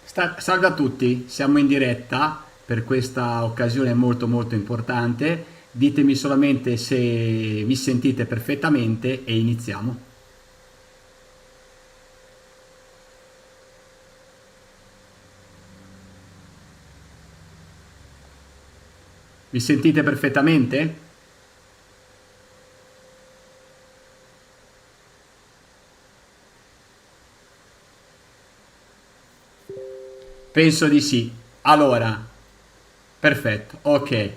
Salve a tutti, siamo in diretta per questa occasione molto molto importante. Ditemi solamente se vi sentite perfettamente e iniziamo. Vi sentite perfettamente? Penso di sì. Allora, perfetto, ok.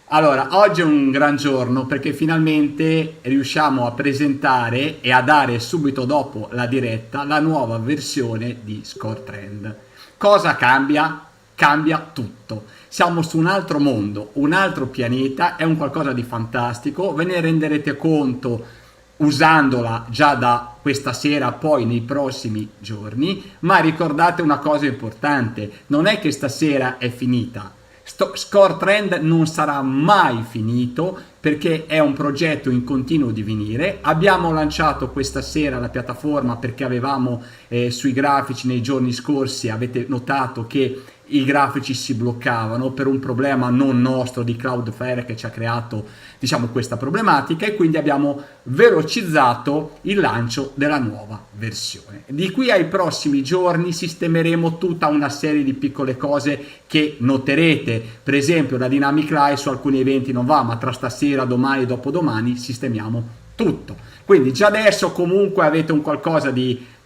Allora, oggi è un gran giorno perché finalmente riusciamo a presentare e a dare subito dopo la diretta la nuova versione di Score Trend. Cosa cambia? Cambia tutto. Siamo su un altro mondo, un altro pianeta, è un qualcosa di fantastico, ve ne renderete conto usandola già da questa sera, poi nei prossimi giorni, ma ricordate una cosa importante, non è che stasera è finita. Score Trend non sarà mai finito perché è un progetto in continuo divenire. Abbiamo lanciato questa sera la piattaforma perché avevamo sui grafici nei giorni scorsi, avete notato che i grafici si bloccavano per un problema non nostro di Cloudflare che ci ha creato, diciamo, questa problematica, e quindi abbiamo velocizzato il lancio della nuova versione. Di qui ai prossimi giorni sistemeremo tutta una serie di piccole cose che noterete. Per esempio la Dynamic Live su alcuni eventi non va, ma tra stasera, domani e dopodomani sistemiamo tutto. Quindi già adesso comunque avete un qualcosa di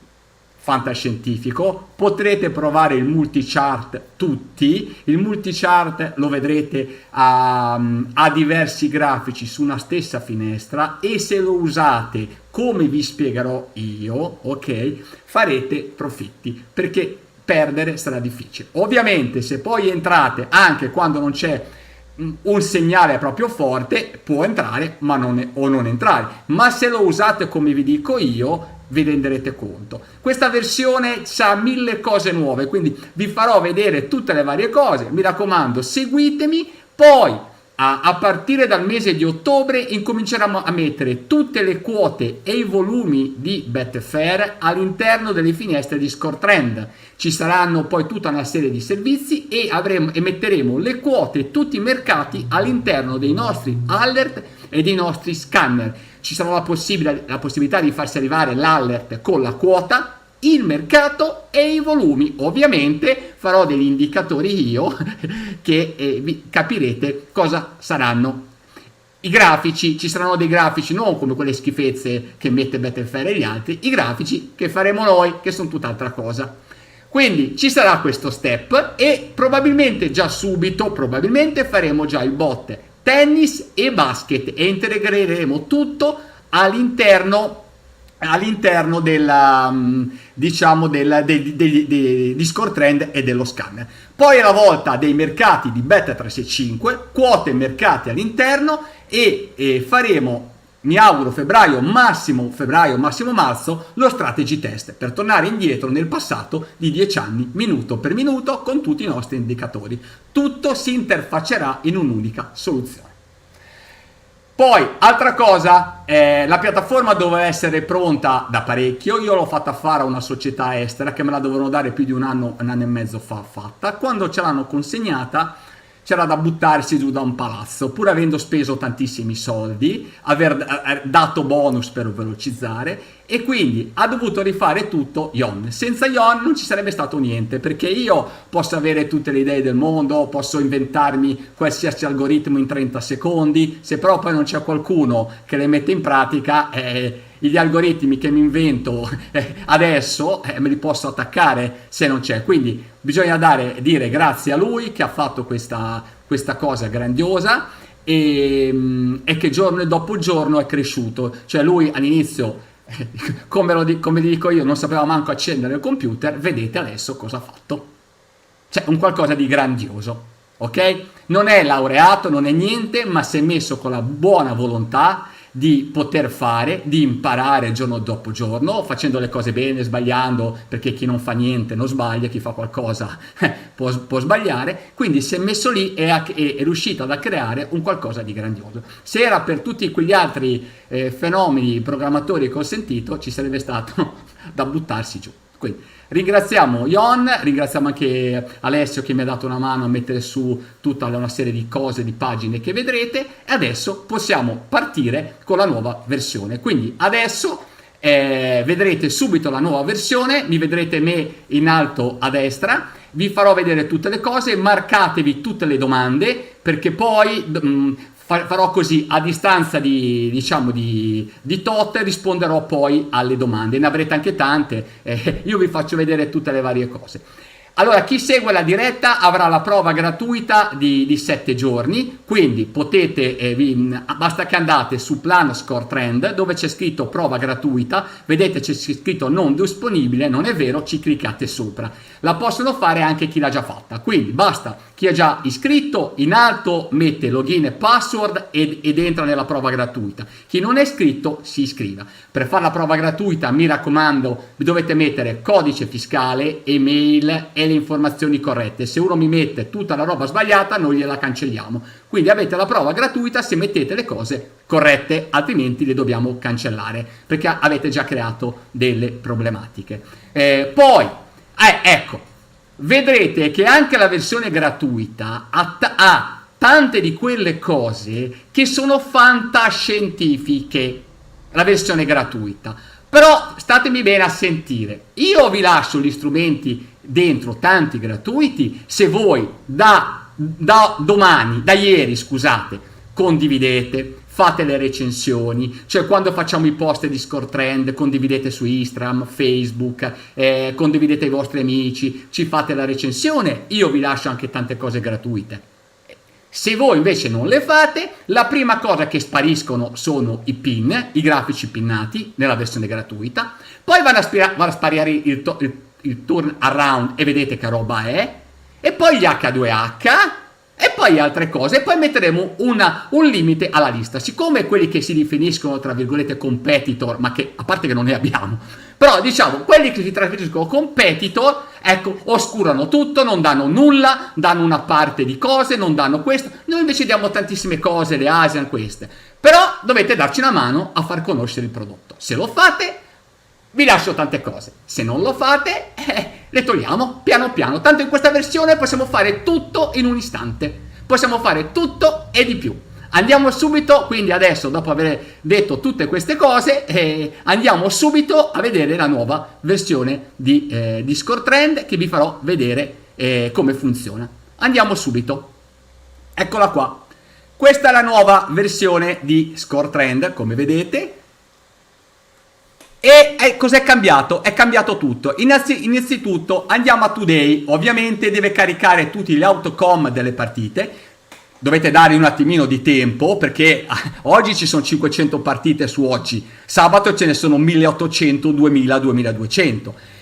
fantascientifico. Potrete provare il multichart tutti. Il multichart lo vedrete a diversi grafici su una stessa finestra, e se lo usate come vi spiegherò io, ok, farete profitti perché perdere sarà difficile. Ovviamente se poi entrate anche quando non c'è un segnale proprio forte, può entrare ma o non entrare, ma se lo usate come vi dico io vi renderete conto. Questa versione ha 1000 cose nuove, quindi vi farò vedere tutte le varie cose. Mi raccomando, seguitemi. Poi a partire dal mese di ottobre incominceremo a mettere tutte le quote e i volumi di Betfair all'interno delle finestre di Score Trend. Ci saranno poi tutta una serie di servizi e metteremo le quote e tutti i mercati all'interno dei nostri alert e dei nostri scanner. Ci sarà la possibilità di farsi arrivare l'alert con la quota, il mercato e i volumi. Ovviamente farò degli indicatori io che vi capirete cosa saranno. I grafici, ci saranno dei grafici non come quelle schifezze che mette Betfair e gli altri, i grafici che faremo noi, che sono tutt'altra cosa. Quindi ci sarà questo step e probabilmente già subito, probabilmente faremo già il bot tennis e basket e integreremo tutto all'interno della, diciamo di Score Trend e dello scanner. Poi è la volta dei mercati di Bet365, quote mercati all'interno, e faremo, mi auguro, febbraio massimo marzo, lo strategy test per tornare indietro nel passato di 10 anni, minuto per minuto, con tutti i nostri indicatori. Tutto si interfaccerà in un'unica soluzione. Poi, altra cosa, la piattaforma doveva essere pronta da parecchio. Io l'ho fatta fare a una società estera che me la dovevano dare più di un anno e mezzo fa fatta. Quando ce l'hanno consegnata c'era da buttarsi giù da un palazzo, pur avendo speso tantissimi soldi, aver dato bonus per velocizzare, e quindi ha dovuto rifare tutto Ion. Senza Ion non ci sarebbe stato niente, perché io posso avere tutte le idee del mondo, posso inventarmi qualsiasi algoritmo in 30 secondi, se però poi non c'è qualcuno che le mette in pratica, gli algoritmi che mi invento adesso me li posso attaccare se non c'è. Quindi bisogna dire grazie a lui che ha fatto questa cosa grandiosa, e che giorno dopo giorno è cresciuto. Cioè lui all'inizio, come dico io, non sapeva manco accendere il computer. Vedete adesso cosa ha fatto. C'è un qualcosa di grandioso, ok? Non è laureato, non è niente, ma si è messo con la buona volontà di poter fare, di imparare giorno dopo giorno, facendo le cose bene, sbagliando, perché chi non fa niente non sbaglia, chi fa qualcosa può sbagliare. Quindi si è messo lì e è riuscito a creare un qualcosa di grandioso. Se era per tutti quegli altri fenomeni programmatori che ho sentito, ci sarebbe stato da buttarsi giù. Quindi ringraziamo Ion, ringraziamo anche Alessio che mi ha dato una mano a mettere su tutta una serie di cose, di pagine che vedrete, e adesso possiamo partire con la nuova versione. Quindi adesso vedrete subito la nuova versione, mi vedrete me in alto a destra, vi farò vedere tutte le cose, marcatevi tutte le domande perché poi farò così a distanza di, diciamo, di tot, risponderò poi alle domande, ne avrete anche tante, io vi faccio vedere tutte le varie cose. Allora, chi segue la diretta avrà la prova gratuita di 7 giorni, quindi potete, basta che andate su Plan Score Trend dove c'è scritto prova gratuita, vedete c'è scritto non disponibile, non è vero, ci cliccate sopra. La possono fare anche chi l'ha già fatta, quindi basta chi è già iscritto, in alto mette login e password ed entra nella prova gratuita. Chi non è iscritto si iscriva. Per fare la prova gratuita, mi raccomando, dovete mettere codice fiscale, email e le informazioni corrette. Se uno mi mette tutta la roba sbagliata noi gliela cancelliamo, quindi avete la prova gratuita se mettete le cose corrette, altrimenti le dobbiamo cancellare perché avete già creato delle problematiche. Poi ecco, vedrete che anche la versione gratuita ha tante di quelle cose che sono fantascientifiche, la versione gratuita. Però statemi bene a sentire, io vi lascio gli strumenti dentro, tanti gratuiti, se voi da ieri, scusate, condividete, fate le recensioni, cioè quando facciamo i post di Score Trend condividete su Instagram, Facebook, condividete ai vostri amici, ci fate la recensione, io vi lascio anche tante cose gratuite. Se voi invece non le fate, la prima cosa che spariscono sono i pin, i grafici pinnati nella versione gratuita, poi vanno a sparire il turn around e vedete che roba è, e poi gli H2H, e poi altre cose, e poi metteremo un limite alla lista. Siccome quelli che si definiscono tra virgolette competitor, ma che a parte che non ne abbiamo, però diciamo quelli che si definiscono competitor, ecco, oscurano tutto, non danno nulla, danno una parte di cose, non danno questo. Noi invece diamo tantissime cose, le ASIAN, queste, però dovete darci una mano a far conoscere il prodotto. Se lo fate vi lascio tante cose, se non lo fate le togliamo piano piano, tanto in questa versione possiamo fare tutto in un istante, possiamo fare tutto e di più. Andiamo subito, quindi adesso dopo aver detto tutte queste cose andiamo subito a vedere la nuova versione di Score Trend che vi farò vedere come funziona. Andiamo subito, eccola qua, questa è la nuova versione di Score Trend come vedete. E cos'è cambiato? È cambiato tutto. Innanzitutto andiamo a Today, ovviamente deve caricare tutti gli autocom delle partite, dovete dare un attimino di tempo perché oggi ci sono 500 partite su oggi, sabato ce ne sono 1800, 2000, 2200.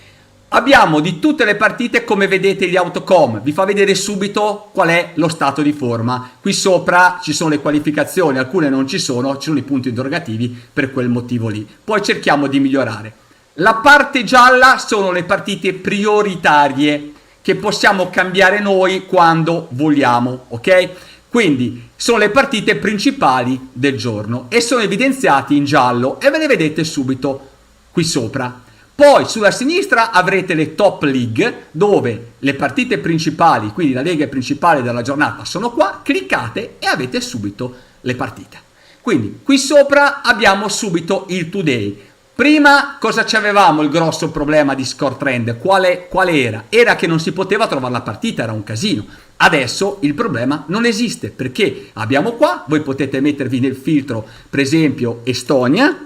Abbiamo di tutte le partite come vedete gli autocom, vi fa vedere subito qual è lo stato di forma. Qui sopra ci sono le qualificazioni, alcune non ci sono i punti interrogativi per quel motivo lì. Poi cerchiamo di migliorare. La parte gialla sono le partite prioritarie che possiamo cambiare noi quando vogliamo, ok? Quindi sono le partite principali del giorno e sono evidenziati in giallo e ve le vedete subito qui sopra. Poi sulla sinistra avrete le top league dove le partite principali, quindi la lega principale della giornata sono qua, cliccate e avete subito le partite. Quindi qui sopra abbiamo subito il today. Prima cosa c'avevamo il grosso problema di Score Trend? Quale era? Era che non si poteva trovare la partita, era un casino. Adesso il problema non esiste perché abbiamo qua, voi potete mettervi nel filtro per esempio Estonia,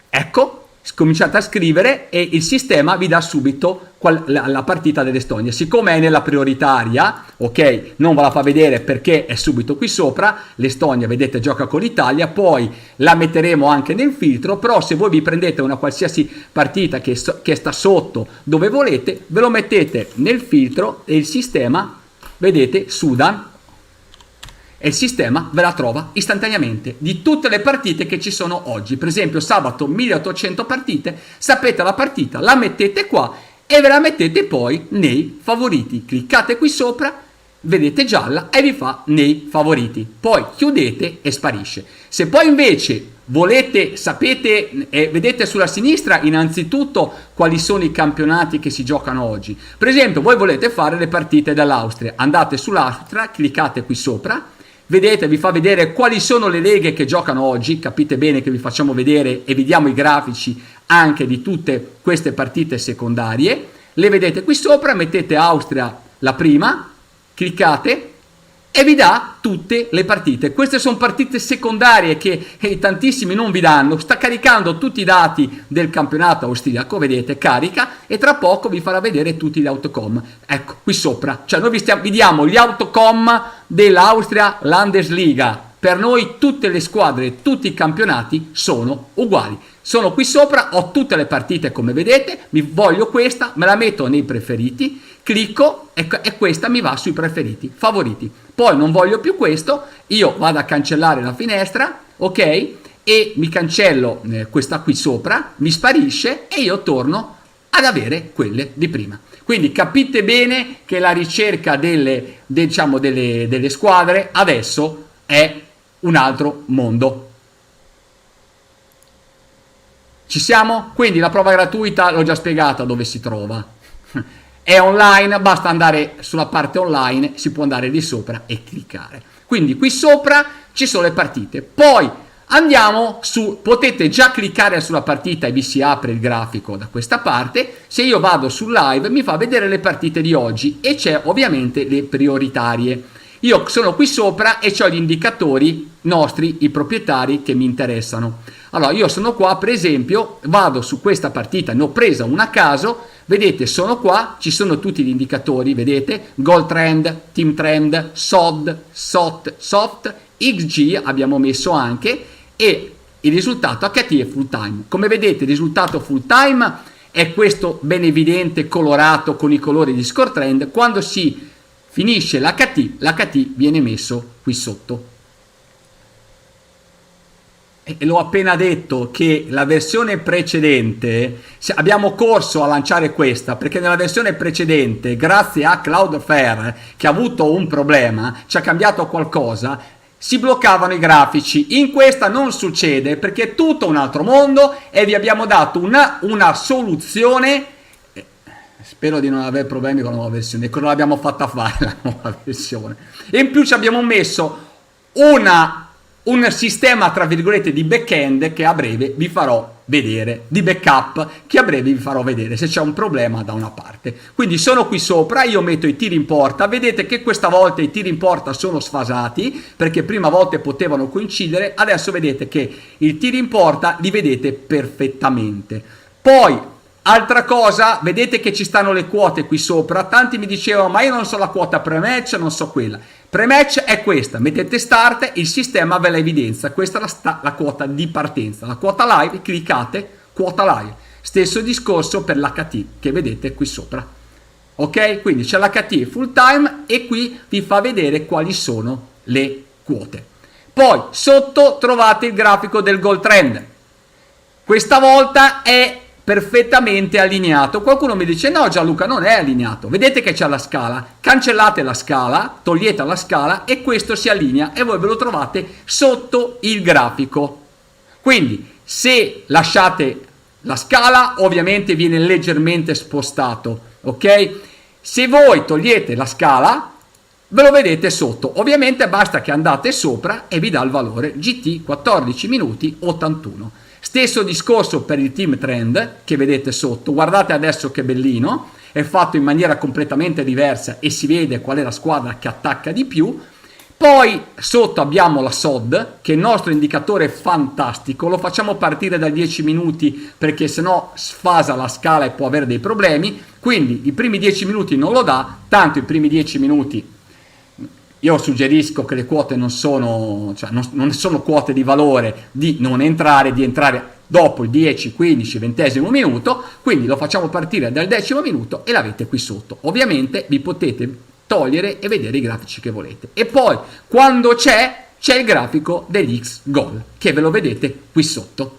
ecco, cominciate a scrivere e il sistema vi dà subito la partita dell'Estonia. Siccome è nella prioritaria, ok, non ve la fa vedere perché è subito qui sopra, l'Estonia vedete gioca con l'Italia, poi la metteremo anche nel filtro, però se voi vi prendete una qualsiasi partita che sta sotto dove volete, ve lo mettete nel filtro e il sistema, vedete, Sudan, e il sistema ve la trova istantaneamente di tutte le partite che ci sono oggi. Per esempio sabato 1800 partite, sapete la partita, la mettete qua e ve la mettete poi nei favoriti, cliccate qui sopra, vedete gialla e vi fa nei favoriti, poi chiudete e sparisce. Se poi invece volete, sapete, vedete sulla sinistra innanzitutto quali sono i campionati che si giocano oggi. Per esempio, voi volete fare le partite dall'Austria, andate sull'Austria, cliccate qui sopra, vedete, vi fa vedere quali sono le leghe che giocano oggi, capite bene che vi facciamo vedere e vediamo i grafici anche di tutte queste partite secondarie, le vedete qui sopra, mettete Austria la prima, cliccate e vi dà tutte le partite. Queste sono partite secondarie che tantissimi non vi danno. Sta caricando tutti i dati del campionato austriaco, vedete, carica, e tra poco vi farà vedere tutti gli autocom. Ecco, qui sopra, cioè noi vi diamo gli autocom dell'Austria Landesliga. Per noi tutte le squadre, tutti i campionati sono uguali. Sono qui sopra, ho tutte le partite come vedete, mi voglio questa, me la metto nei preferiti, clicco e questa mi va sui preferiti, favoriti. Poi non voglio più questo, io vado a cancellare la finestra, ok? E mi cancello questa qui sopra, mi sparisce e io torno ad avere quelle di prima. Quindi capite bene che la ricerca delle squadre adesso è un altro mondo. Ci siamo? Quindi la prova gratuita l'ho già spiegata dove si trova. È online, basta andare sulla parte online, si può andare lì sopra e cliccare. Quindi qui sopra ci sono le partite. Poi andiamo su, potete già cliccare sulla partita e vi si apre il grafico da questa parte. Se io vado sul live mi fa vedere le partite di oggi e c'è ovviamente le prioritarie. Io sono qui sopra e ho gli indicatori nostri, i proprietari che mi interessano. Allora io sono qua, per esempio, vado su questa partita, ne ho presa una a caso, vedete sono qua, ci sono tutti gli indicatori, vedete, goal trend, team trend, SOD, soft, XG abbiamo messo anche e il risultato HT e full time. Come vedete il risultato full time è questo ben evidente colorato con i colori di score trend, quando si finisce l'HT viene messo qui sotto. E l'ho appena detto che la versione precedente, abbiamo corso a lanciare questa perché nella versione precedente, grazie a Cloudflare che ha avuto un problema, ci ha cambiato qualcosa, si bloccavano i grafici. In questa non succede perché è tutto un altro mondo e vi abbiamo dato una soluzione. Spero di non avere problemi con la nuova versione, che non l'abbiamo fatta fare la nuova versione. E in più ci abbiamo messo un sistema tra virgolette di back-end che a breve vi farò vedere, di backup che a breve vi farò vedere se c'è un problema da una parte. Quindi sono qui sopra, io metto i tiri in porta, vedete che questa volta i tiri in porta sono sfasati perché prima volte potevano coincidere, adesso vedete che i tiri in porta li vedete perfettamente. Poi altra cosa, vedete che ci stanno le quote qui sopra, tanti mi dicevano ma io non so la quota pre-match, non so quella. Pre-match è questa, mettete start, il sistema ve la evidenzia, questa è la quota di partenza, la quota live, cliccate, quota live. Stesso discorso per l'HT che vedete qui sopra. Ok? Quindi c'è l'HT full time e qui vi fa vedere quali sono le quote. Poi sotto trovate il grafico del goal trend. Questa volta è perfettamente allineato. Qualcuno mi dice no Gianluca non è allineato, vedete che c'è la scala, cancellate la scala, togliete la scala e questo si allinea e voi ve lo trovate sotto il grafico. Quindi se lasciate la scala ovviamente viene leggermente spostato, ok? Se voi togliete la scala ve lo vedete sotto, ovviamente basta che andate sopra e vi dà il valore GT 14 minuti 81. Stesso discorso per il team trend che vedete sotto, guardate adesso che bellino, è fatto in maniera completamente diversa e si vede qual è la squadra che attacca di più. Poi sotto abbiamo la SOD che è il nostro indicatore fantastico, lo facciamo partire da 10 minuti perché sennò sfasa la scala e può avere dei problemi, quindi i primi 10 minuti non lo dà, tanto i primi 10 minuti io suggerisco che le quote non sono, cioè non sono quote di valore di non entrare, di entrare dopo il 10, 15, 20 minuto, quindi lo facciamo partire dal 10° minuto e l'avete qui sotto. Ovviamente vi potete togliere e vedere i grafici che volete. E poi quando c'è il grafico degli X goal che ve lo vedete qui sotto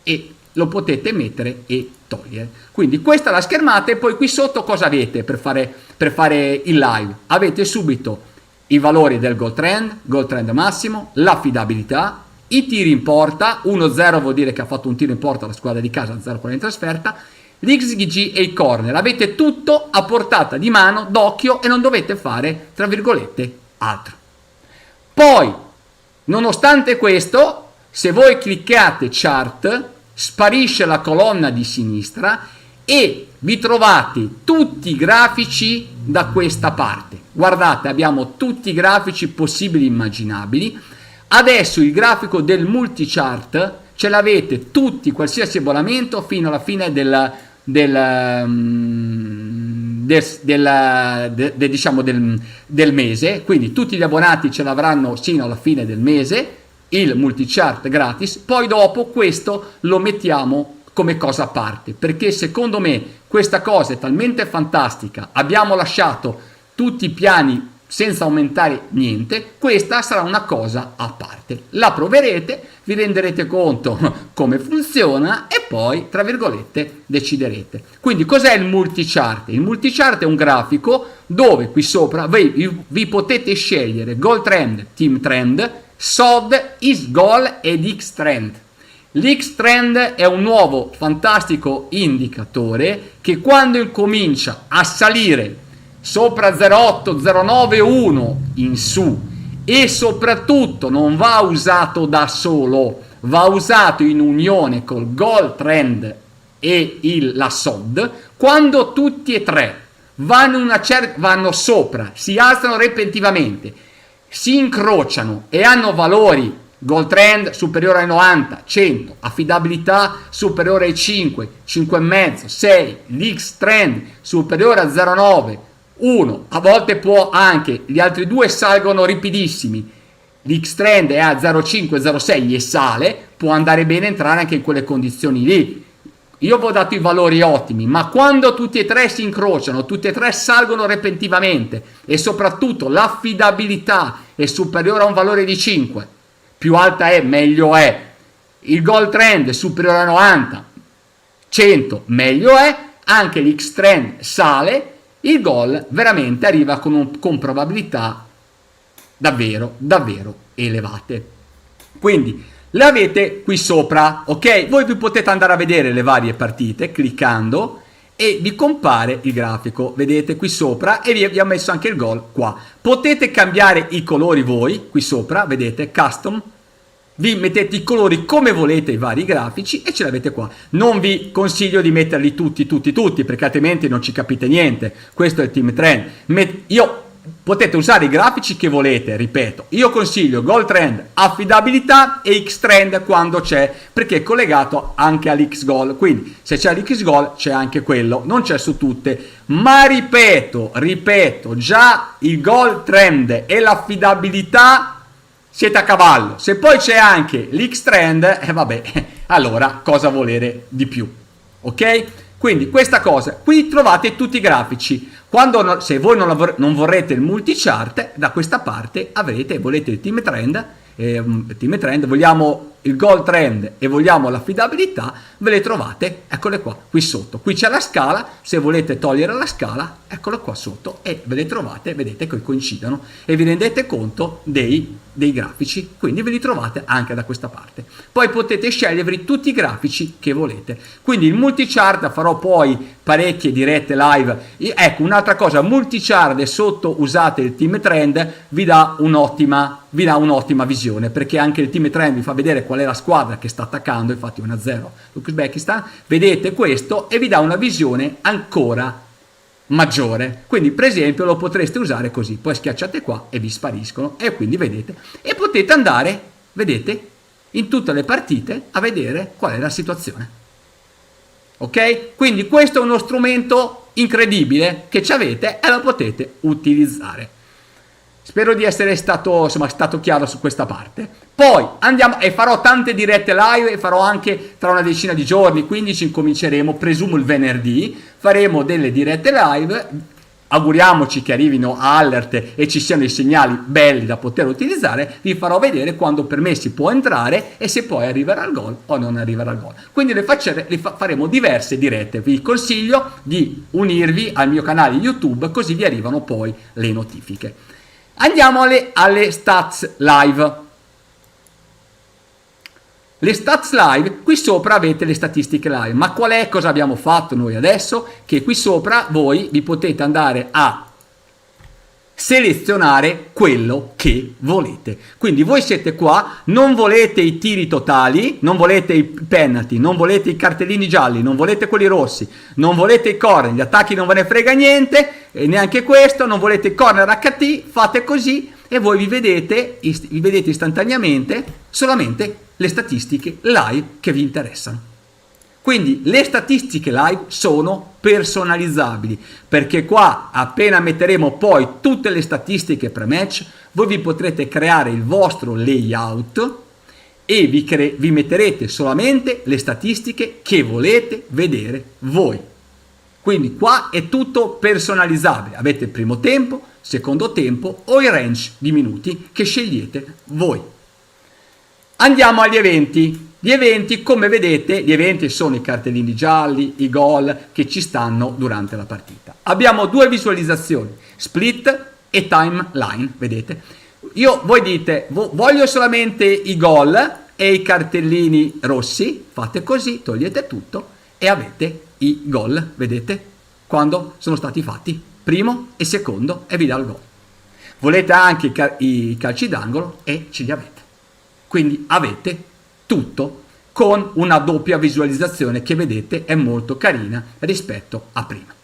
e lo potete mettere e togliere. Quindi questa è la schermata, e poi qui sotto cosa avete per fare il live? Avete subito i valori del goal trend massimo, l'affidabilità, i tiri in porta, 1-0 vuol dire che ha fatto un tiro in porta la squadra di casa, 0 in trasferta, l'XG e i corner. Avete tutto a portata di mano, d'occhio, e non dovete fare, tra virgolette, altro. Poi, nonostante questo, se voi cliccate chart, sparisce la colonna di sinistra e vi trovate tutti i grafici da questa parte. Guardate, abbiamo tutti i grafici possibili e immaginabili. Adesso il grafico del multichart ce l'avete tutti, qualsiasi abbonamento, fino alla fine del mese. Quindi tutti gli abbonati ce l'avranno sino alla fine del mese, il multichart gratis. Poi dopo questo lo mettiamo come cosa a parte, perché secondo me questa cosa è talmente fantastica, abbiamo lasciato tutti i piani senza aumentare niente, questa sarà una cosa a parte. La proverete, vi renderete conto come funziona e poi, tra virgolette, deciderete. Quindi cos'è il multichart? Il multichart è un grafico dove qui sopra vi potete scegliere goal trend, team trend, SOD, is goal ed X trend. L'X trend è un nuovo fantastico indicatore che quando incomincia a salire sopra 0,8, 0,9, 1 in su, e soprattutto non va usato da solo, va usato in unione col goal trend e la SOD, quando tutti e tre vanno sopra, si alzano repentivamente, si incrociano e hanno valori goal trend superiore ai 90, 100, affidabilità superiore ai 5, 5,5, 6, l'X trend superiore a 0,9, 1, a volte può anche, gli altri due salgono ripidissimi, l'X trend è a 0,5, 0,6 e sale, può andare bene entrare anche in quelle condizioni lì. Io vi ho dato i valori ottimi, ma quando tutti e tre si incrociano, tutti e tre salgono repentivamente e soprattutto l'affidabilità è superiore a un valore di 5, più alta è, meglio è, il goal trend è superiore a 90, 100, meglio è, anche l'X trend sale, il goal veramente arriva con probabilità davvero elevate. Quindi le avete qui sopra, ok? Voi vi potete andare a vedere le varie partite cliccando e vi compare il grafico, vedete qui sopra, e vi ha messo anche il goal qua. Potete cambiare i colori voi qui sopra, vedete, custom, vi mettete i colori come volete, i vari grafici, e ce l'avete qua. Non vi consiglio di metterli tutti perché altrimenti non ci capite niente. Questo è il team trend. Potete usare i grafici che volete, ripeto, io consiglio goal trend, affidabilità e X trend quando c'è, perché è collegato anche all'X goal, quindi se c'è l'X goal c'è anche quello, non c'è su tutte, ma ripeto, già il goal trend e l'affidabilità siete a cavallo. Se poi c'è anche l'X trend, vabbè, allora cosa volere di più, ok? Quindi questa cosa, qui trovate tutti i grafici. Se voi non vorrete il multichart, da questa parte volete il team trend, vogliamo il goal trend e vogliamo l'affidabilità, ve le trovate, eccole qua, qui sotto. Qui c'è la scala, se volete togliere la scala, eccola qua sotto, e ve le trovate, vedete che coincidono e vi rendete conto dei grafici, quindi ve li trovate anche da questa parte. Poi potete scegliervi tutti i grafici che volete. Quindi il multichart, farò poi parecchie dirette live. Ecco, un'altra cosa, multichart e sotto usate il team trend, vi dà un'ottima visione, perché anche il team trend vi fa vedere qual è la squadra che sta attaccando, infatti 1-0 l'Uzbekistan, vedete questo e vi dà una visione ancora maggiore. Quindi per esempio lo potreste usare così, poi schiacciate qua e vi spariscono, e quindi vedete, e potete andare, vedete, in tutte le partite a vedere qual è la situazione, ok? Quindi questo è uno strumento incredibile che ci avete e lo potete utilizzare. Spero di essere stato chiaro su questa parte. Poi andiamo, e farò tante dirette live, e farò anche tra una decina di giorni, 15, incominceremo, presumo il venerdì, faremo delle dirette live auguriamoci che arrivino a alert e ci siano i segnali belli da poter utilizzare, vi farò vedere quando per me si può entrare e se poi arriverà al gol o non arriverà al gol. Quindi faremo diverse dirette. Vi consiglio di unirvi al mio canale YouTube, così vi arrivano poi le notifiche. Andiamo alle stats live. Le stats live, qui sopra avete le statistiche live, ma qual è, cosa abbiamo fatto noi adesso? Che qui sopra voi vi potete andare a selezionare quello che volete. Quindi voi siete qua, non volete i tiri totali, non volete i penalty, non volete i cartellini gialli, non volete quelli rossi, non volete i corner, gli attacchi non ve ne frega niente, e neanche questo, non volete i corner HT, fate così e voi vi vedete istantaneamente solamente le statistiche live che vi interessano. Quindi le statistiche live sono personalizzabili, perché qua appena metteremo poi tutte le statistiche pre-match, voi vi potrete creare il vostro layout e vi metterete solamente le statistiche che volete vedere voi. Quindi qua è tutto personalizzabile, avete il primo tempo, secondo tempo o il range di minuti che scegliete voi. Andiamo agli eventi. Gli eventi, come vedete, gli eventi sono i cartellini gialli, i gol che ci stanno durante la partita. Abbiamo due visualizzazioni, split e timeline, vedete? Voi dite, voglio solamente i gol e i cartellini rossi, fate così, togliete tutto e avete i gol, vedete? Quando sono stati fatti, primo e secondo, e vi dà il gol. Volete anche i calci d'angolo e ce li avete. Quindi avete tutto con una doppia visualizzazione che vedete è molto carina rispetto a prima.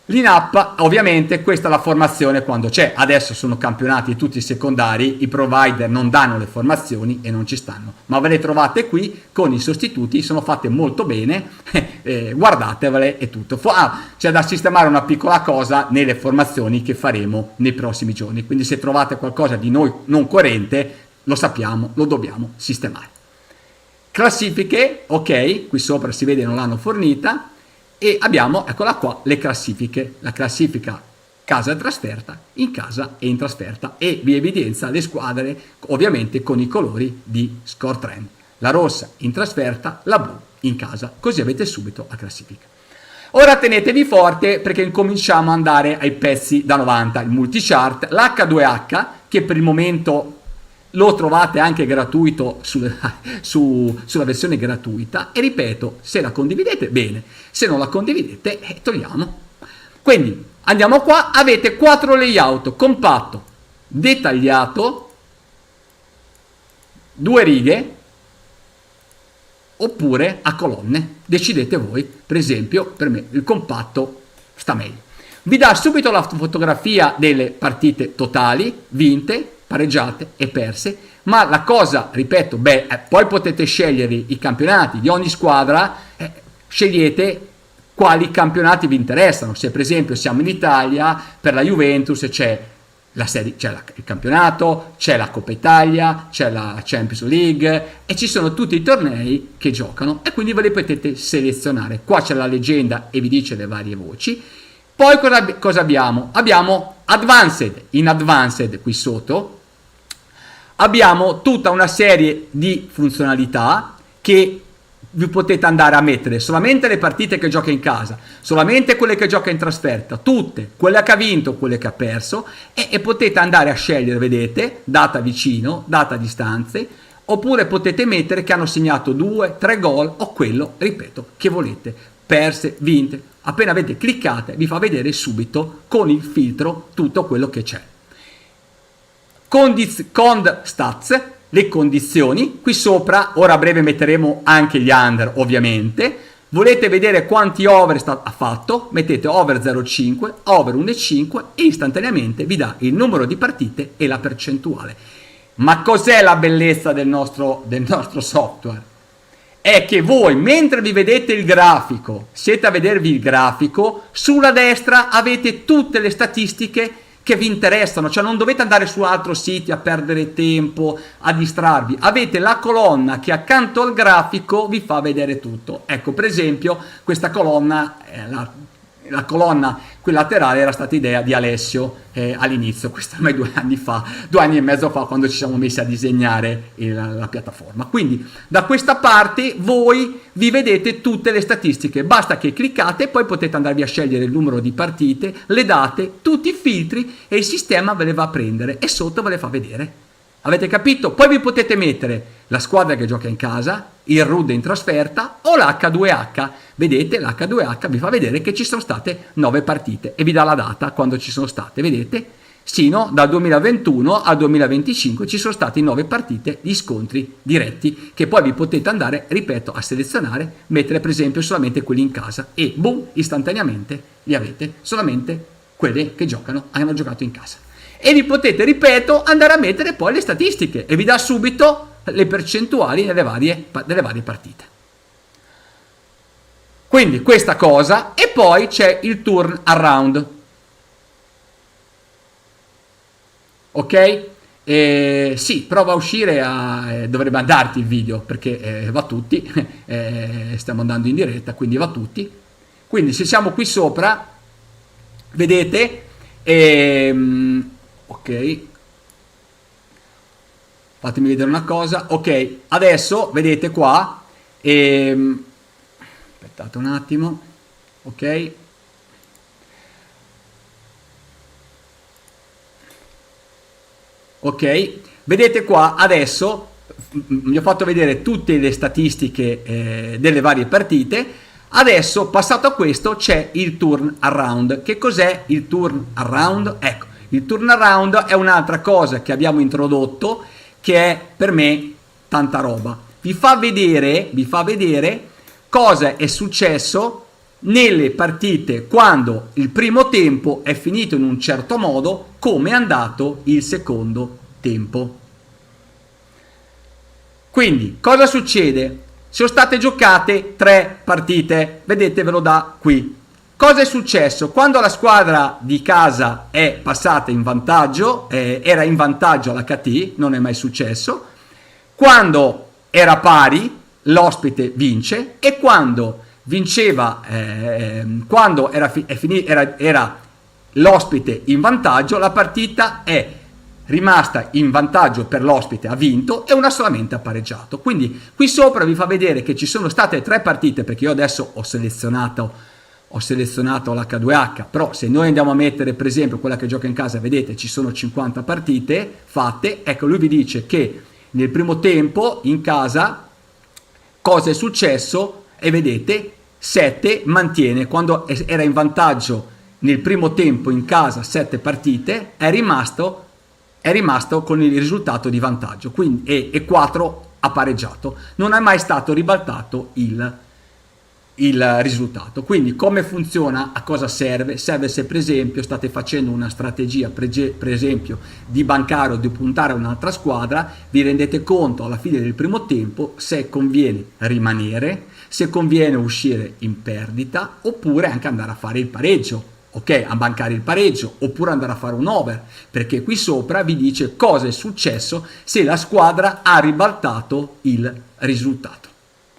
L'in-app, ovviamente questa è la formazione quando c'è, adesso sono campionati tutti secondari, i provider non danno le formazioni e non ci stanno, ma ve le trovate qui con i sostituti, sono fatte molto bene, guardatevele e tutto. C'è da sistemare una piccola cosa nelle formazioni che faremo nei prossimi giorni, quindi se trovate qualcosa di non coerente, lo sappiamo, lo dobbiamo sistemare. Classifiche, ok, qui sopra si vede non l'hanno fornita, e abbiamo, eccola qua, le classifiche, la classifica casa e trasferta, in casa e in trasferta, e vi evidenzia le squadre ovviamente con i colori di score trend, la rossa in trasferta, la blu in casa, così avete subito la classifica. Ora tenetevi forte perché incominciamo ad andare ai pezzi da 90, il multichart, l'H2H che per il momento lo trovate anche gratuito sulla versione gratuita, e ripeto, se la condividete bene, se non la condividete togliamo. Quindi andiamo qua, avete 4 layout: compatto, dettagliato, 2 righe oppure a colonne, decidete voi. Per esempio per me il compatto sta meglio, vi dà subito la fotografia delle partite totali, vinte, pareggiate e perse, ma la cosa, ripeto, poi potete scegliere i campionati di ogni squadra, scegliete quali campionati vi interessano. Se per esempio siamo in Italia, per la Juventus c'è il campionato, c'è la Coppa Italia, c'è la Champions League e ci sono tutti i tornei che giocano, e quindi ve li potete selezionare. Qua c'è la leggenda e vi dice le varie voci. Poi cosa abbiamo? Abbiamo Advanced. In Advanced qui sotto abbiamo tutta una serie di funzionalità che vi potete andare a mettere solamente le partite che gioca in casa, solamente quelle che gioca in trasferta, tutte, quelle che ha vinto, quelle che ha perso, e potete andare a scegliere, vedete, data vicino, data a distanze, oppure potete mettere che hanno segnato 2-3 gol o quello, ripeto, che volete, perse, vinte. Appena avete cliccate vi fa vedere subito con il filtro tutto quello che c'è. Cond stats, le condizioni, qui sopra ora a breve metteremo anche gli under ovviamente. Volete vedere quanti over ha fatto, mettete over 0,5, over 1,5 e istantaneamente vi dà il numero di partite e la percentuale. Ma cos'è la bellezza del nostro software? È che voi, mentre vi vedete il grafico, siete a vedervi il grafico, sulla destra avete tutte le statistiche che vi interessano, cioè non dovete andare su altri siti a perdere tempo, a distrarvi. Avete la colonna che accanto al grafico vi fa vedere tutto. Ecco, per esempio, questa colonna, la colonna laterale era stata idea di Alessio all'inizio, questo ormai 2 anni fa, 2 anni e mezzo fa, quando ci siamo messi a disegnare la piattaforma. Quindi da questa parte voi vi vedete tutte le statistiche, basta che cliccate e poi potete andarvi a scegliere il numero di partite, le date, tutti i filtri, e il sistema ve le va a prendere e sotto ve le fa vedere. Avete capito? Poi vi potete mettere la squadra che gioca in casa, il RUD in trasferta o l'H2H. Vedete, l'H2H vi fa vedere che ci sono state 9 partite e vi dà la data quando ci sono state. Vedete? Sino dal 2021 al 2025 ci sono state 9 partite di scontri diretti che poi vi potete andare, ripeto, a selezionare, mettere per esempio solamente quelli in casa e boom, istantaneamente li avete solamente quelle che hanno giocato in casa. E vi potete, ripeto, andare a mettere poi le statistiche e vi dà subito le percentuali delle varie partite. Quindi questa cosa, e poi c'è il turn around. Ok? Sì, prova a uscire, dovrebbe andarti il video perché va tutti, stiamo andando in diretta, quindi va tutti. Quindi se siamo qui sopra, vedete, ok, fatemi vedere una cosa. Ok, adesso vedete qua, aspettate un attimo, ok, ok, vedete qua adesso vi ho fatto vedere tutte le statistiche delle varie partite. Adesso, passato a questo, c'è il turn around. Che cos'è il turn around? Ecco, il turnaround è un'altra cosa che abbiamo introdotto, che è per me tanta roba. Vi fa vedere cosa è successo nelle partite quando il primo tempo è finito in un certo modo, come è andato il secondo tempo. Quindi cosa succede? Sono state giocate 3 partite, vedetevelo da qui. Cosa è successo? Quando la squadra di casa è passata in vantaggio, era in vantaggio all'HT, non è mai successo. Quando era pari, l'ospite vince, e quando vinceva, quando era l'ospite in vantaggio, la partita è rimasta in vantaggio per l'ospite, ha vinto, e una solamente ha pareggiato. Quindi qui sopra vi fa vedere che ci sono state 3 partite, perché io adesso ho selezionato l'H2H, però se noi andiamo a mettere per esempio quella che gioca in casa, vedete ci sono 50 partite fatte. Ecco, lui vi dice che nel primo tempo in casa cosa è successo, e vedete 7 mantiene, quando era in vantaggio nel primo tempo in casa 7 partite, è rimasto con il risultato di vantaggio, quindi, e 4 ha pareggiato, non è mai stato ribaltato il risultato. Quindi come funziona, a cosa serve? Serve se per esempio state facendo una strategia per esempio di bancare o di puntare a un'altra squadra, vi rendete conto alla fine del primo tempo se conviene rimanere, se conviene uscire in perdita, oppure anche andare a fare il pareggio, ok, a bancare il pareggio, oppure andare a fare un over, perché qui sopra vi dice cosa è successo se la squadra ha ribaltato il risultato.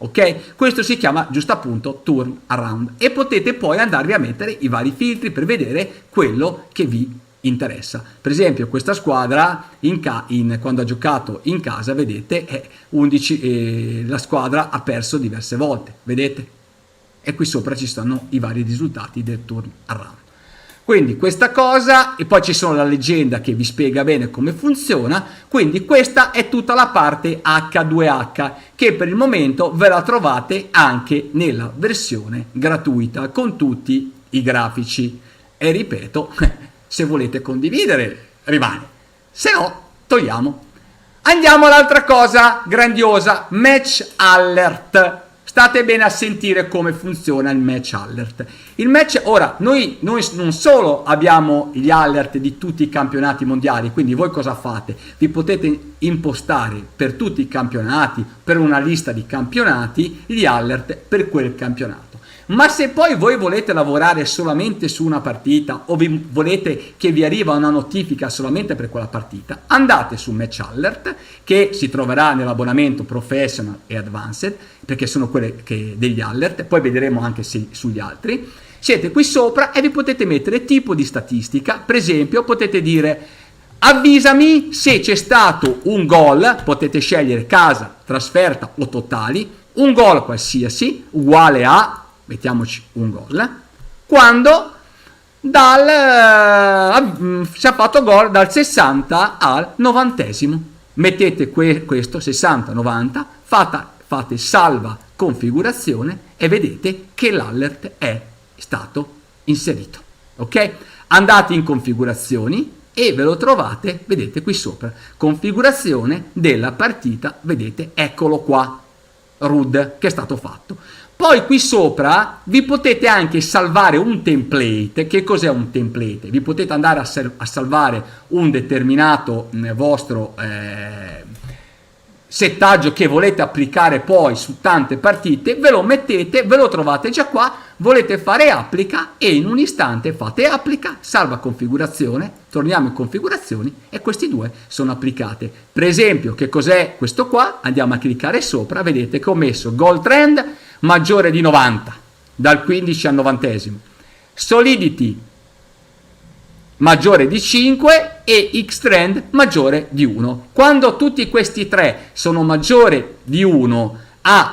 Ok, questo si chiama giusto appunto turn around, e potete poi andarvi a mettere i vari filtri per vedere quello che vi interessa. Per esempio questa squadra quando ha giocato in casa, vedete, 11, la squadra ha perso diverse volte, vedete, e qui sopra ci stanno i vari risultati del turn around. Quindi questa cosa, e poi ci sono la leggenda che vi spiega bene come funziona. Quindi questa è tutta la parte H2H, che per il momento ve la trovate anche nella versione gratuita con tutti i grafici, e ripeto, se volete condividere rimane, se no togliamo. Andiamo all'altra cosa grandiosa, match alert. State bene a sentire come funziona il match alert. Il match, ora, noi non solo abbiamo gli alert di tutti i campionati mondiali, quindi voi cosa fate? Vi potete impostare per tutti i campionati, per una lista di campionati, gli alert per quel campionato. Ma se poi voi volete lavorare solamente su una partita, o volete che vi arriva una notifica solamente per quella partita, andate su Match Alert, che si troverà nell'abbonamento Professional e Advanced, perché sono quelle degli alert, poi vedremo anche sugli altri. Siete qui sopra e vi potete mettere tipo di statistica. Per esempio potete dire avvisami se c'è stato un gol, potete scegliere casa, trasferta o totali, un gol qualsiasi uguale a, mettiamoci un gol, quando si è fatto gol dal 60 al 90esimo. Mettete questo 60-90, fate salva configurazione e vedete che l'alert è stato inserito. Ok? Andate in configurazioni e ve lo trovate, vedete qui sopra, configurazione della partita, vedete, eccolo qua, RUD, che è stato fatto. Poi qui sopra vi potete anche salvare un template. Che cos'è un template? Vi potete andare a salvare un determinato vostro settaggio che volete applicare poi su tante partite, ve lo mettete, ve lo trovate già qua, volete fare applica e in un istante fate applica, salva configurazione, torniamo in configurazioni e questi due sono applicate. Per esempio, che cos'è questo qua? Andiamo a cliccare sopra, vedete che ho messo goal trend maggiore di 90 dal 15 al 90esimo, solidity maggiore di 5 e X-Trend maggiore di 1. Quando tutti questi tre sono maggiori di 1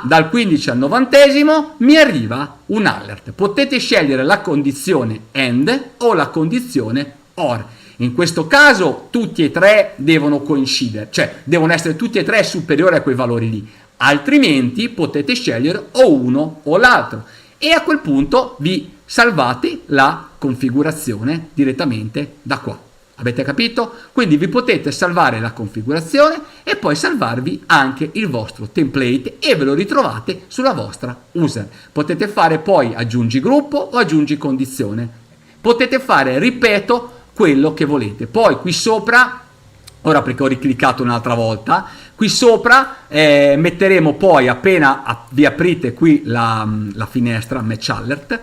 dal 15 al 90esimo mi arriva un alert. Potete scegliere la condizione AND o la condizione OR. In questo caso tutti e tre devono coincidere, cioè devono essere tutti e tre superiori a quei valori lì, altrimenti potete scegliere o uno o l'altro e a quel punto vi salvate la configurazione direttamente da qua. Avete capito? Quindi vi potete salvare la configurazione e poi salvarvi anche il vostro template e ve lo ritrovate sulla vostra user. Potete fare poi aggiungi gruppo o aggiungi condizione. Potete fare, ripeto, quello che volete. Poi qui sopra, ora perché ho ricliccato un'altra volta, qui sopra metteremo poi, appena vi aprite qui la finestra Match Alert,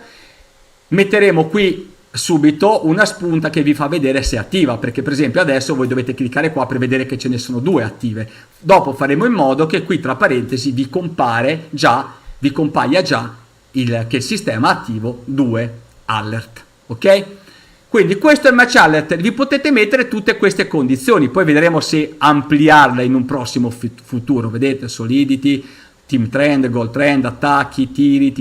metteremo qui subito una spunta che vi fa vedere se è attiva, perché per esempio adesso voi dovete cliccare qua per vedere che ce ne sono due attive. Dopo faremo in modo che qui tra parentesi vi compaia già che il sistema ha attivo 2 alert. Ok? Quindi questo è il Match Alert, vi potete mettere tutte queste condizioni, poi vedremo se ampliarle in un prossimo futuro. Vedete, solidity, team trend, goal trend, attacchi, tiri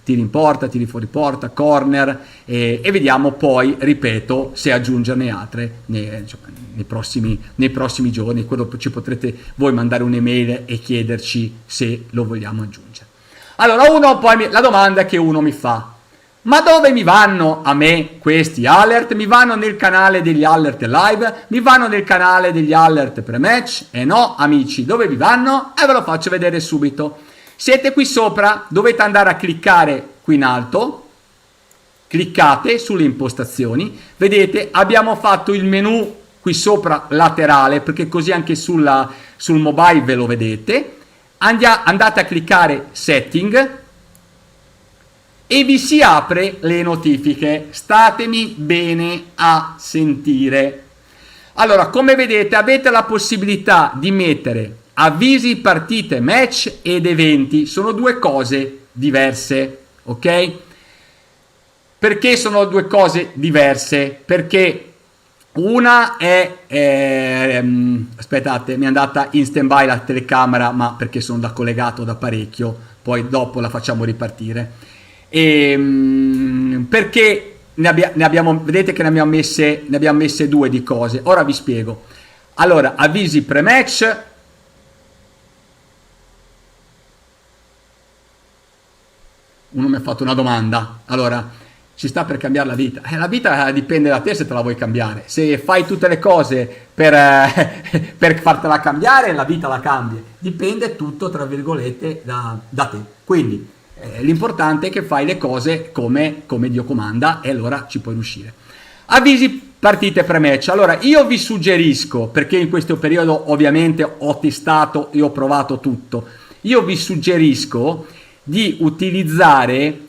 in porta, tiri fuori porta, corner e vediamo poi, ripeto, se aggiungerne altre nei prossimi giorni. Quello ci potrete voi mandare un'email e chiederci se lo vogliamo aggiungere. Allora, la domanda che uno mi fa: ma dove mi vanno a me questi alert? Mi vanno nel canale degli alert live? Mi vanno nel canale degli alert pre-match? E no, amici, dove vi vanno? E ve lo faccio vedere subito. Siete qui sopra, dovete andare a cliccare qui in alto, cliccate sulle impostazioni, vedete abbiamo fatto il menu qui sopra laterale, perché così anche sul mobile ve lo vedete. Andate a cliccare setting e vi si apre le notifiche. Statemi bene a sentire. Allora, come vedete avete la possibilità di mettere avvisi, partite, match ed eventi. Sono due cose diverse, ok? Perché sono due cose diverse? Perché una è aspettate, mi è andata in stand by la telecamera, ma perché sono da collegato da parecchio, poi dopo la facciamo ripartire. Perché vedete che ne abbiamo messe due di cose. Ora vi spiego. Allora, avvisi pre-match, uno mi ha fatto una domanda. Allora, si sta per cambiare la vita. La vita dipende da te se te la vuoi cambiare. Se fai tutte le cose per fartela cambiare, la vita la cambi. Dipende tutto, tra virgolette, da te. Quindi l'importante è che fai le cose come Dio comanda e allora ci puoi riuscire. Avvisi partite pre-match. Allora io vi suggerisco, perché in questo periodo ovviamente ho testato e ho provato tutto, io vi suggerisco di utilizzare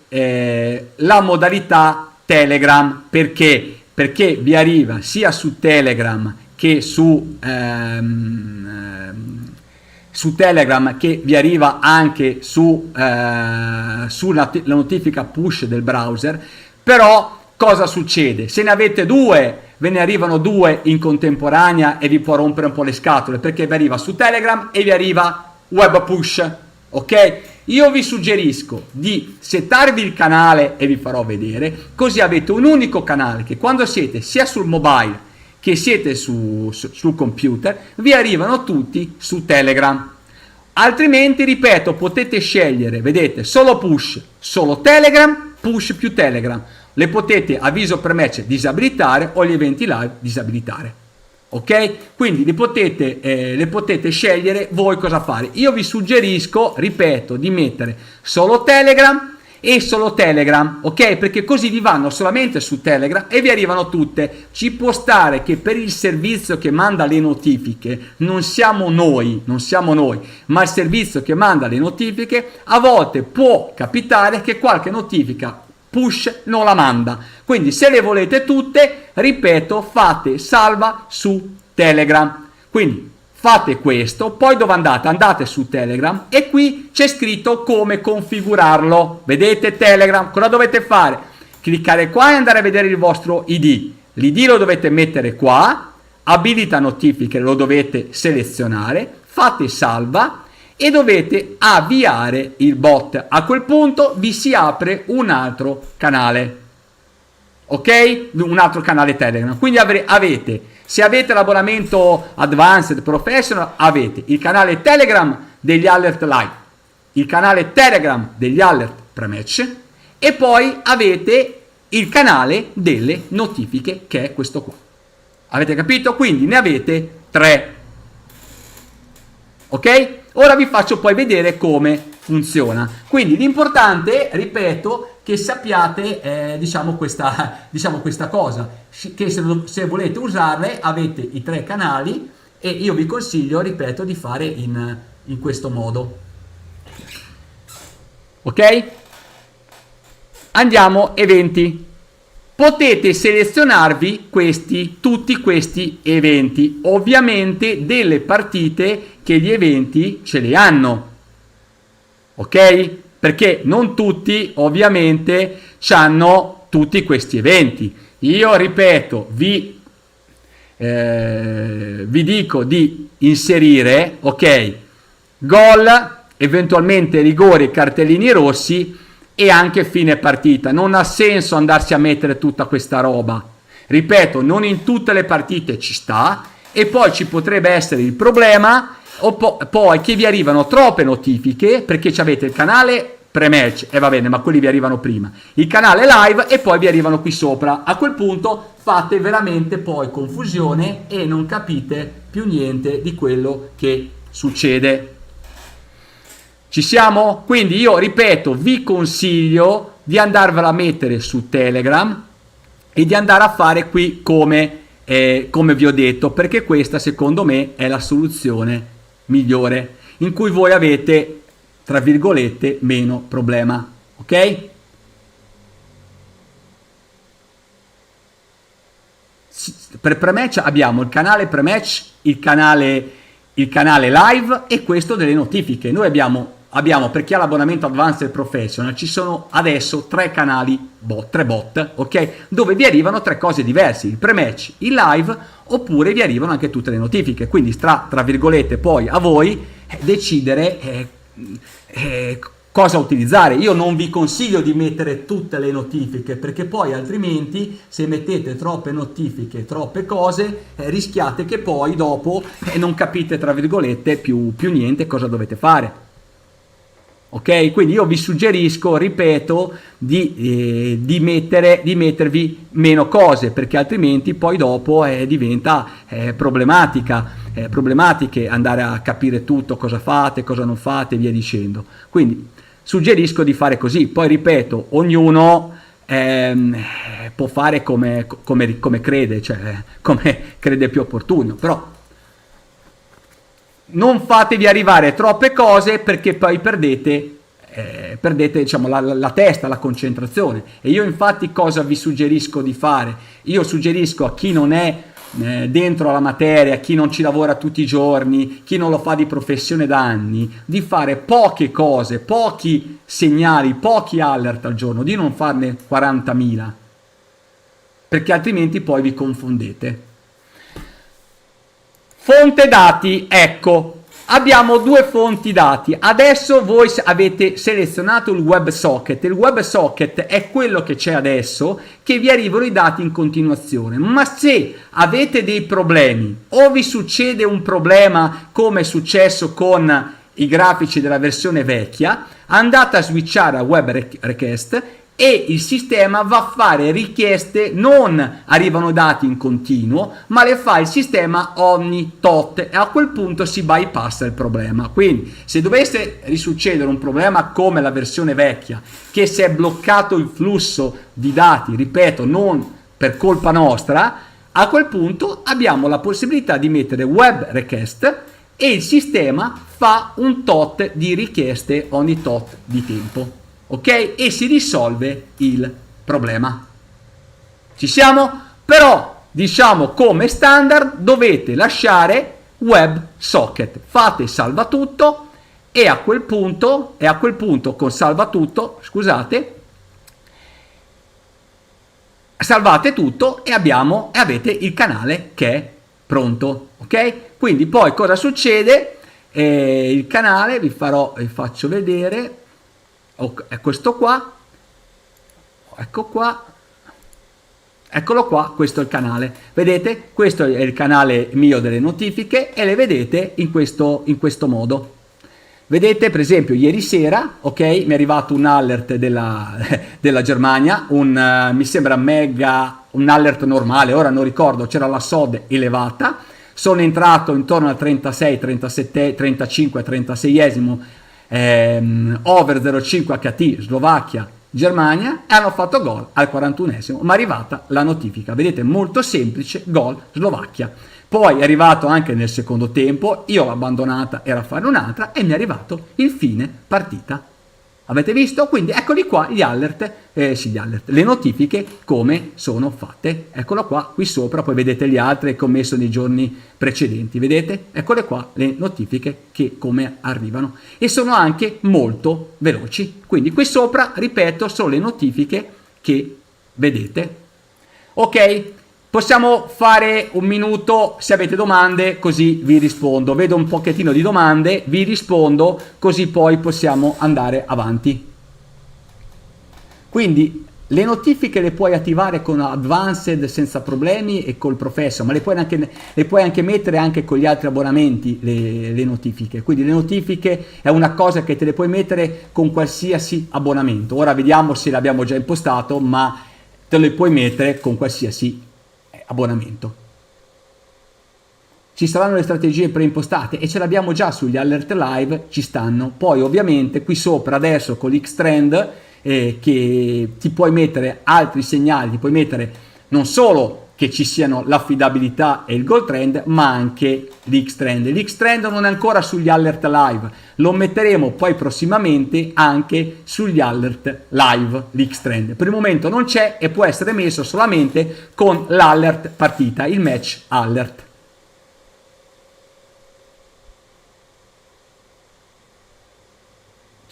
la modalità Telegram. Perché vi arriva sia su Telegram che su Telegram, che vi arriva anche sulla la notifica push del browser. Però cosa succede? Se ne avete due, ve ne arrivano due in contemporanea e vi può rompere un po' le scatole, perché vi arriva su Telegram e vi arriva web push, ok? Io vi suggerisco di settarvi il canale e vi farò vedere, così avete un unico canale che quando siete sia sul mobile che siete sul computer vi arrivano tutti su Telegram. Altrimenti, ripeto, potete scegliere, vedete, solo push, solo Telegram, push più Telegram. Le potete, avviso per match, disabilitare, o gli eventi live disabilitare. Ok? Quindi le potete scegliere voi cosa fare. Io vi suggerisco, ripeto, di mettere solo Telegram e solo Telegram, ok? Perché così vi vanno solamente su Telegram e vi arrivano tutte. Ci può stare che per il servizio che manda le notifiche non siamo noi, ma il servizio che manda le notifiche, a volte può capitare che qualche notifica push non la manda. Quindi se le volete tutte, ripeto, fate salva su Telegram. Quindi fate questo, poi dove andate? Andate su Telegram e qui c'è scritto come configurarlo. Vedete Telegram? Cosa dovete fare? Cliccare qua e andare a vedere il vostro ID. L'ID lo dovete mettere qua, abilita notifiche lo dovete selezionare, fate salva e dovete avviare il bot. A quel punto vi si apre un altro canale, ok? Un altro canale Telegram. Quindi avete, se avete l'abbonamento Advanced Professional, avete il canale Telegram degli alert live, il canale Telegram degli alert pre-match e poi avete il canale delle notifiche, che è questo qua. Avete capito? Quindi ne avete 3. Ok? Ora vi faccio poi vedere come funziona. Quindi l'importante, ripeto, che sappiate diciamo questa cosa, che se volete usarle avete i 3 canali e io vi consiglio, ripeto, di fare in questo modo. Ok? Andiamo eventi. Potete selezionarvi tutti questi eventi, ovviamente delle partite che gli eventi ce li hanno, ok? Perché non tutti ovviamente hanno tutti questi eventi. Io ripeto, vi dico di inserire, ok, gol, eventualmente rigori, cartellini rossi e anche fine partita. Non ha senso andarsi a mettere tutta questa roba. Ripeto, non in tutte le partite ci sta, e poi ci potrebbe essere il problema poi che vi arrivano troppe notifiche, perché avete il canale pre-match e va bene, ma quelli vi arrivano prima, il canale live e poi vi arrivano qui sopra. A quel punto fate veramente poi confusione e non capite più niente di quello che succede. Ci siamo? Quindi io ripeto, vi consiglio di andarvela a mettere su Telegram e di andare a fare qui come vi ho detto, perché questa secondo me è la soluzione migliore, in cui voi avete, tra virgolette, meno problema. Ok? Per pre-match abbiamo il canale pre-match, il canale live e questo delle notifiche. Noi abbiamo per chi ha l'abbonamento Advanced Professional ci sono adesso 3 canali tre bot, ok? Dove vi arrivano 3 cose diverse, il pre-match, il live, oppure vi arrivano anche tutte le notifiche. Quindi tra virgolette poi a voi decidere cosa utilizzare. Io non vi consiglio di mettere tutte le notifiche, perché poi altrimenti se mettete troppe notifiche, troppe cose, rischiate che poi dopo non capite, tra virgolette, più niente cosa dovete fare. Ok? Quindi io vi suggerisco, ripeto, di mettervi meno cose, perché altrimenti poi dopo diventa problematiche andare a capire tutto, cosa fate, cosa non fate e via dicendo. Quindi suggerisco di fare così. Poi ripeto, ognuno può fare come crede, cioè come crede più opportuno, però non fatevi arrivare troppe cose, perché poi perdete diciamo la testa, la concentrazione. E io infatti cosa vi suggerisco di fare? Io suggerisco a chi non è dentro la materia, chi non ci lavora tutti i giorni, chi non lo fa di professione da anni, di fare poche cose, pochi segnali, pochi alert al giorno, di non farne 40.000, perché altrimenti poi vi confondete. Fonte dati, ecco. Abbiamo due fonti dati. Adesso voi avete selezionato il WebSocket. Il WebSocket è quello che c'è adesso, che vi arrivano i dati in continuazione. Ma se avete dei problemi o vi succede un problema come è successo con i grafici della versione vecchia, andate a switchare a Web Request e il sistema va a fare richieste, non arrivano dati in continuo, ma le fa il sistema ogni tot e a quel punto si bypassa il problema. Quindi se dovesse risuccedere un problema come la versione vecchia, che si è bloccato il flusso di dati, ripeto, non per colpa nostra, a quel punto abbiamo la possibilità di mettere Web Request e il sistema fa un tot di richieste ogni tot di tempo. Ok? E si risolve il problema. Ci siamo? Però, diciamo come standard, dovete lasciare WebSocket. Fate salva tutto e a quel punto con salva tutto, scusate, salvate tutto e avete il canale che è pronto. Ok? Quindi poi cosa succede? Il canale vi faccio vedere. È questo qua, ecco qua, eccolo qua, questo è il canale, vedete, questo è il canale mio delle notifiche e le vedete in questo modo. Vedete, per esempio, ieri sera, ok, mi è arrivato un alert della Germania, mi sembra un alert normale, ora non ricordo, c'era la SOD elevata, sono entrato intorno al 36, 37, 35, 36esimo, over 0,5 HT Slovacchia Germania e hanno fatto gol al 41esimo, ma è arrivata la notifica, vedete, molto semplice, gol Slovacchia. Poi è arrivato anche nel secondo tempo, io l'ho abbandonata, era a fare un'altra e mi è arrivato il fine partita. Avete visto? Quindi eccoli qua gli alert, le notifiche come sono fatte. Eccolo qua, qui sopra, poi vedete gli altri che ho messo nei giorni precedenti. Vedete? Eccole qua le notifiche che come arrivano. E sono anche molto veloci. Quindi qui sopra, ripeto, sono le notifiche che vedete. Ok? Possiamo fare un minuto se avete domande, così vi rispondo. Vedo un pochettino di domande, vi rispondo, così poi possiamo andare avanti. Quindi le notifiche le puoi attivare con Advanced senza problemi e col Professional, ma le puoi anche mettere anche con gli altri abbonamenti le notifiche. Quindi le notifiche è una cosa che te le puoi mettere con qualsiasi abbonamento. Ora vediamo se l'abbiamo già impostato, ma te le puoi mettere con qualsiasi abbonamento. Ci saranno le strategie preimpostate e ce l'abbiamo già sugli alert live, ci stanno. Poi ovviamente qui sopra adesso con l'X-Trend che ti puoi mettere altri segnali, ti puoi mettere non solo che ci siano l'affidabilità e il gold trend, ma anche l'X-Trend. L'X-Trend non è ancora sugli alert live, lo metteremo poi prossimamente anche sugli alert live, l'X-Trend. Per il momento non c'è e può essere messo solamente con l'alert partita, il match alert.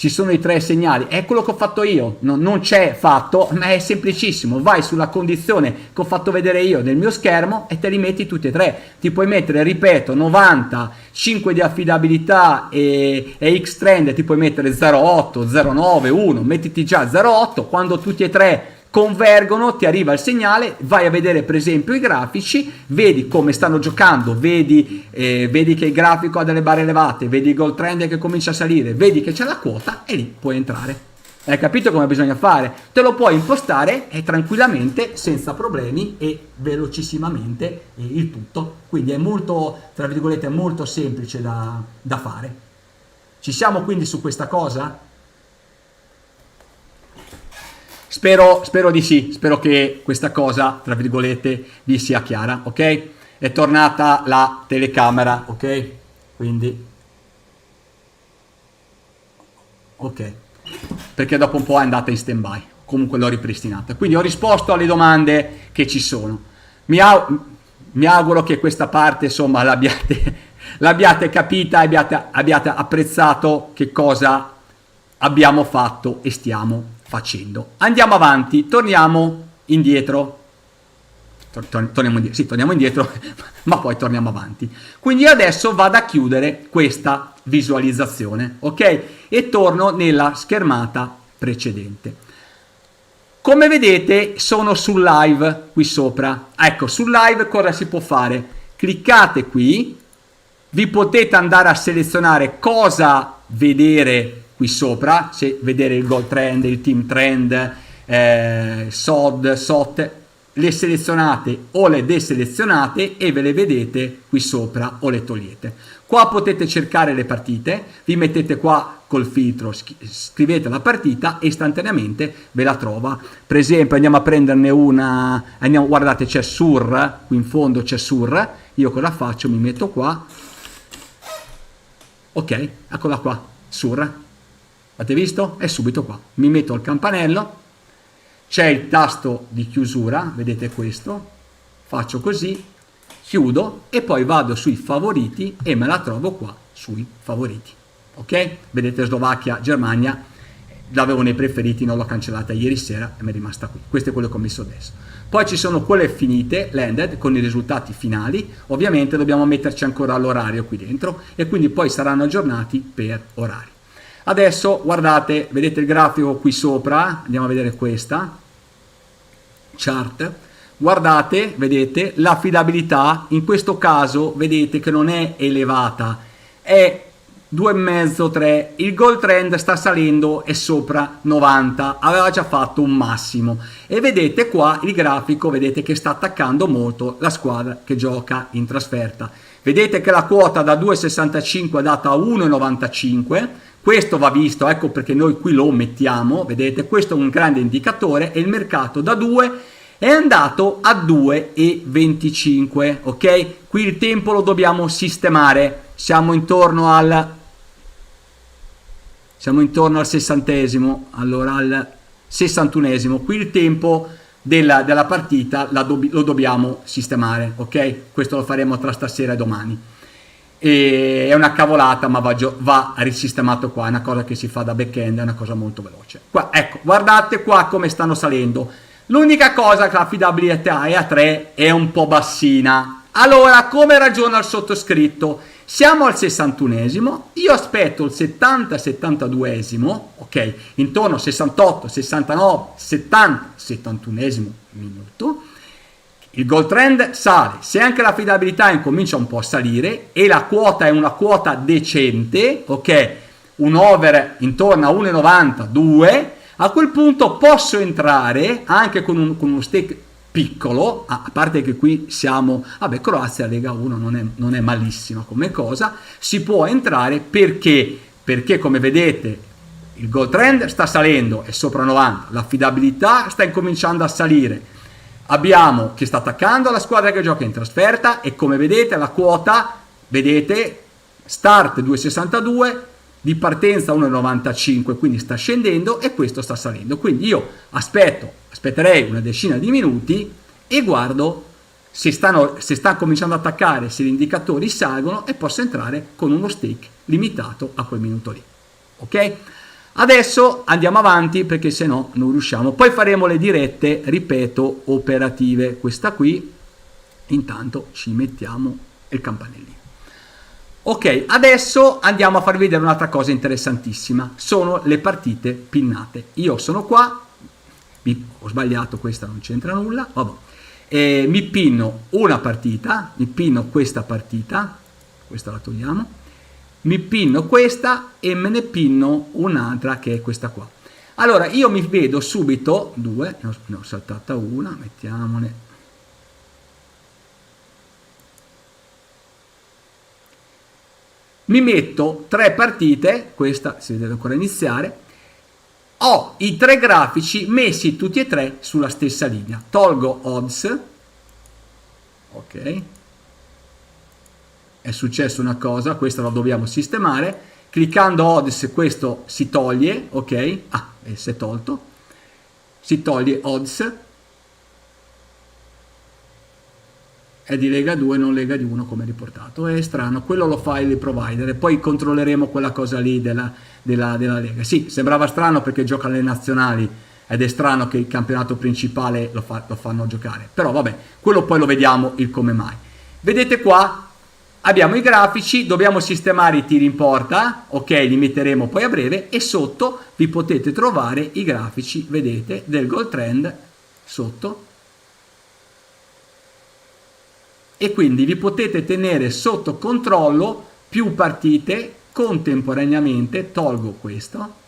Ci sono i tre segnali, è quello che ho fatto io, non c'è fatto, ma è semplicissimo, vai sulla condizione che ho fatto vedere io nel mio schermo e te li metti tutti e tre. Ti puoi mettere, ripeto, 90, 5 di affidabilità e X-Trend, ti puoi mettere 0,8, 0,9, 1, mettiti già 0,8, quando tutti e tre convergono ti arriva il segnale, vai a vedere per esempio i grafici, vedi come stanno giocando, vedi che il grafico ha delle barre elevate, vedi il gold trend che comincia a salire, vedi che c'è la quota e lì puoi entrare. Hai capito come bisogna fare? Te lo puoi impostare tranquillamente, senza problemi e velocissimamente il tutto. Quindi è molto, tra virgolette, molto semplice da fare. Ci siamo quindi su questa cosa? Spero di sì, spero che questa cosa, tra virgolette, vi sia chiara, ok? È tornata la telecamera, ok? Quindi, ok, perché dopo un po' è andata in stand-by, comunque l'ho ripristinata. Quindi ho risposto alle domande che ci sono. mi auguro che questa parte insomma l'abbiate capita, abbiate apprezzato che cosa abbiamo fatto e stiamo facendo. Andiamo avanti, torniamo indietro. Torniamo indietro, sì, torniamo indietro, ma poi torniamo avanti. Quindi adesso vado a chiudere questa visualizzazione, ok? E torno nella schermata precedente. Come vedete sono sul live qui sopra. Ecco, sul live cosa si può fare? Cliccate qui, vi potete andare a selezionare cosa vedere qui sopra, se vedere il goal trend, il team trend, SOD, SOT, le selezionate o le deselezionate e ve le vedete qui sopra o le togliete. Qua potete cercare le partite, vi mettete qua col filtro, scrivete la partita e istantaneamente ve la trova. Per esempio andiamo a prenderne una, guardate c'è Sur, qui in fondo c'è Sur, io cosa faccio? Mi metto qua, ok, eccola qua, Sur, avete visto? È subito qua, mi metto al campanello, c'è il tasto di chiusura, vedete questo, faccio così, chiudo e poi vado sui favoriti e me la trovo qua sui favoriti, ok? Vedete Slovacchia, Germania, l'avevo nei preferiti, non l'ho cancellata ieri sera e mi è rimasta qui. Questo è quello che ho messo adesso. Poi ci sono quelle finite, landed, con i risultati finali, ovviamente dobbiamo metterci ancora l'orario qui dentro e quindi poi saranno aggiornati per orari. Adesso guardate, vedete il grafico qui sopra, andiamo a vedere questa chart, guardate, vedete l'affidabilità, in questo caso vedete che non è elevata, è 2,5, 3, il goal trend sta salendo, è sopra 90, aveva già fatto un massimo e vedete qua il grafico, vedete che sta attaccando molto la squadra che gioca in trasferta. Vedete che la quota da 2,65 è data a 1,95, questo va visto, ecco perché noi qui lo mettiamo, vedete, questo è un grande indicatore e il mercato da 2 è andato a 2,25, ok? Qui il tempo lo dobbiamo sistemare, siamo intorno al sessantesimo, allora al 61esimo, qui il tempo della partita lo dobbiamo sistemare, ok? Questo lo faremo tra stasera e domani. E è una cavolata, ma va risistemato qua, è una cosa che si fa da back-end, è una cosa molto veloce. Qua, ecco, guardate qua come stanno salendo. L'unica cosa che l'affidabilità è a 3 è un po' bassina. Allora, come ragiona il sottoscritto? Siamo al 61esimo, io aspetto il 70-72esimo, ok, intorno al 68, 69, 70, 71esimo minuto. Il goal trend sale, se anche l'affidabilità incomincia un po' a salire e la quota è una quota decente, ok, un over intorno a 1,90, 2, a quel punto posso entrare anche con uno stake piccolo, a parte che qui siamo, vabbè, Croazia Lega 1 non è malissima come cosa, si può entrare perché come vedete il goal trend sta salendo, è sopra 90, l'affidabilità sta incominciando a salire, abbiamo che sta attaccando la squadra che gioca in trasferta e come vedete la quota, vedete, start 2,62, di partenza 1,95, quindi sta scendendo e questo sta salendo, quindi io aspetterei una decina di minuti e guardo se sta cominciando ad attaccare, se gli indicatori salgono e posso entrare con uno stake limitato a quel minuto lì, ok? Adesso andiamo avanti perché se no non riusciamo, poi faremo le dirette, ripeto, operative, questa qui, intanto ci mettiamo il campanellino. Ok, adesso andiamo a farvi vedere un'altra cosa interessantissima, sono le partite pinnate. Io sono qua, ho sbagliato, questa non c'entra nulla, vabbè. Mi pinno una partita, mi pinno questa partita, questa la togliamo, mi pinno questa e me ne pinno un'altra che è questa qua. Allora io mi vedo subito, ne ho saltata una, mettiamone. Mi metto 3 partite, questa si deve ancora iniziare, ho i 3 grafici messi tutti e 3 sulla stessa linea, tolgo odds, ok, è successo una cosa, questa la dobbiamo sistemare, cliccando odds questo si toglie, ok, si è tolto, si toglie odds, è di Lega 2 non Lega di 1 come riportato. È strano, quello lo fa il provider e poi controlleremo quella cosa lì della Lega. Sì, sembrava strano perché gioca alle nazionali ed è strano che il campionato principale lo fanno giocare, però vabbè, quello poi lo vediamo il come mai. Vedete qua abbiamo i grafici, dobbiamo sistemare i tiri in porta, ok, li metteremo poi a breve, e sotto vi potete trovare i grafici, vedete, del goal trend sotto, e quindi vi potete tenere sotto controllo più partite contemporaneamente, tolgo questo,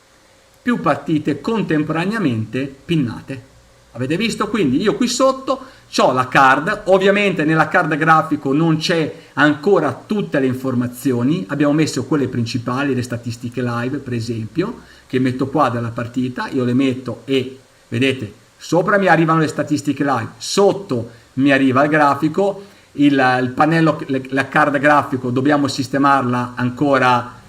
più partite contemporaneamente pinnate. Avete visto? Quindi io qui sotto ho la card, ovviamente nella card grafico non c'è ancora tutte le informazioni, abbiamo messo quelle principali, le statistiche live per esempio, che metto qua della partita, io le metto e vedete, sopra mi arrivano le statistiche live, sotto mi arriva il grafico, il pannello, la card grafico dobbiamo sistemarla ancora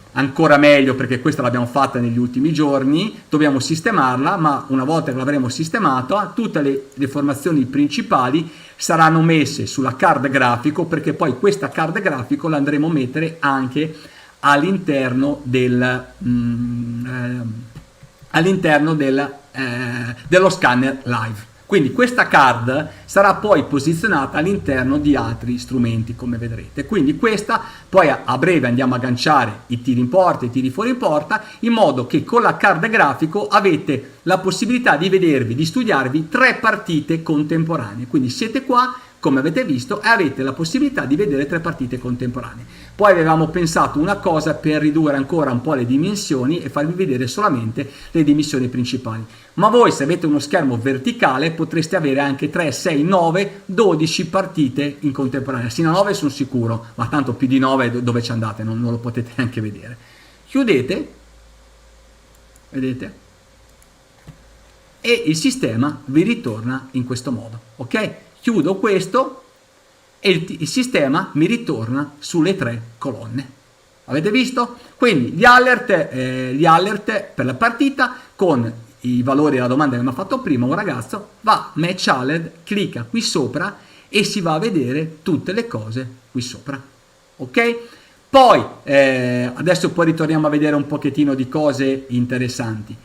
meglio perché questa l'abbiamo fatta negli ultimi giorni, dobbiamo sistemarla, ma una volta che l'avremo sistemata tutte le informazioni principali saranno messe sulla card grafico, perché poi questa card grafico la andremo a mettere anche all'interno dello scanner live. Quindi questa card sarà poi posizionata all'interno di altri strumenti, come vedrete. Quindi questa poi a breve andiamo a agganciare i tiri in porta e i tiri fuori in porta, in modo che con la card grafico avete la possibilità di vedervi, di studiarvi 3 partite contemporanee. Quindi siete qua, come avete visto, e avete la possibilità di vedere 3 partite contemporanee. Poi avevamo pensato una cosa per ridurre ancora un po' le dimensioni e farvi vedere solamente le dimensioni principali. Ma voi, se avete uno schermo verticale, potreste avere anche 3, 6, 9, 12 partite in contemporanea. Sino a 9 sono sicuro, ma tanto più di 9 dove ci andate, non lo potete neanche vedere. Chiudete, vedete? E il sistema vi ritorna in questo modo, ok? Chiudo questo e il sistema mi ritorna sulle 3 colonne. Avete visto? Quindi gli alert per la partita con i valori della domanda che mi ha fatto prima un ragazzo, va match alert, clicca qui sopra e si va a vedere tutte le cose qui sopra. Ok? Poi adesso poi ritorniamo a vedere un pochettino di cose interessanti.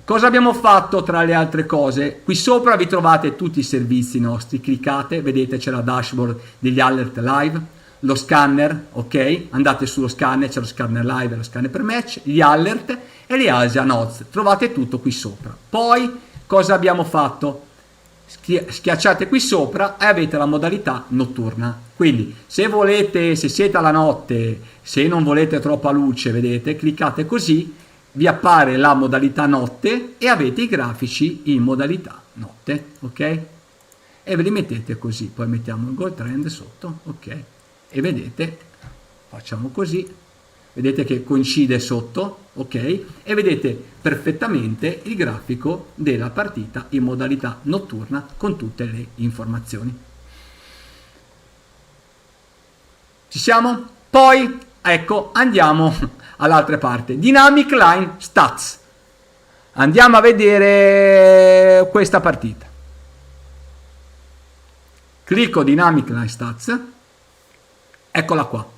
Cosa abbiamo fatto tra le altre cose? Qui sopra vi trovate tutti i servizi nostri, cliccate, vedete c'è la dashboard degli alert live, lo scanner, ok? Andate sullo scanner, c'è lo scanner live e lo scanner per match, gli alert e le Asia Notes, trovate tutto qui sopra. Poi cosa abbiamo fatto? Schiacciate qui sopra e avete la modalità notturna. Quindi se volete, se siete alla notte, se non volete troppa luce, vedete, cliccate così, vi appare la modalità notte e avete i grafici in modalità notte, ok? E ve li mettete così, poi mettiamo il goal trend sotto, ok? E vedete, facciamo così, vedete che coincide sotto, ok? E vedete perfettamente il grafico della partita in modalità notturna con tutte le informazioni. Ci siamo? Poi, ecco, andiamo all'altra parte, Dynamic Line Stats. Andiamo a vedere questa partita. Clicco Dynamic Line Stats, eccola qua.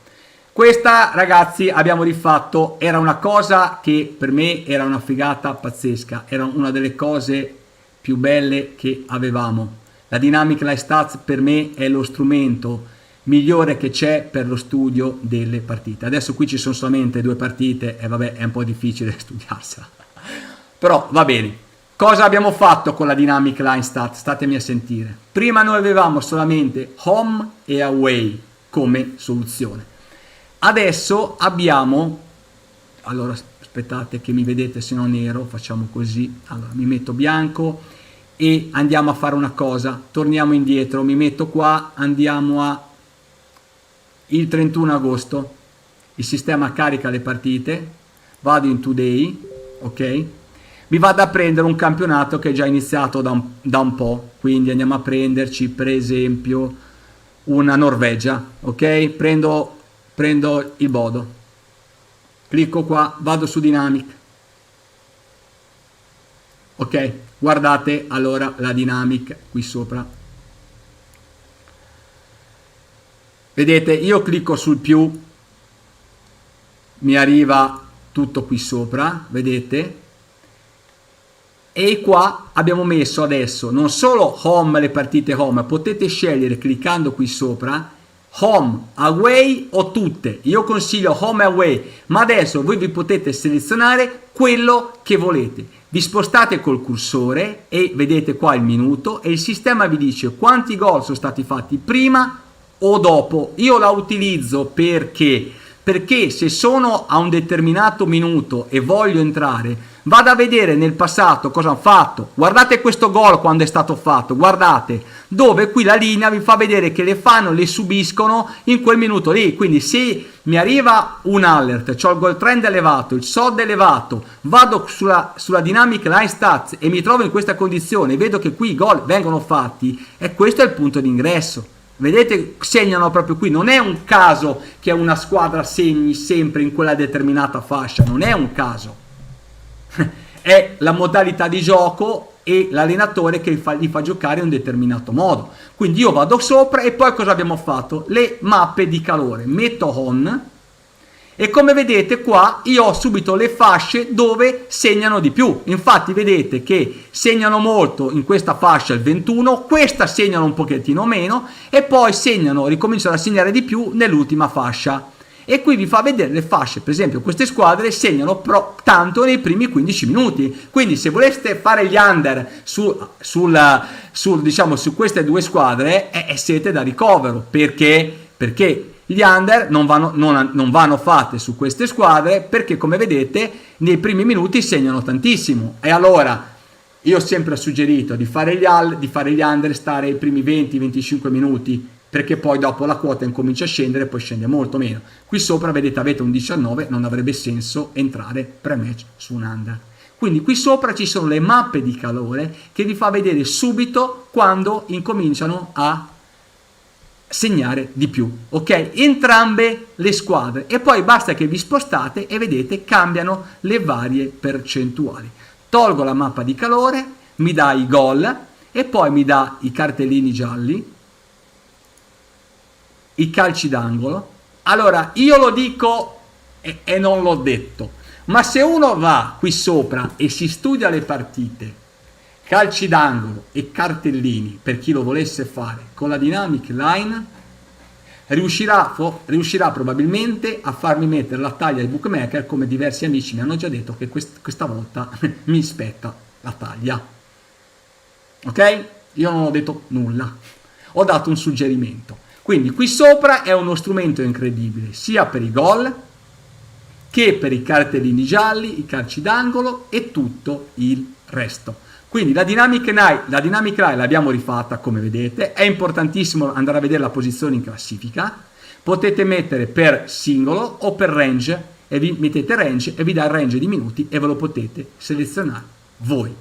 Questa, ragazzi, abbiamo rifatto, era una cosa che per me era una figata pazzesca, era una delle cose più belle che avevamo. La Dynamic Line Stats per me è lo strumento migliore che c'è per lo studio delle partite. Adesso qui ci sono solamente 2 partite e vabbè, è un po' difficile studiarsela, però va bene. Cosa abbiamo fatto con la Dynamic Line Stat? Statemi a sentire. Prima noi avevamo solamente home e away come soluzione, adesso abbiamo, allora aspettate che mi vedete se no nero, facciamo così, allora mi metto bianco e andiamo a fare una cosa, torniamo indietro, mi metto qua, andiamo a il 31 agosto, il sistema carica le partite, vado in today, ok? Mi vado a prendere un campionato che è già iniziato da un po', quindi andiamo a prenderci per esempio una Norvegia, ok? Prendo il Bodo, clicco qua, vado su Dynamic, ok? Guardate allora la Dynamic qui sopra. Vedete, io clicco sul più, mi arriva tutto qui sopra, vedete? E qua abbiamo messo adesso non solo home, le partite home, potete scegliere cliccando qui sopra home, away o tutte. Io consiglio home e away, ma adesso voi vi potete selezionare quello che volete. Vi spostate col cursore e vedete qua il minuto e il sistema vi dice quanti gol sono stati fatti prima o dopo. Io la utilizzo perché se sono a un determinato minuto e voglio entrare, vado a vedere nel passato cosa hanno fatto. Guardate questo gol quando è stato fatto, guardate, dove qui la linea vi fa vedere che le fanno, le subiscono in quel minuto lì. Quindi se mi arriva un alert, ho il goal trend elevato, il SOD elevato, vado sulla dynamic line stats e mi trovo in questa condizione, vedo che qui i gol vengono fatti, e questo è il punto d'ingresso. Vedete, segnano proprio qui, non è un caso che una squadra segni sempre in quella determinata fascia, non è un caso, è la modalità di gioco e l'allenatore che li fa giocare in un determinato modo. Quindi io vado sopra e poi cosa abbiamo fatto? Le mappe di calore, metto on e come vedete qua io ho subito le fasce dove segnano di più. Infatti vedete che segnano molto in questa fascia il 21, questa segnano un pochettino meno e poi ricominciano a segnare di più nell'ultima fascia. E qui vi fa vedere le fasce, per esempio queste squadre segnano tanto nei primi 15 minuti, quindi se voleste fare gli under diciamo, su queste due squadre siete da ricovero, perché gli under non vanno fatte su queste squadre, perché come vedete nei primi minuti segnano tantissimo. E allora io ho sempre suggerito di fare gli under, stare i primi 20-25 minuti, perché poi dopo la quota incomincia a scendere e poi scende molto meno. Qui sopra vedete avete un 19, non avrebbe senso entrare pre-match su un under. Quindi qui sopra ci sono le mappe di calore che vi fa vedere subito quando incominciano a segnare di più, ok? Entrambe le squadre, e poi basta che vi spostate e vedete cambiano le varie percentuali. Tolgo la mappa di calore, mi dà i gol e poi mi dà i cartellini gialli, i calci d'angolo. Allora io lo dico e non l'ho detto, ma se uno va qui sopra e si studia le partite, calci d'angolo e cartellini, per chi lo volesse fare con la dynamic line, riuscirà probabilmente a farmi mettere la taglia ai bookmaker, come diversi amici mi hanno già detto che questa volta mi spetta la taglia. Ok? Io non ho detto nulla, ho dato un suggerimento. Quindi qui sopra è uno strumento incredibile sia per i gol che per i cartellini gialli, i calci d'angolo e tutto il resto. Quindi la dynamic line l'abbiamo rifatta, come vedete. È importantissimo andare a vedere la posizione in classifica. Potete mettere per singolo o per range, e vi mettete range e vi dà il range di minuti e ve lo potete selezionare voi.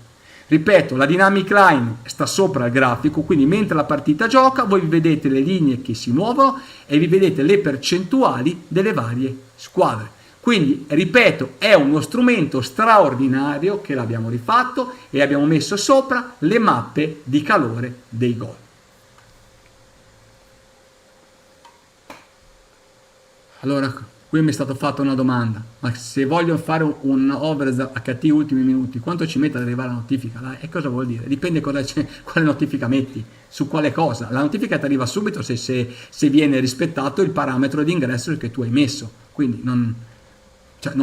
Ripeto, la dynamic line sta sopra il grafico, quindi mentre la partita gioca voi vedete le linee che si muovono e vi vedete le percentuali delle varie squadre. Quindi, ripeto, è uno strumento straordinario che l'abbiamo rifatto e abbiamo messo sopra le mappe di calore dei gol. Allora, qui mi è stata fatta una domanda, ma se voglio fare un over HT ultimi minuti, quanto ci mette ad arrivare la notifica? E cosa vuol dire? Dipende quale notifica metti, su quale cosa. La notifica ti arriva subito se viene rispettato il parametro di ingresso che tu hai messo, quindi non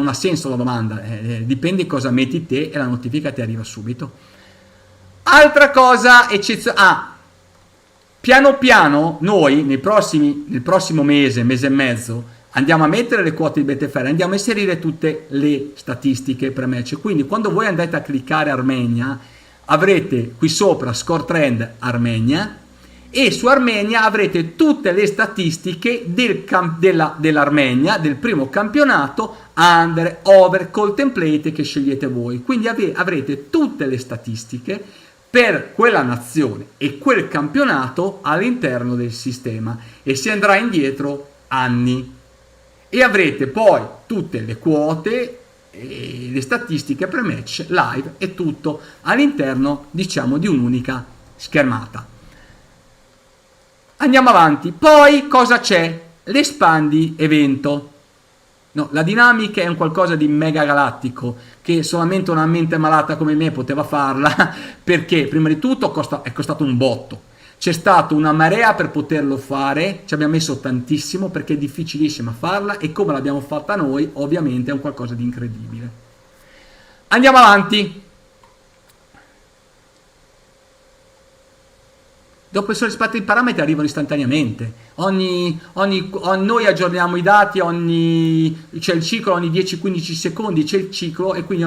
ha senso la domanda, dipende cosa metti te e la notifica ti arriva subito. Altra cosa piano piano noi nel prossimo mese e mezzo andiamo a mettere le quote di Betfair, andiamo a inserire tutte le statistiche pre-match, quindi quando voi andate a cliccare Armenia avrete qui sopra score trend Armenia e su Armenia avrete tutte le statistiche dell'Armenia, del primo campionato, under, over, col template che scegliete voi. Quindi avrete tutte le statistiche per quella nazione e quel campionato all'interno del sistema e si andrà indietro anni. E avrete poi tutte le quote e le statistiche pre-match, live e tutto all'interno, diciamo, di un'unica schermata. Andiamo avanti. Poi cosa c'è? L'espandi evento. No, la dinamica è un qualcosa di mega galattico che solamente una mente malata come me poteva farla perché prima di tutto è costato un botto. C'è stata una marea per poterlo fare, ci abbiamo messo tantissimo perché è difficilissima farla e come l'abbiamo fatta noi ovviamente è un qualcosa di incredibile. Andiamo avanti. Dopo essere soddisfatti i parametri arrivano istantaneamente. Noi aggiorniamo i dati, c'è il ciclo ogni 10-15 secondi, c'è il ciclo e quindi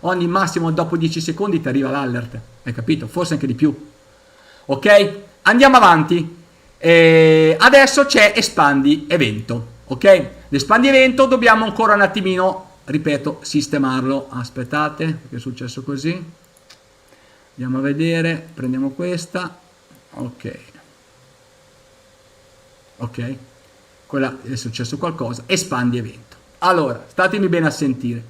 ogni massimo dopo 10 secondi ti arriva l'alert. Hai capito? Forse anche di più. Ok? Andiamo avanti. Adesso c'è espandi evento. Ok? L'espandi evento dobbiamo ancora un attimino, ripeto, sistemarlo. Aspettate, perché è successo così. Andiamo a vedere, prendiamo questa. Ok, quella è successo qualcosa. Espandi evento. Allora, statemi bene a sentire.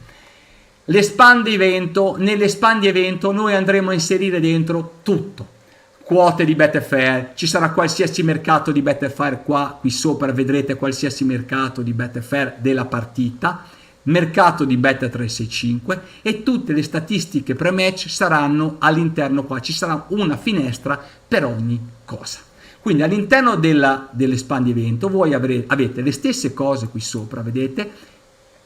L'espandi evento, nell'espandi evento noi andremo a inserire dentro tutto. Quote di Betfair, ci sarà qualsiasi mercato di Betfair qui sopra vedrete qualsiasi mercato di Betfair della partita, mercato di Bet365 e tutte le statistiche pre-match saranno all'interno qua, ci sarà una finestra per ogni cosa. Quindi all'interno dell'espandi evento voi avete le stesse cose qui sopra, vedete?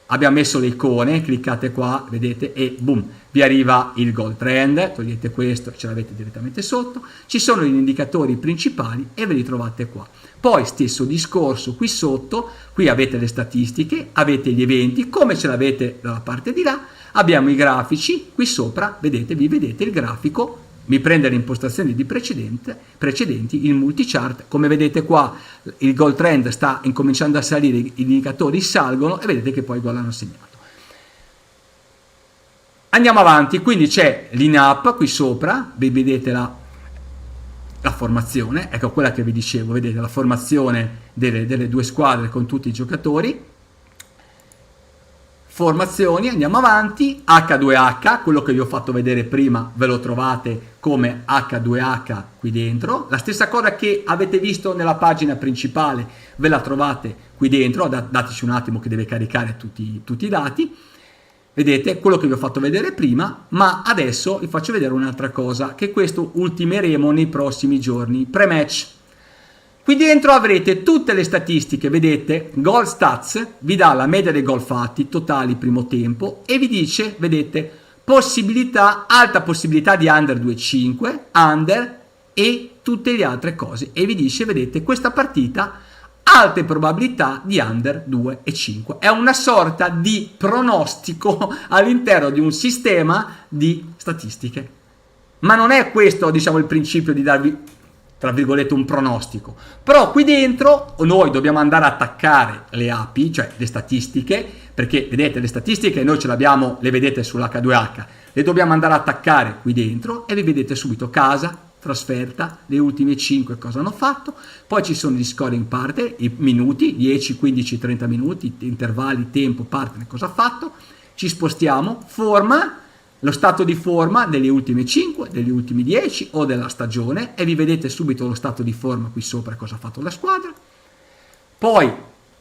Abbiamo messo le icone, cliccate qua, vedete, e boom, vi arriva il goal trend, togliete questo, ce l'avete direttamente sotto, ci sono gli indicatori principali e ve li trovate qua. Poi stesso discorso qui sotto, qui avete le statistiche, avete gli eventi, come ce l'avete dalla parte di là, abbiamo i grafici, qui sopra, vedete, vi vedete il grafico, mi prende le impostazioni di precedenti, il multichart, come vedete qua il goal trend sta incominciando a salire, gli indicatori salgono e vedete che poi il gol hanno segnato. Andiamo avanti, quindi c'è l'in-up qui sopra, vedete la formazione, ecco quella che vi dicevo, vedete la formazione delle due squadre con tutti i giocatori. Formazioni, andiamo avanti, H2H, quello che vi ho fatto vedere prima ve lo trovate come H2H qui dentro, la stessa cosa che avete visto nella pagina principale ve la trovate qui dentro, dateci un attimo che deve caricare tutti i dati, vedete quello che vi ho fatto vedere prima, ma adesso vi faccio vedere un'altra cosa, che questo ultimeremo nei prossimi giorni, pre-match. Qui dentro avrete tutte le statistiche, vedete, Goal Stats, vi dà la media dei gol fatti, totali primo tempo, e vi dice, vedete, possibilità, alta possibilità di under 2,5, under e tutte le altre cose. E vi dice, vedete, questa partita, alte probabilità di under 2,5. È una sorta di pronostico all'interno di un sistema di statistiche. Ma non è questo, diciamo, il principio di darvi, tra virgolette, un pronostico, però qui dentro noi dobbiamo andare a attaccare le API, cioè le statistiche, perché vedete le statistiche noi ce le abbiamo, le vedete sull'H2H, le dobbiamo andare a attaccare qui dentro e vi vedete subito casa, trasferta, le ultime 5 cosa hanno fatto, poi ci sono gli scoring partner, i minuti, 10, 15, 30 minuti, intervalli, tempo, partner, cosa ha fatto, ci spostiamo, forma, lo stato di forma delle ultime 5, degli ultimi 10 o della stagione e vi vedete subito lo stato di forma qui sopra cosa ha fatto la squadra. Poi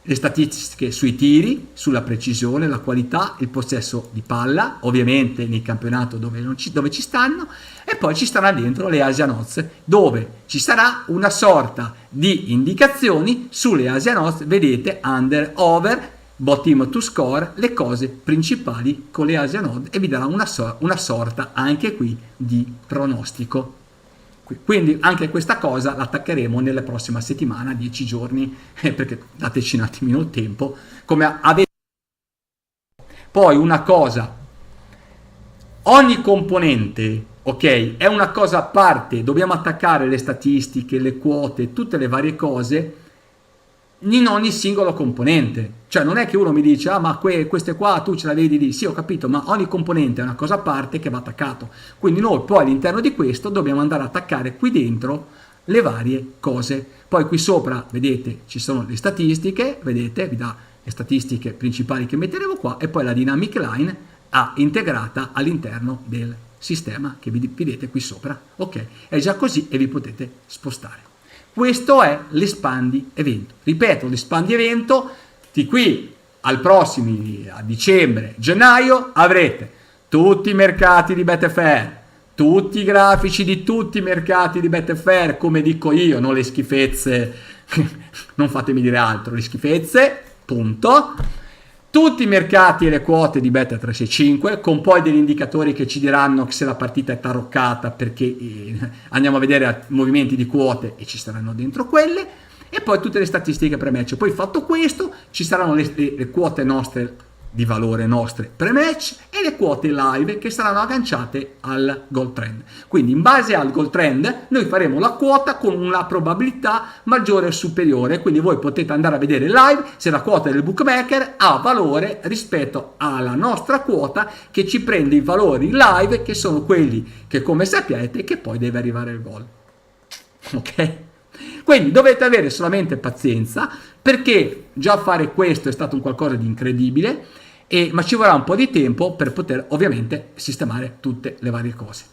le statistiche sui tiri, sulla precisione, la qualità, il possesso di palla, ovviamente nel campionato dove ci stanno, e poi ci starà dentro le Asian Odds dove ci sarà una sorta di indicazioni sulle Asian Odds, vedete under, over, bottom to score, le cose principali con le Asian Odds e vi darà una sorta anche qui di pronostico. Quindi anche questa cosa l'attaccheremo nella prossima settimana, 10 giorni, perché dateci un attimino il tempo. Come avete poi una cosa, ogni componente, ok, è una cosa a parte, dobbiamo attaccare le statistiche, le quote, tutte le varie cose in ogni singolo componente, cioè non è che uno mi dice ah ma queste qua tu ce la vedi lì, sì ho capito, ma ogni componente è una cosa a parte che va attaccato, quindi noi poi all'interno di questo dobbiamo andare a attaccare qui dentro le varie cose. Poi qui sopra vedete ci sono le statistiche, vedete vi dà le statistiche principali che metteremo qua e poi la dynamic line integrata all'interno del sistema che vi vedete qui sopra, ok, è già così e vi potete spostare. Questo è l'Espandi evento. Ripeto, l'Espandi evento di qui al prossimo, a dicembre, gennaio, avrete tutti i mercati di Betfair, tutti i grafici di tutti i mercati di Betfair, come dico io, non le schifezze, non fatemi dire altro, le schifezze, punto. Tutti i mercati e le quote di Bet365, con poi degli indicatori che ci diranno se la partita è taroccata, perché andiamo a vedere movimenti di quote e ci saranno dentro quelle, e poi tutte le statistiche pre-match. Poi fatto questo ci saranno le quote nostre di valore nostre pre-match e le quote live che saranno agganciate al goal trend. Quindi in base al goal trend noi faremo la quota con una probabilità maggiore o superiore, quindi voi potete andare a vedere live se la quota del bookmaker ha valore rispetto alla nostra quota che ci prende i valori live, che sono quelli che, come sapete, che poi deve arrivare il gol. Ok? Quindi dovete avere solamente pazienza, perché già fare questo è stato un qualcosa di incredibile, ma ci vorrà un po' di tempo per poter ovviamente sistemare tutte le varie cose.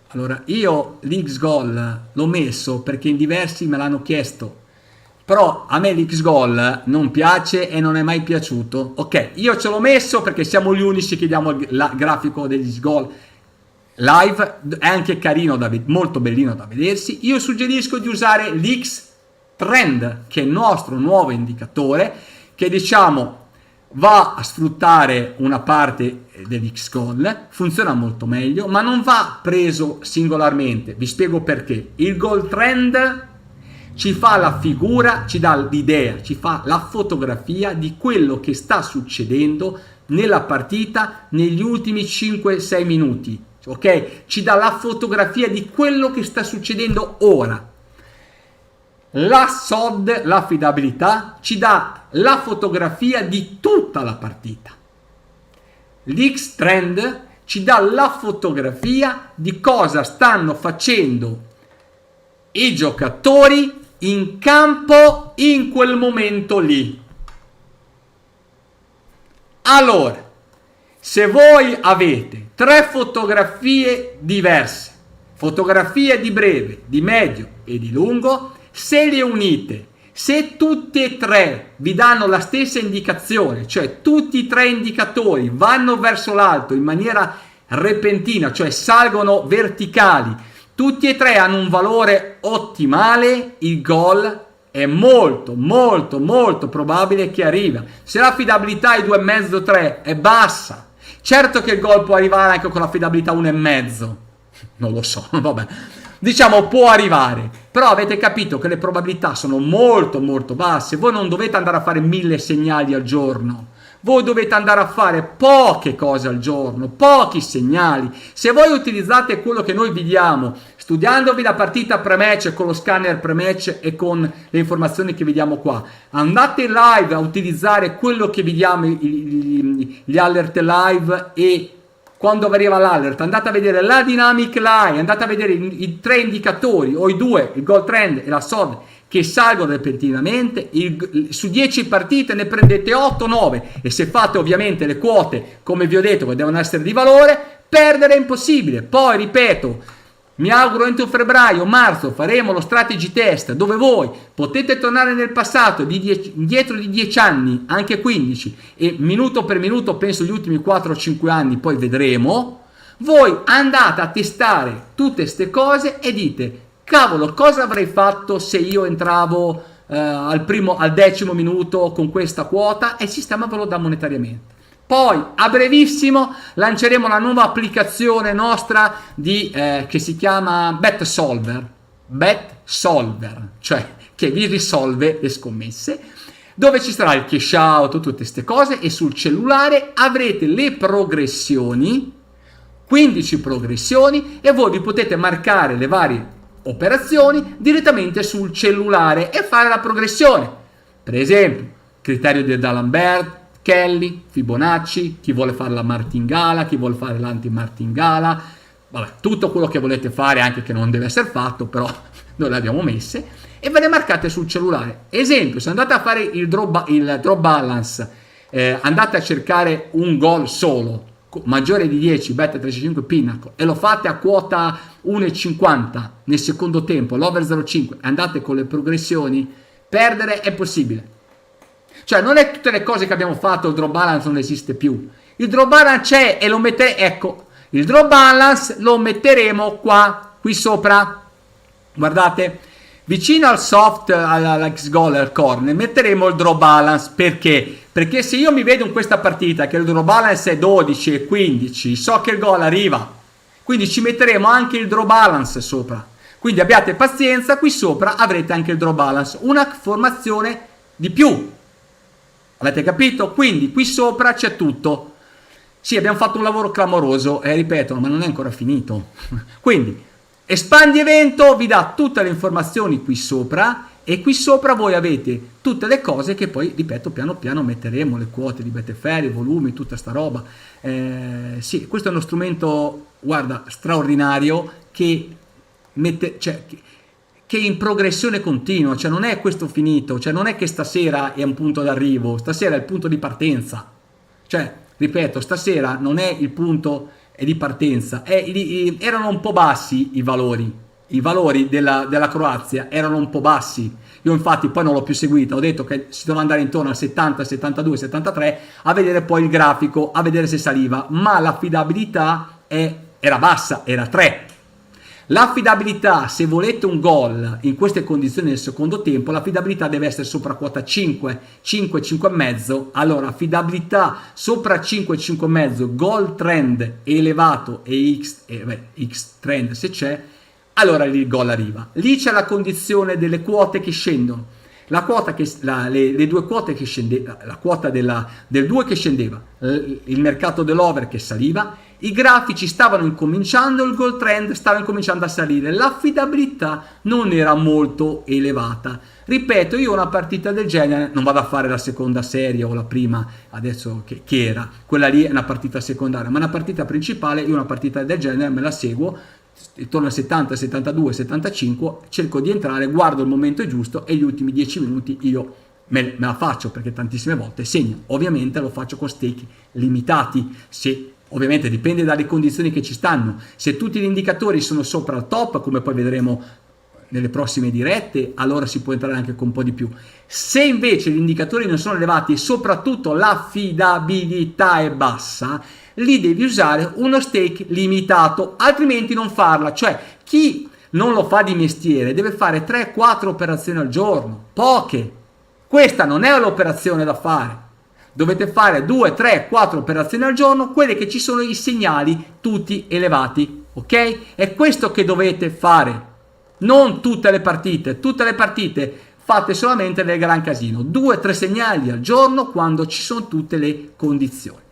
Allora, io l'X-Goal l'ho messo perché in diversi me l'hanno chiesto, però a me l'X-Goal non piace e non è mai piaciuto. Ok, io ce l'ho messo perché siamo gli unici che diamo il grafico degli X-Goal live, è anche carino, molto bellino da vedersi. Io suggerisco di usare l'X Trend, che è il nostro nuovo indicatore, che diciamo va a sfruttare una parte dell'X-Goal, funziona molto meglio, ma non va preso singolarmente. Vi spiego perché. Il goal trend ci fa la figura, ci dà l'idea, ci fa la fotografia di quello che sta succedendo nella partita negli ultimi 5-6 minuti. Ok? Ci dà la fotografia di quello che sta succedendo ora. La SOD, l'affidabilità, ci dà la fotografia di tutta la partita. L'X-Trend ci dà la fotografia di cosa stanno facendo i giocatori in campo in quel momento lì. Allora, se voi avete 3 fotografie diverse, fotografie di breve, di medio e di lungo, se le unite, se tutte e 3 vi danno la stessa indicazione, cioè tutti i 3 indicatori vanno verso l'alto in maniera repentina, cioè salgono verticali, tutti e 3 hanno un valore ottimale, il gol è molto molto molto probabile che arriva. Se l'affidabilità è 2,5-3 è bassa, certo che il gol può arrivare anche con l'affidabilità 1,5, non lo so, vabbè, diciamo può arrivare, però avete capito che le probabilità sono molto molto basse. Voi non dovete andare a fare 1000 segnali al giorno, voi dovete andare a fare poche cose al giorno, pochi segnali. Se voi utilizzate quello che noi vi diamo, studiandovi la partita pre-match con lo scanner pre-match e con le informazioni che vediamo qua, andate live a utilizzare quello che vi diamo, gli alert live, e quando arriva l'alert andate a vedere la dynamic line, andate a vedere i 3 indicatori o i 2, il goal trend e la SOD, che salgono repentinamente. Su 10 partite ne prendete 8-9, e se fate ovviamente le quote come vi ho detto che devono essere di valore, perdere è impossibile. Poi ripeto, mi auguro entro febbraio, marzo faremo lo strategy test, dove voi potete tornare nel passato indietro di 10 anni, anche 15, e minuto per minuto penso gli ultimi 4-5 anni, poi vedremo. Voi andate a testare tutte queste cose e dite: cavolo, cosa avrei fatto se io entravo al 10° minuto con questa quota, e sistemavelo da monetariamente. Poi a brevissimo lanceremo la nuova applicazione nostra che si chiama Bet Solver, cioè che vi risolve le scommesse, dove ci sarà il cash out, tutte queste cose, e sul cellulare avrete le progressioni, 15 progressioni, e voi vi potete marcare le varie operazioni direttamente sul cellulare e fare la progressione. Per esempio, criterio di D'Alembert, Kelly, Fibonacci, chi vuole fare la martingala, chi vuole fare l'anti-martingala, vabbè, tutto quello che volete fare, anche che non deve essere fatto, però noi le abbiamo messe, e ve le marcate sul cellulare. Esempio, se andate a fare il drop balance, andate a cercare un gol solo maggiore di 10 Bet365 Pinnacle e lo fate a quota 1,50 nel secondo tempo, l'over 0,5 e andate con le progressioni, perdere è possibile. Cioè non è tutte le cose che abbiamo fatto, il draw balance non esiste più, il draw balance c'è e lo metteremo, ecco, il draw balance lo metteremo qua, qui sopra, guardate, vicino al soft, all'X Goal corner, metteremo il draw balance. Perché? Perché se io mi vedo in questa partita che il draw balance è 12 e 15, so che il gol arriva, quindi ci metteremo anche il draw balance sopra. Quindi abbiate pazienza, qui sopra avrete anche il draw balance, una formazione di più. Avete capito? Quindi qui sopra c'è tutto. Sì, abbiamo fatto un lavoro clamoroso, ripeto, ma non è ancora finito. Quindi Espandi Evento vi dà tutte le informazioni qui sopra e qui sopra voi avete tutte le cose che poi, ripeto, piano piano metteremo, le quote di Betfair, i volumi, tutta sta roba. Sì, questo è uno strumento, guarda, straordinario che mette, cioè, che è in progressione continua, cioè non è questo finito, cioè non è che stasera è un punto d'arrivo, stasera è il punto di partenza. Cioè, ripeto, stasera non è il punto di partenza, erano un po' bassi i valori della Croazia erano un po' bassi. Io infatti poi non l'ho più seguita, ho detto che si doveva andare intorno al 70, 72, 73 a vedere poi il grafico, a vedere se saliva, ma l'affidabilità era bassa, era 3. L'affidabilità, se volete un gol in queste condizioni nel secondo tempo, l'affidabilità deve essere sopra quota 5, 5, 5,5. Allora, affidabilità sopra 5, 5,5, gol trend elevato e X trend se c'è, allora lì il gol arriva. Lì c'è la condizione delle quote che scendono. La quota che, le due quote che scendeva, la quota del 2 che scendeva, il mercato dell'over che saliva, i grafici stavano incominciando, il goal trend stava incominciando a salire, l'affidabilità non era molto elevata. Ripeto, io una partita del genere non vado a fare la seconda serie o la prima adesso che era, quella lì è una partita secondaria, ma una partita principale, io una partita del genere me la seguo intorno a 70, 72, 75, cerco di entrare, guardo il momento giusto e gli ultimi 10 minuti io me la faccio, perché tantissime volte segno. Ovviamente lo faccio con stake limitati, se ovviamente dipende dalle condizioni che ci stanno. Se tutti gli indicatori sono sopra il top, come poi vedremo nelle prossime dirette, allora si può entrare anche con un po' di più. Se invece gli indicatori non sono elevati e soprattutto l'affidabilità è bassa, lì devi usare uno stake limitato, altrimenti non farla. Cioè, chi non lo fa di mestiere deve fare 3-4 operazioni al giorno, poche. Questa non è l'operazione da fare. Dovete fare 2, 3, 4 operazioni al giorno, quelle che ci sono i segnali tutti elevati, ok? È questo che dovete fare. Non tutte le partite fate solamente del gran casino. 2-3 segnali al giorno quando ci sono tutte le condizioni.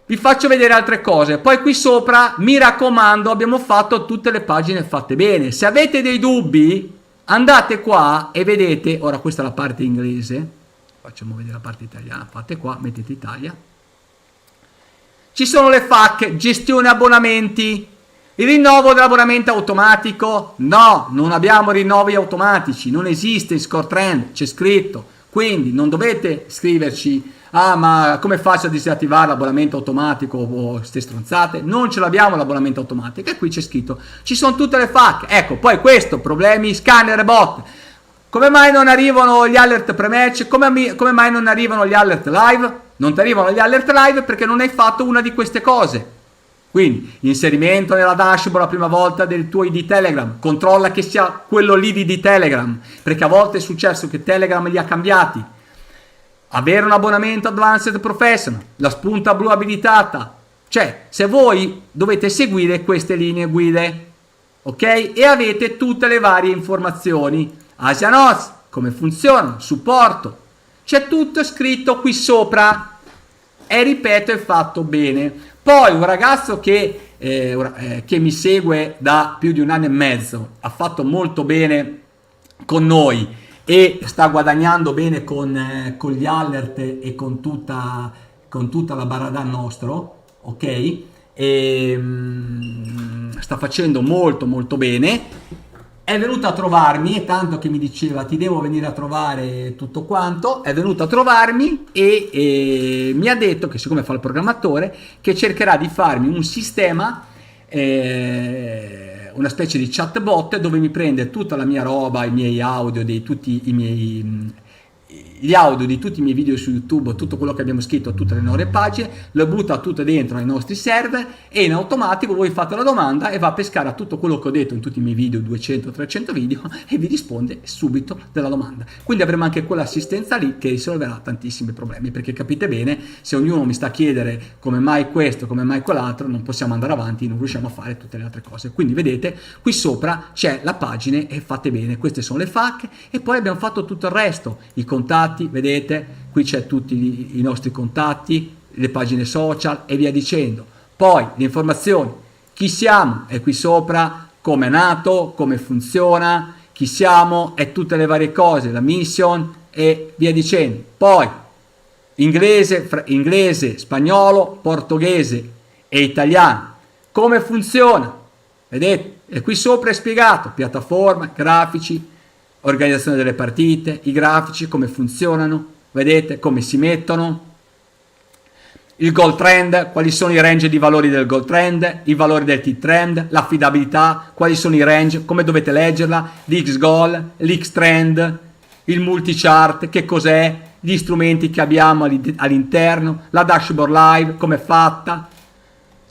Vi faccio vedere altre cose, poi qui sopra mi raccomando abbiamo fatto tutte le pagine fatte bene. Se avete dei dubbi andate qua e vedete, ora questa è la parte inglese, facciamo vedere la parte italiana, fate qua, mettete Italia, ci sono le FAQ, gestione abbonamenti, il rinnovo dell'abbonamento automatico, no, non abbiamo rinnovi automatici, non esiste in Score Trend, c'è scritto, quindi non dovete scriverci ah ma come faccio a disattivare l'abbonamento automatico o ste stronzate, non ce l'abbiamo l'abbonamento automatico e qui c'è scritto, ci sono tutte le FAQ, ecco, poi questo, problemi scanner e bot, come mai non arrivano gli alert pre-match, come mai non arrivano gli alert live, non ti arrivano gli alert live perché non hai fatto una di queste cose. Quindi inserimento nella dashboard la prima volta del tuo ID Telegram, controlla che sia quello lì di Telegram, perché a volte è successo che Telegram li ha cambiati. Avere un abbonamento Advanced Professional, la spunta blu abilitata, cioè se voi dovete seguire queste linee guide, ok? E avete tutte le varie informazioni, Asian Odds, come funzionano, supporto, c'è tutto scritto qui sopra e ripeto è fatto bene. Poi un ragazzo che mi segue da più di 1 anno e mezzo, ha fatto molto bene con noi e sta guadagnando bene con gli alert e con tutta la barada nostro, ok? E sta facendo molto molto bene. è venuto a trovarmi, e tanto che mi diceva ti devo venire a trovare tutto quanto, è venuto a trovarmi e mi ha detto che, siccome fa il programmatore, che cercherà di farmi un sistema, una specie di chatbot dove mi prende tutta la mia roba, i miei audio, gli audio di tutti i miei video su YouTube, tutto quello che abbiamo scritto, tutte le nostre pagine, lo butta tutto dentro ai nostri server e in automatico voi fate la domanda e va a pescare a tutto quello che ho detto in tutti i miei video, 200-300 video, e vi risponde subito della domanda. Quindi avremo anche quell'assistenza lì che risolverà tantissimi problemi, perché capite bene, se ognuno mi sta a chiedere come mai questo, come mai quell'altro, non possiamo andare avanti, non riusciamo a fare tutte le altre cose. Quindi vedete, qui sopra c'è la pagina e fate bene, queste sono le FAQ e poi abbiamo fatto tutto il resto, i contatti, vedete, qui c'è tutti i nostri contatti, le pagine social e via dicendo. Poi le informazioni, chi siamo è qui sopra, come è nato, come funziona, chi siamo e tutte le varie cose, la mission e via dicendo. Poi inglese, spagnolo, portoghese e italiano, come funziona, vedete, e qui sopra è spiegato, piattaforma, grafici, organizzazione delle partite, i grafici, come funzionano, vedete, come si mettono, il goal trend, quali sono i range di valori del goal trend, i valori del T-trend, l'affidabilità, quali sono i range, come dovete leggerla, l'X goal, l'X trend, il multi-chart, che cos'è, gli strumenti che abbiamo all'interno, la dashboard live, come è fatta,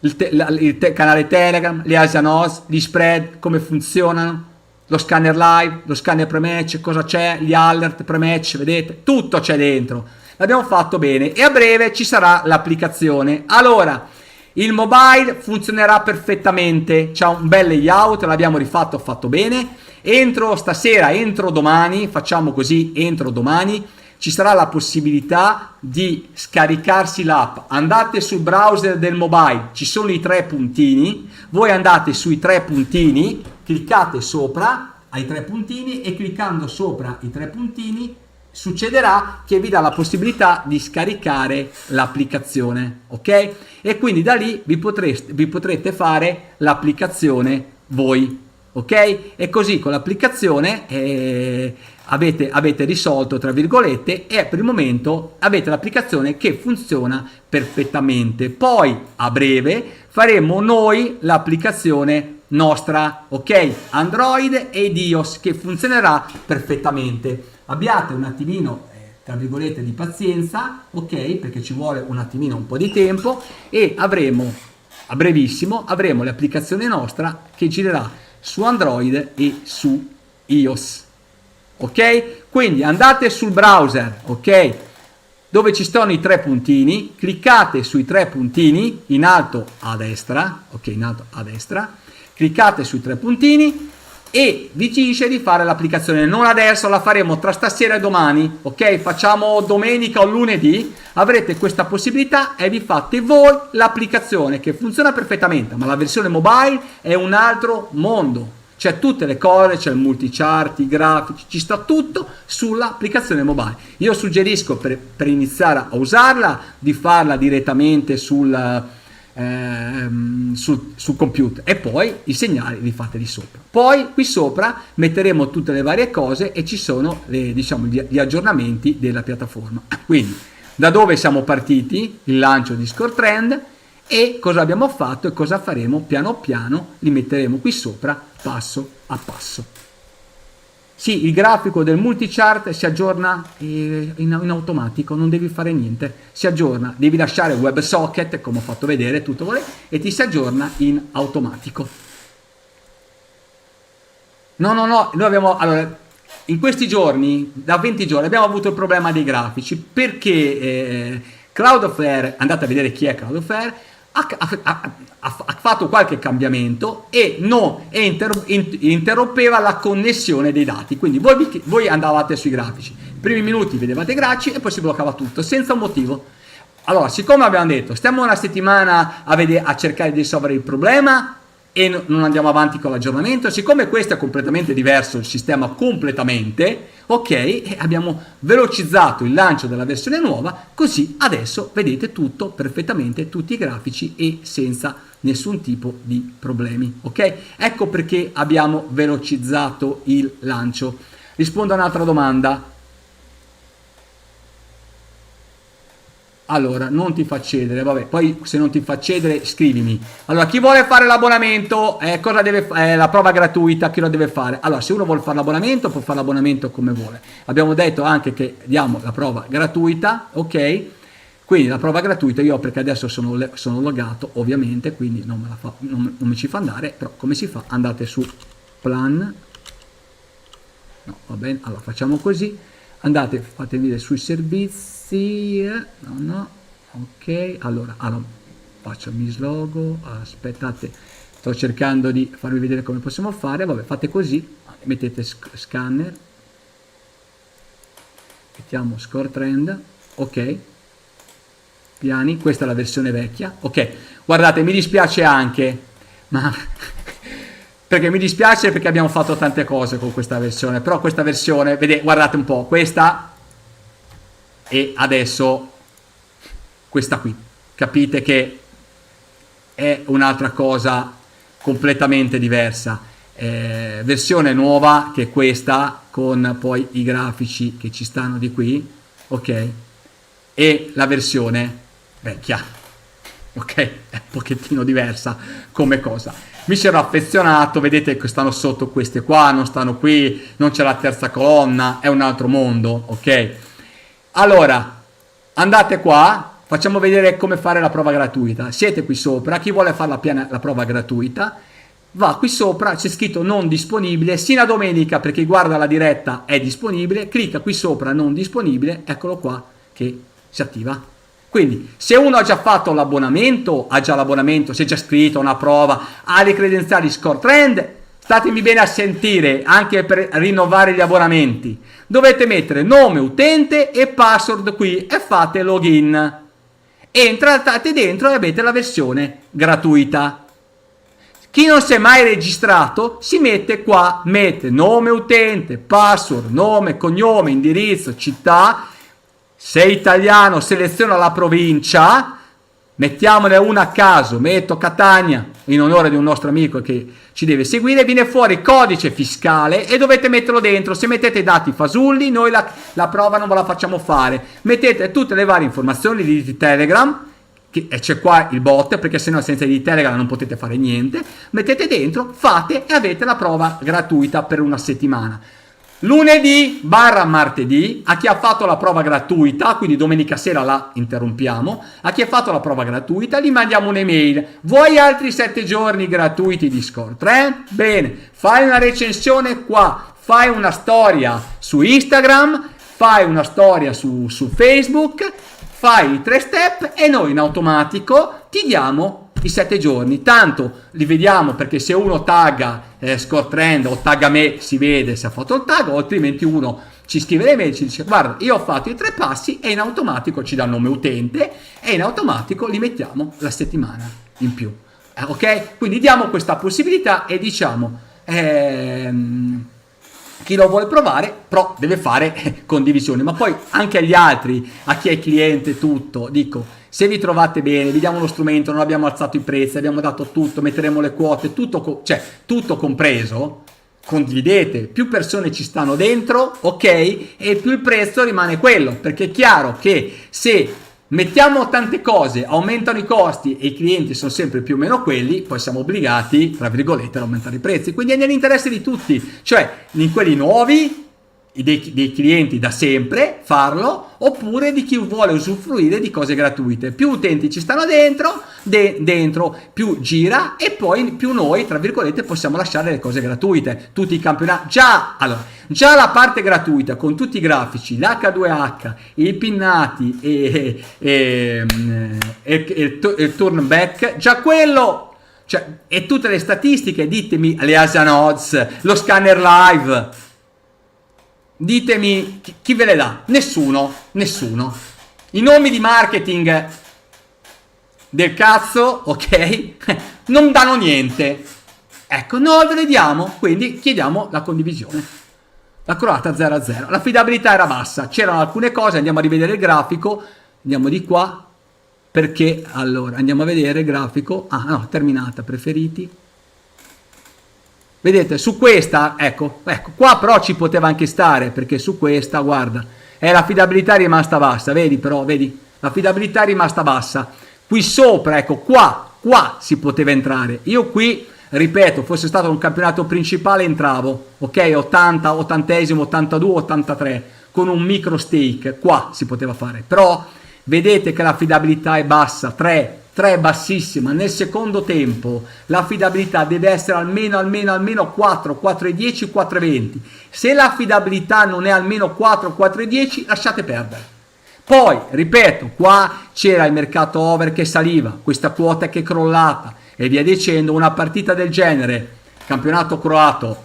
il canale Telegram, le Asian odds, gli spread, come funzionano, lo scanner live, lo scanner pre-match, cosa c'è, gli alert pre-match, vedete, tutto c'è dentro, l'abbiamo fatto bene e a breve ci sarà l'applicazione. Allora, il mobile funzionerà perfettamente, c'ha un bel layout, l'abbiamo rifatto, fatto bene, entro stasera, entro domani, facciamo così, entro domani, ci sarà la possibilità di scaricarsi l'app. Andate sul browser del mobile, ci sono i tre puntini, voi andate sui tre puntini, cliccate sopra ai tre puntini e cliccando sopra i tre puntini succederà che vi dà la possibilità di scaricare l'applicazione, ok? E quindi da lì vi potrete fare l'applicazione voi, ok? E così con l'applicazione avete risolto, tra virgolette, e per il momento avete l'applicazione che funziona perfettamente. Poi a breve faremo noi l'applicazione nostra, ok? Android ed iOS, che funzionerà perfettamente. Abbiate un attimino tra virgolette di pazienza, ok? Perché ci vuole un attimino, un po' di tempo, e avremo a brevissimo l'applicazione nostra che girerà su Android e su iOS, ok? Quindi andate sul browser, ok, dove ci sono i tre puntini, cliccate sui tre puntini in alto a destra, ok, in alto a destra, cliccate sui tre puntini e vi dice di fare l'applicazione. Non adesso, la faremo tra stasera e domani, ok? Facciamo domenica o lunedì, avrete questa possibilità e vi fate voi l'applicazione che funziona perfettamente, ma la versione mobile è un altro mondo. C'è tutte le cose, c'è il multichart, i grafici, ci sta tutto sull'applicazione mobile. Io suggerisco per iniziare a usarla di farla direttamente sul computer e poi i segnali li fate di sopra. Poi qui sopra metteremo tutte le varie cose e ci sono gli aggiornamenti della piattaforma. Quindi da dove siamo partiti, il lancio di Score Trend, e cosa abbiamo fatto e cosa faremo piano piano, li metteremo qui sopra passo a passo. Sì, il grafico del multichart si aggiorna in automatico, non devi fare niente, si aggiorna, devi lasciare WebSocket come ho fatto vedere, tutto e ti si aggiorna in automatico. No, noi abbiamo, allora, in questi giorni, da 20 giorni, abbiamo avuto il problema dei grafici perché Cloudflare, andate a vedere chi è Cloudflare, ha fatto qualche cambiamento e interrompeva la connessione dei dati. Quindi voi andavate sui grafici, i primi minuti vedevate i grafici e poi si bloccava tutto senza un motivo. Allora, siccome abbiamo detto stiamo una settimana a cercare di risolvere il problema e non andiamo avanti con l'aggiornamento, siccome questo è completamente diverso, il sistema completamente, ok, abbiamo velocizzato il lancio della versione nuova, così adesso vedete tutto perfettamente, tutti i grafici e senza nessun tipo di problemi, ok? Ecco perché abbiamo velocizzato il lancio. Rispondo a un'altra domanda. Allora, non ti fa accedere, vabbè, poi se non ti fa accedere scrivimi. Allora, chi vuole fare l'abbonamento, cosa deve la prova gratuita, chi lo deve fare? Allora, se uno vuole fare l'abbonamento, può fare l'abbonamento come vuole. Abbiamo detto anche che diamo la prova gratuita, ok? Quindi la prova gratuita io, perché adesso sono logato, ovviamente, quindi non mi ci fa andare, però come si fa? Andate su plan, no, va bene, allora facciamo così, andate, fatemi vedere sui servizi, no, ok, allora faccio mi slogo, aspettate, sto cercando di farvi vedere come possiamo fare, vabbè, fate così, mettete scanner, mettiamo score trend, ok, piani, questa è la versione vecchia, ok, guardate, mi dispiace anche, ma perché mi dispiace perché abbiamo fatto tante cose con questa versione, però questa versione, vedete, guardate un po', questa e adesso questa qui, capite che è un'altra cosa completamente diversa, versione nuova che è questa con poi i grafici che ci stanno di qui, ok, e la versione vecchia, ok, è un pochettino diversa come cosa. Mi c'ero affezionato, vedete che stanno sotto queste qua, non stanno qui, non c'è la terza colonna, è un altro mondo, ok. Allora andate qua, facciamo vedere come fare la prova gratuita. Siete qui sopra, chi vuole fare la prova gratuita va qui sopra, c'è scritto non disponibile, sino a domenica per chi guarda la diretta è disponibile, clicca qui sopra non disponibile, eccolo qua che si attiva. Quindi se uno ha già fatto l'abbonamento, si è già iscritto a una prova, ha le credenziali Score Trend, statemi bene a sentire, anche per rinnovare gli abbonamenti dovete mettere nome utente e password qui e fate login. Entrate dentro e avete la versione gratuita. Chi non si è mai registrato si mette qua, mette nome utente, password, nome, cognome, indirizzo, città. Se è italiano seleziona la provincia, mettiamone una a caso, metto Catania in onore di un nostro amico che ci deve seguire, viene fuori codice fiscale e dovete metterlo dentro. Se mettete i dati fasulli noi la prova non ve la facciamo fare, mettete tutte le varie informazioni di Telegram e c'è qua il bot, perché sennò senza di Telegram non potete fare niente, mettete dentro, fate e avete la prova gratuita per una settimana. Lunedì/martedì, a chi ha fatto la prova gratuita, quindi domenica sera la interrompiamo, a chi ha fatto la prova gratuita gli mandiamo un'email. Vuoi altri 7 giorni gratuiti di Score Trend? Bene, fai una recensione qua, fai una storia su Instagram, fai una storia su Facebook, fai i 3 step e noi in automatico ti diamo i 7 giorni, tanto li vediamo, perché se uno tagga Score Trend o tagga me si vede se ha fatto il tag, o altrimenti uno ci scrive le mail, ci dice guarda io ho fatto i 3 passi, e in automatico ci dà il nome utente e in automatico li mettiamo la settimana in più, ok? Quindi diamo questa possibilità e diciamo chi lo vuole provare però deve fare condivisione, ma poi anche agli altri, a chi è cliente, tutto, dico, se vi trovate bene, vi diamo uno strumento, non abbiamo alzato i prezzi, abbiamo dato tutto, metteremo le quote, tutto, cioè tutto compreso, condividete, più persone ci stanno dentro, ok, e più il prezzo rimane quello, perché è chiaro che se mettiamo tante cose, aumentano i costi e i clienti sono sempre più o meno quelli, poi siamo obbligati, tra virgolette, ad aumentare i prezzi. Quindi è nell'interesse di tutti, cioè in quelli nuovi, dei clienti da sempre, farlo, oppure di chi vuole usufruire di cose gratuite. Più utenti ci stanno dentro, più gira, e poi più noi, tra virgolette, possiamo lasciare le cose gratuite. Tutti i campionati, già la parte gratuita con tutti i grafici, l'H2H, i pinnati e il turn back, già quello, cioè, e tutte le statistiche, ditemi le Asian odds, lo scanner live, ditemi chi ve le dà? Nessuno. I nomi di marketing del cazzo, ok? Non danno niente. Ecco, noi ve le diamo, quindi chiediamo la condivisione. La croata 0-0. L'affidabilità era bassa, c'erano alcune cose, andiamo a rivedere il grafico, andiamo di qua. perché allora andiamo a vedere il grafico. Ah no, terminata, preferiti. Vedete, su questa, ecco, qua però ci poteva anche stare, perché su questa, guarda, l'affidabilità è rimasta bassa, vedi però, vedi, l'affidabilità è rimasta bassa. Qui sopra, ecco, qua si poteva entrare. Io qui, ripeto, fosse stato un campionato principale entravo, ok, 80, 80esimo, 82, 83, con un micro stake, qua si poteva fare. Però vedete che l'affidabilità è bassa, 3 è bassissima. Nel secondo tempo l'affidabilità deve essere almeno 4, 4,10, 4,20. Se l'affidabilità non è almeno 4, 4,10, lasciate perdere. Poi, ripeto, qua c'era il mercato over che saliva, questa quota che è crollata e via dicendo. Una partita del genere, campionato croato,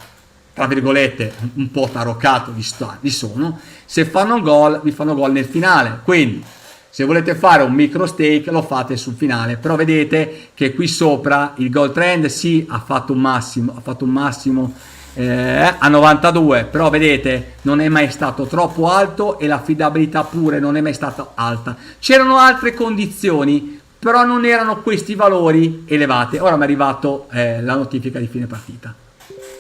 tra virgolette, un po' taroccato vi sono, se fanno gol, vi fanno gol nel finale. Quindi, se volete fare un micro stake lo fate sul finale, però vedete che qui sopra il goal trend sì ha fatto un massimo a 92, però vedete non è mai stato troppo alto e l'affidabilità pure non è mai stata alta. C'erano altre condizioni, però non erano questi valori elevati. Ora mi è arrivato la notifica di fine partita,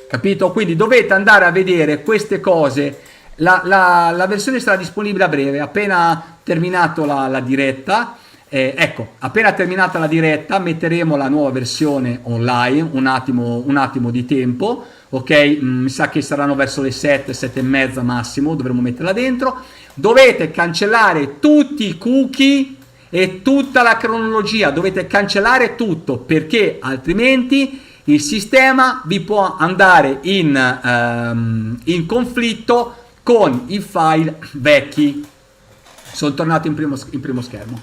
capito? Quindi dovete andare a vedere queste cose. La versione sarà disponibile a breve, appena terminato la diretta. Ecco, appena terminata la diretta metteremo la nuova versione online, un attimo di tempo, ok? Mi sa che saranno verso le 7 e mezza massimo, dovremo metterla dentro. Dovete cancellare tutti i cookie e tutta la cronologia, dovete cancellare tutto, perché altrimenti il sistema vi può andare in conflitto con i file vecchi. Sono tornato in primo schermo,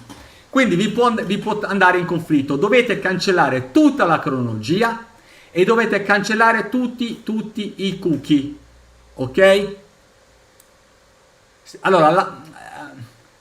quindi vi può andare in conflitto. Dovete cancellare tutta la cronologia e dovete cancellare tutti i cookie, ok? Allora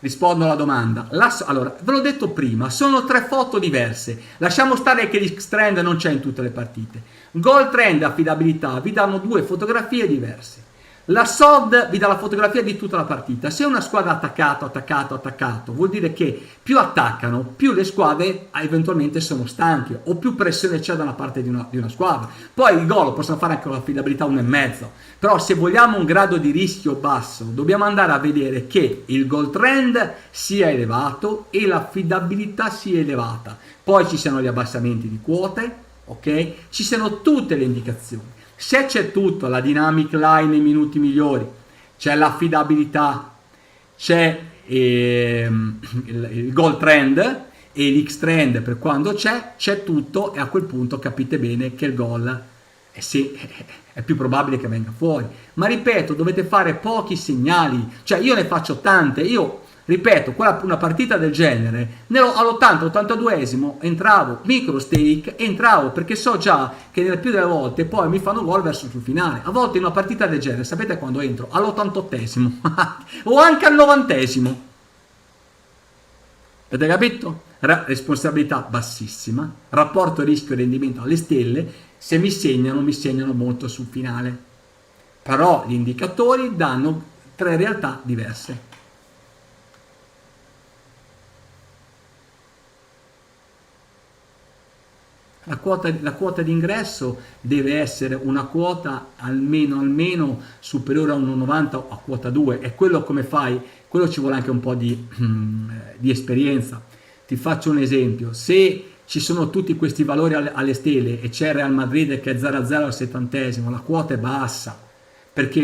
rispondo alla domanda. Allora, ve l'ho detto prima, sono 3 foto diverse. Lasciamo stare che l'X-Trend non c'è in tutte le partite. Goal Trend e affidabilità vi danno 2 fotografie diverse. La SOD vi dà la fotografia di tutta la partita. Se una squadra ha attaccato, vuol dire che più attaccano, più le squadre eventualmente sono stanche o più pressione c'è da una parte di una squadra. Poi il gol lo possono fare anche con l'affidabilità 1,5. Però se vogliamo un grado di rischio basso, dobbiamo andare a vedere che il goal trend sia elevato e l'affidabilità sia elevata. Poi ci siano gli abbassamenti di quote, ok? Ci siano tutte le indicazioni. Se c'è tutto, la dynamic line nei minuti migliori, c'è l'affidabilità, c'è il goal trend e l'X trend per quando c'è tutto, e a quel punto capite bene che il gol è più probabile che venga fuori. Ma ripeto, dovete fare pochi segnali, cioè io ne faccio tante. Io ripeto, una partita del genere all'80-82esimo entravo micro stake, entravo perché so già che nel più delle volte poi mi fanno gol verso sul finale. A volte in una partita del genere, sapete quando entro? All'88esimo o anche al 90esimo. Avete capito? Responsabilità bassissima, rapporto rischio-rendimento alle stelle. Se mi segnano molto sul finale. Però gli indicatori danno 3 realtà diverse. La quota d'ingresso deve essere una quota almeno superiore a 1,90 o a quota 2. E quello come fai? Quello ci vuole anche un po' di esperienza. Ti faccio un esempio: se ci sono tutti questi valori alle stelle e c'è Real Madrid che è 0-0 al 70esimo, la quota è bassa, perché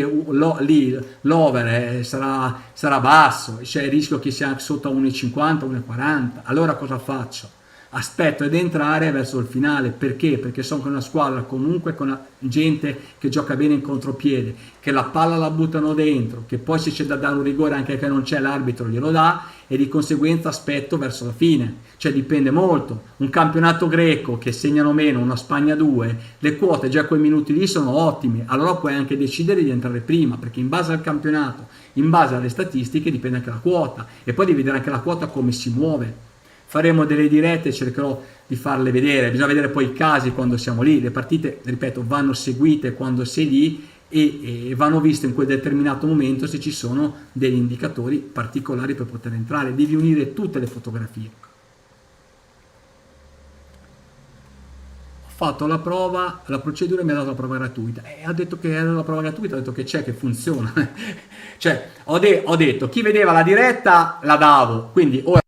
lì l'over sarà basso, c'è il rischio che sia sotto a 1,50, 1,40. Allora cosa faccio? Aspetto ad entrare verso il finale. Perché? Perché sono con una squadra comunque con gente che gioca bene in contropiede, che la palla la buttano dentro, che poi se c'è da dare un rigore anche che non c'è l'arbitro glielo dà, e di conseguenza aspetto verso la fine. Cioè dipende molto. Un campionato greco che segnano meno, una Spagna 2, le quote già quei minuti lì sono ottime, allora puoi anche decidere di entrare prima, perché in base al campionato, in base alle statistiche dipende anche la quota, e poi devi vedere anche la quota come si muove. Faremo delle dirette, cercherò di farle vedere. Bisogna vedere poi i casi quando siamo lì. Le partite, ripeto, vanno seguite quando sei lì e vanno viste in quel determinato momento se ci sono degli indicatori particolari per poter entrare. Devi unire tutte le fotografie. fatto la prova, la procedura, e mi ha dato la prova gratuita. E ha detto che era la prova gratuita, ha detto che c'è, che funziona. Cioè, ho detto, chi vedeva la diretta la davo, quindi ora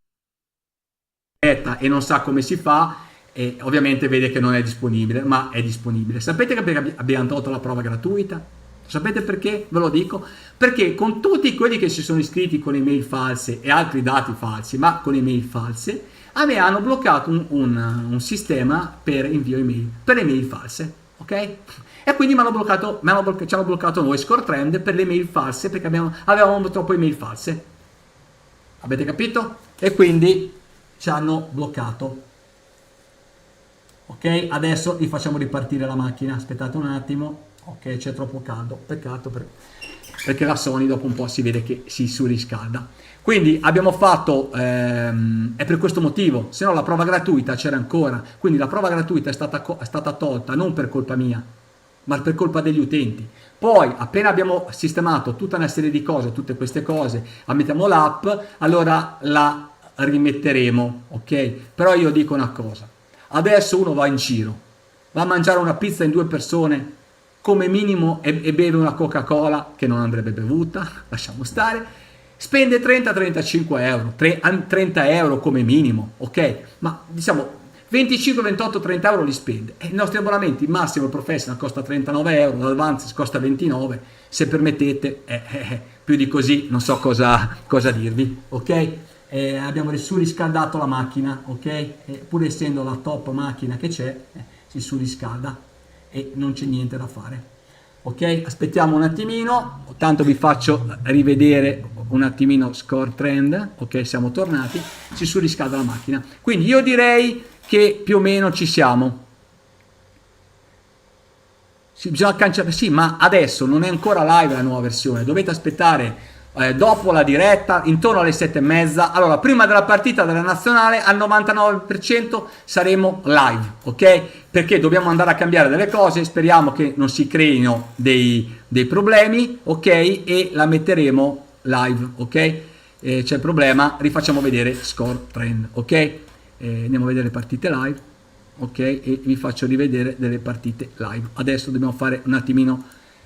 diretta e non sa come si fa, e ovviamente vede che non è disponibile, ma è disponibile. Sapete che perché abbiamo tolto la prova gratuita? Sapete perché? Ve lo dico. Perché con tutti quelli che si sono iscritti con email false e altri dati falsi, ma con email false, a me hanno bloccato un sistema per invio email, per email false, ok? E quindi ci hanno bloccato noi ScoreTrend per le email false, perché avevamo troppo email false. Avete capito? E quindi ci hanno bloccato. Ok, adesso vi facciamo ripartire la macchina. Aspettate un attimo. Ok, c'è troppo caldo. Peccato perché la Sony dopo un po' si vede che si surriscalda. Quindi abbiamo fatto, è per questo motivo, se no la prova gratuita c'era ancora. Quindi la prova gratuita è stata tolta non per colpa mia, ma per colpa degli utenti. Poi appena abbiamo sistemato tutta una serie di cose, tutte queste cose, ammettiamo l'app, allora la rimetteremo, ok? Però io dico una cosa, adesso uno va in giro, va a mangiare una pizza in 2 persone, come minimo, e beve una Coca-Cola che non andrebbe bevuta, lasciamo stare, spende 30-35 euro, 30 euro come minimo, ok? Ma diciamo 25, 28, 30 euro li spende. E i nostri abbonamenti, il massimo il professional costa 39 euro, l'Advanced costa 29, se permettete, più di così non so cosa dirvi, ok? Abbiamo surriscaldato la macchina, ok? Pur essendo la top macchina che c'è, si surriscalda e non c'è niente da fare. Ok, aspettiamo un attimino, tanto vi faccio rivedere un attimino ScoreTrend. Ok, siamo tornati, si surriscalda la macchina, quindi io direi che più o meno ci siamo. Bisogna cancellare, sì, ma adesso non è ancora live la nuova versione, dovete aspettare dopo la diretta, intorno alle 7:30. Allora, prima della partita della nazionale al 99% saremo live, ok? Perché dobbiamo andare a cambiare delle cose, speriamo che non si creino dei problemi, ok? E la metteremo live, ok? C'è il problema, rifacciamo vedere ScoreTrend, ok? Andiamo a vedere le partite live, ok? E vi faccio rivedere delle partite live. Adesso dobbiamo fare un attimino,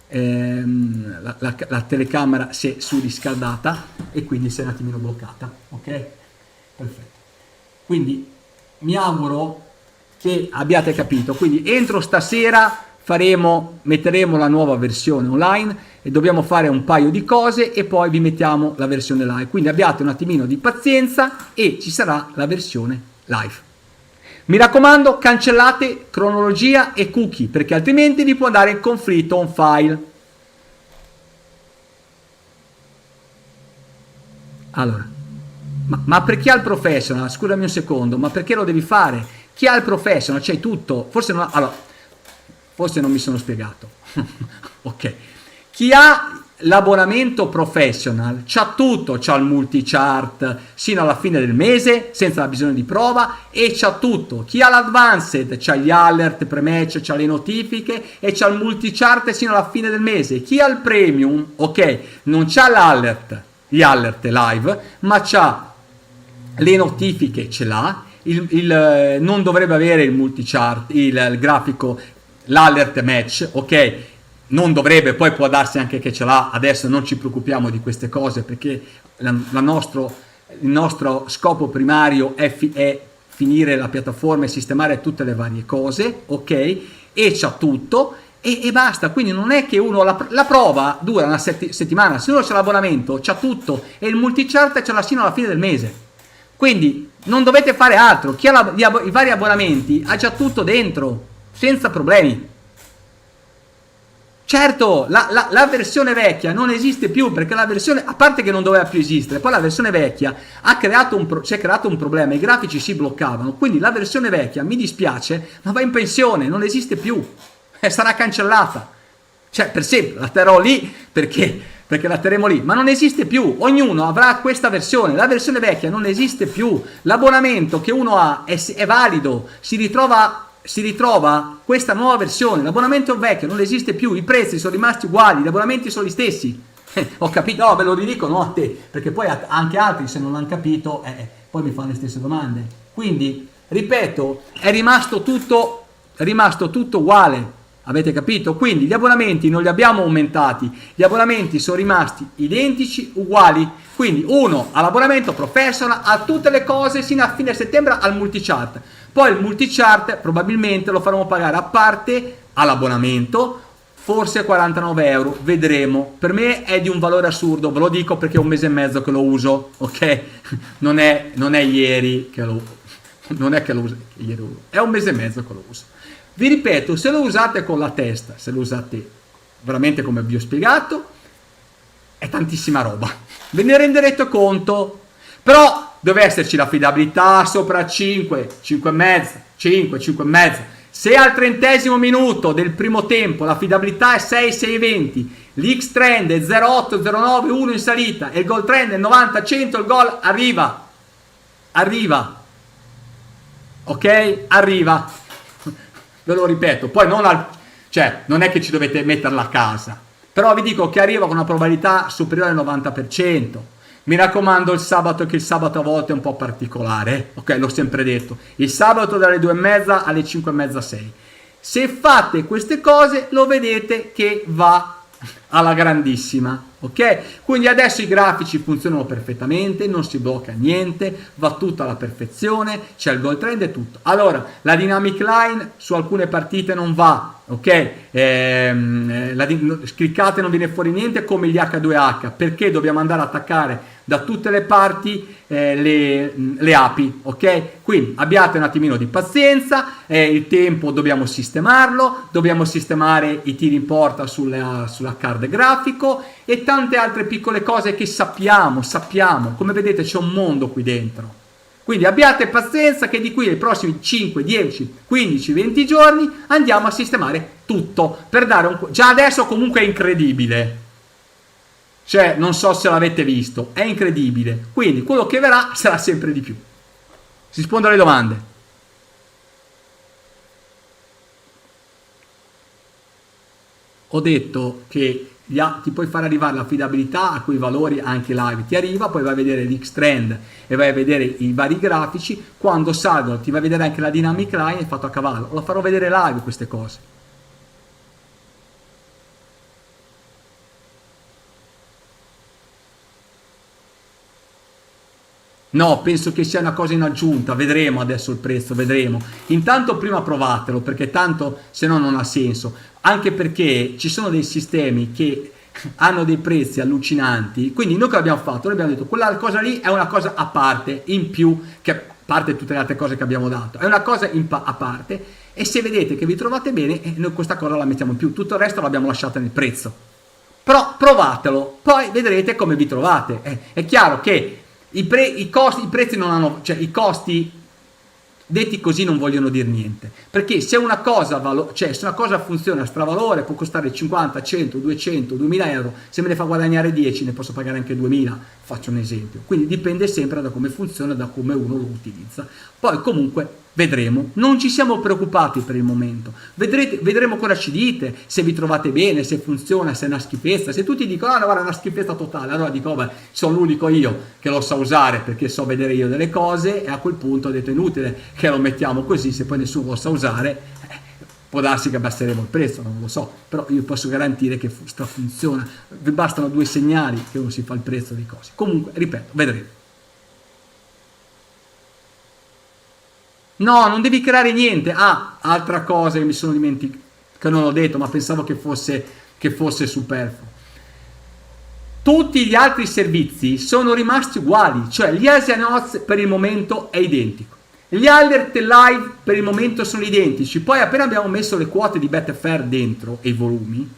la telecamera si è surriscaldata e quindi si è un attimino bloccata, ok? Perfetto. Quindi mi auguro che abbiate capito. Quindi entro stasera metteremo la nuova versione online e dobbiamo fare un paio di cose e poi vi mettiamo la versione live. Quindi abbiate un attimino di pazienza e ci sarà la versione live. Mi raccomando, cancellate cronologia e cookie, perché altrimenti vi può andare in conflitto un file. Allora, ma per chi ha il professional, scusami un secondo, ma perché lo devi fare? Chi ha il professional, c'è tutto, forse non mi sono spiegato. Ok, chi ha l'abbonamento professional c'ha tutto, c'ha il multichart sino alla fine del mese senza bisogno di prova, e c'ha tutto. Chi ha l'advanced c'ha gli alert pre-match, c'ha le notifiche e c'ha il multichart sino alla fine del mese. Chi ha il premium, ok, non c'ha gli alert live, ma c'ha le notifiche, ce l'ha, non dovrebbe avere il multichart, il grafico, l'alert match, ok, non dovrebbe, poi può darsi anche che ce l'ha. Adesso non ci preoccupiamo di queste cose, perché il nostro scopo primario è finire la piattaforma e sistemare tutte le varie cose, ok, e c'ha tutto e basta. Quindi non è che uno la prova dura una settimana, se uno c'ha l'abbonamento c'ha tutto e il multichart ce l'ha sino alla fine del mese. Quindi non dovete fare altro. Chi ha i vari abbonamenti ha già tutto dentro senza problemi. Certo, la versione vecchia non esiste più, perché la versione, a parte che non doveva più esistere, poi la versione vecchia si è creato un problema, i grafici si bloccavano, quindi la versione vecchia, mi dispiace, ma va in pensione, non esiste più, sarà cancellata, cioè per sempre, la terrò lì perché la terremo lì, ma non esiste più, ognuno avrà questa versione, la versione vecchia non esiste più, l'abbonamento che uno ha è valido, si ritrova questa nuova versione, l'abbonamento vecchio non esiste più, i prezzi sono rimasti uguali, gli abbonamenti sono gli stessi. Ho capito, no, ve lo ridico, no a te, perché poi anche altri, se non l'hanno capito, poi mi fanno le stesse domande. Quindi, ripeto, è rimasto tutto è rimasto tutto uguale, avete capito? Quindi gli abbonamenti non li abbiamo aumentati, gli abbonamenti sono rimasti identici, uguali. Quindi uno all'abbonamento professional, a tutte le cose sino a fine settembre al multichart. Poi il multichart probabilmente lo faremo pagare a parte all'abbonamento, forse 49 euro, vedremo. Per me è di un valore assurdo, ve lo dico perché è un mese e mezzo che lo uso, ok? Non è ieri che lo non è che lo uso ieri, è un mese e mezzo che lo uso. Vi ripeto, se lo usate con la testa, se lo usate veramente come vi ho spiegato, è tantissima roba, ve ne renderete conto, però deve esserci l'affidabilità sopra 5, 5,5, 5, 5,5. Se al 30° minuto del primo tempo l'affidabilità è 6, 6,20, l'X trend è 0,8, 0,9, 1 in salita e il goal trend è 90, 100, il gol arriva, ok? Arriva, ve lo ripeto, poi non è che ci dovete metterla a casa, però vi dico che arriva con una probabilità superiore al 90%. Mi raccomando il sabato, che il sabato a volte è un po' particolare, ok? L'ho sempre detto, il sabato dalle 2:30 alle 5:30, 6. Se fate queste cose lo vedete che va alla grandissima, ok? Quindi adesso i grafici funzionano perfettamente, non si blocca niente, va tutto alla perfezione, c'è il goal trend e tutto. Allora, la dynamic line su alcune partite non va, ok? Cliccate, non viene fuori niente, come gli H2H, perché dobbiamo andare a attaccare da tutte le parti le api, ok? Quindi abbiate un attimino di pazienza, il tempo dobbiamo sistemarlo, dobbiamo sistemare i tiri in porta sulla card grafico e tante altre piccole cose che sappiamo, come vedete c'è un mondo qui dentro. Quindi abbiate pazienza che di qui ai prossimi 5, 10, 15, 20 giorni andiamo a sistemare tutto per dare già adesso comunque è incredibile. Cioè, non so se l'avete visto, è incredibile. Quindi quello che verrà sarà sempre di più. Si risponde alle domande. Ho detto che ti puoi far arrivare l'affidabilità a quei valori anche live, ti arriva, poi vai a vedere l'X trend e vai a vedere i vari grafici, quando salgono ti vai a vedere anche la dynamic line è fatto a cavallo, lo farò vedere live queste cose. No, penso che sia una cosa in aggiunta, vedremo adesso il prezzo, vedremo. Intanto prima provatelo, perché tanto se no non ha senso. Anche perché ci sono dei sistemi che hanno dei prezzi allucinanti, quindi noi che abbiamo fatto? Noi abbiamo detto, quella cosa lì è una cosa a parte, in più, che a parte tutte le altre cose che abbiamo dato, è una cosa a parte, e se vedete che vi trovate bene, noi questa cosa la mettiamo in più, tutto il resto l'abbiamo lasciata nel prezzo. Però provatelo, poi vedrete come vi trovate. È chiaro che i prezzi non hanno, cioè i costi detti così non vogliono dire niente, perché se una cosa se una cosa funziona a stravalore può costare 50, 100, 200, 2000 euro, se me ne fa guadagnare 10 ne posso pagare anche 2000, faccio un esempio. Quindi dipende sempre da come funziona, da come uno lo utilizza. Poi comunque vedremo, non ci siamo preoccupati per il momento, vedremo cosa ci dite, se vi trovate bene, se funziona, se è una schifezza. Se tutti dicono ah no, guarda, è una schifezza totale, allora dico vabbè, sono l'unico io che lo sa usare perché so vedere io delle cose, e a quel punto ho detto è inutile che lo mettiamo così, se poi nessuno lo sa usare può darsi che abbasseremo il prezzo, non lo so, però io posso garantire che funziona, vi bastano 2 segnali che non si fa il prezzo di cose. Comunque ripeto, vedremo. No, non devi creare niente. Ah, altra cosa che mi sono dimenticato, che non ho detto, ma pensavo che fosse superfluo. Tutti gli altri servizi sono rimasti uguali, cioè gli Asian Odds per il momento è identico. Gli alert live per il momento sono identici. Poi appena abbiamo messo le quote di Betfair dentro e i volumi,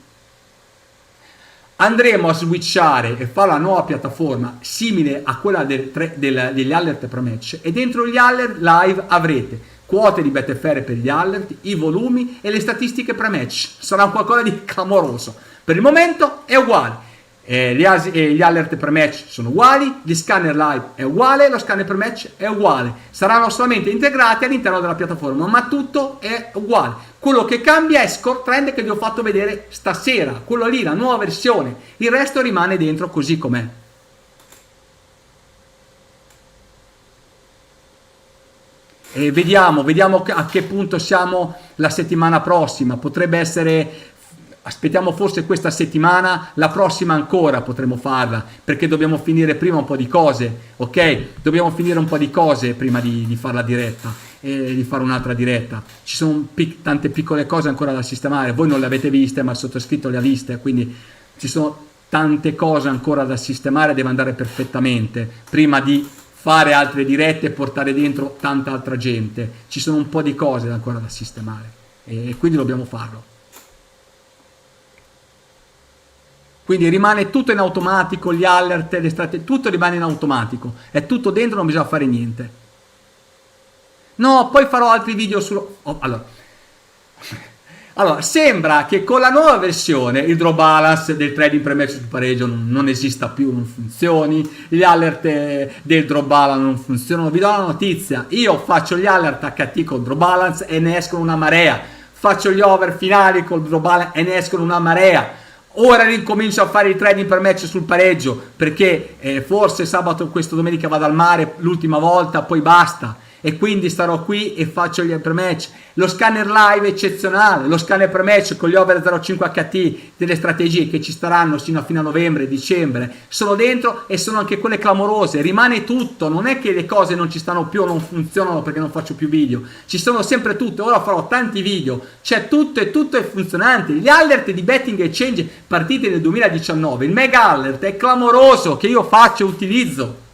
andremo a switchare e fare la nuova piattaforma simile a quella degli alert per match, e dentro gli alert live avrete quote di Betfair per gli alert, i volumi e le statistiche per match. Sarà qualcosa di clamoroso. Per il momento è uguale. Gli alert per match sono uguali, gli scanner live è uguale, lo scanner per match è uguale, saranno solamente integrati all'interno della piattaforma, ma tutto è uguale. Quello che cambia è Score Trend, che vi ho fatto vedere stasera, quello lì, la nuova versione, il resto rimane dentro così com'è. E vediamo a che punto siamo la settimana prossima. Potrebbe essere, aspettiamo forse questa settimana, la prossima ancora potremo farla, perché dobbiamo finire prima un po' di cose, ok? Dobbiamo finire un po' di cose prima di fare la diretta, e di fare un'altra diretta. Ci sono tante piccole cose ancora da sistemare, voi non le avete viste, ma il sottoscritto le ha viste, quindi ci sono tante cose ancora da sistemare, deve andare perfettamente prima di fare altre dirette e portare dentro tanta altra gente. Ci sono un po' di cose ancora da sistemare e quindi dobbiamo farlo. Quindi rimane tutto in automatico, gli alert, le strategie, tutto rimane in automatico, è tutto dentro, non bisogna fare niente. No, poi farò altri video allora, sembra che con la nuova versione il draw balance del trading premesso sul pareggio non esista più, non funzioni, gli alert del draw balance non funzionano. Vi do la notizia, io faccio gli alert HT col draw balance e ne escono una marea, faccio gli over finali col draw balance e ne escono una marea. Ora ricomincio a fare il trading per match sul pareggio, perché forse sabato, questa domenica vado al mare l'ultima volta, poi basta. E quindi starò qui e faccio gli per match. Lo scanner live è eccezionale, lo scanner per match con gli over 0,5 HT delle strategie che ci staranno fino a novembre, dicembre, sono dentro e sono anche quelle clamorose. Rimane tutto, non è che le cose non ci stanno più o non funzionano perché non faccio più video, ci sono sempre tutte. Ora farò tanti video, c'è tutto e tutto è funzionante. Gli alert di betting exchange partiti nel 2019, il mega alert è clamoroso, che io faccio e utilizzo,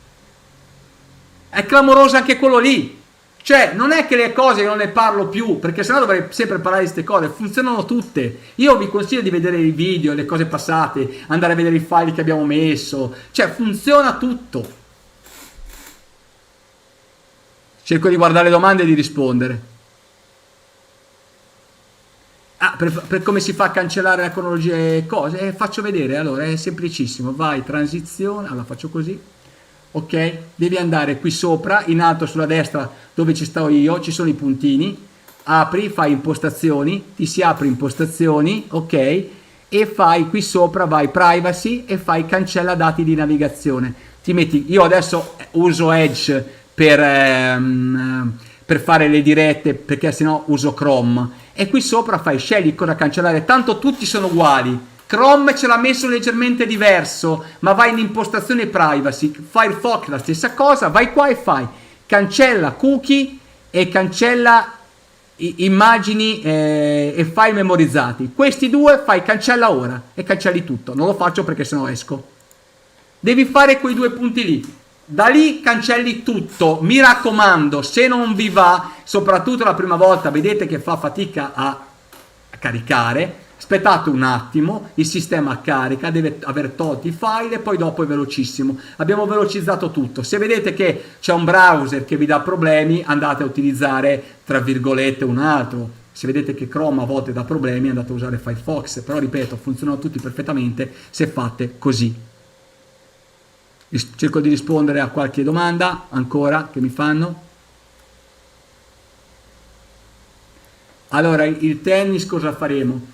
è clamoroso anche quello lì. Cioè, non è che le cose non ne parlo più, perché sennò dovrei sempre parlare di queste cose, funzionano tutte. Io vi consiglio di vedere i video, le cose passate, andare a vedere i file che abbiamo messo, cioè funziona tutto. Cerco di guardare le domande e di rispondere. Ah, per come si fa a cancellare la cronologia e cose, faccio vedere, allora è semplicissimo, vai, transizione, allora faccio così. Ok, devi andare qui sopra in alto sulla destra dove ci sto io, ci sono i puntini, apri, fai impostazioni, ti si apre impostazioni, ok, e fai qui sopra, vai privacy e fai cancella dati di navigazione. Ti metti, io adesso uso Edge per fare le dirette, perché sennò uso Chrome, e qui sopra fai scegli cosa cancellare, tanto tutti sono uguali. Chrome ce l'ha messo leggermente diverso, ma vai in impostazione privacy, Firefox la stessa cosa, vai qua e fai cancella cookie e cancella immagini e file memorizzati. Questi due fai cancella ora e cancelli tutto. Non lo faccio perché sennò esco. Devi fare quei due punti lì. Da lì cancelli tutto. Mi raccomando, se non vi va, soprattutto la prima volta, vedete che fa fatica a caricare, aspettate un attimo, il sistema carica, deve aver tolto i file e poi dopo è velocissimo. Abbiamo velocizzato tutto. Se vedete che c'è un browser che vi dà problemi, andate a utilizzare tra virgolette un altro. Se vedete che Chrome a volte dà problemi, andate a usare Firefox, però ripeto, funzionano tutti perfettamente se fate così. Cerco di rispondere a qualche domanda ancora che mi fanno. Allora, il tennis cosa faremo?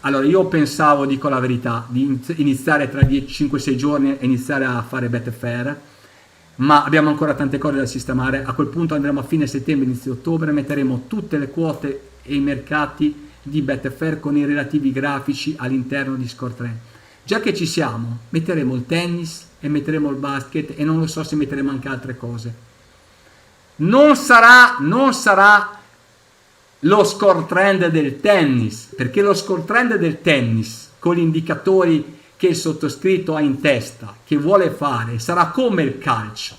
Allora io pensavo, dico la verità, di iniziare tra 5-6 giorni e iniziare a fare Betfair, ma abbiamo ancora tante cose da sistemare. A quel punto andremo a fine settembre, inizio ottobre, metteremo tutte le quote e i mercati di Betfair con i relativi grafici all'interno di ScoreTrend. Già che ci siamo, metteremo il tennis e metteremo il basket e non lo so se metteremo anche altre cose. Non sarà lo score trend del tennis, perché lo score trend del tennis con gli indicatori che il sottoscritto ha in testa, che vuole fare, sarà come il calcio,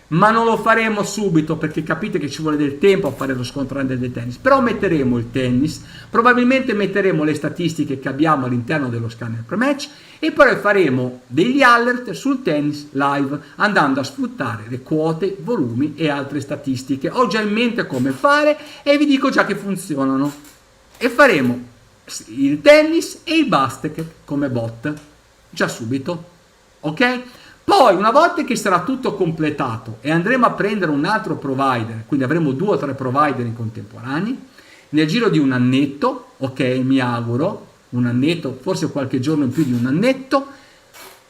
ma non lo faremo subito perché capite che ci vuole del tempo a fare lo score trend del tennis. Però metteremo il tennis, probabilmente metteremo le statistiche che abbiamo all'interno dello scanner pre-match e poi faremo degli alert sul tennis live andando a sfruttare le quote, volumi e altre statistiche. Ho già in mente come fare e vi dico già che funzionano, e faremo il tennis e il basket come bot già subito, ok? Poi una volta che sarà tutto completato e andremo a prendere un altro provider, quindi avremo 2 o 3 provider in contemporanei, nel giro di un annetto, ok, mi auguro, un annetto, forse qualche giorno in più di un annetto,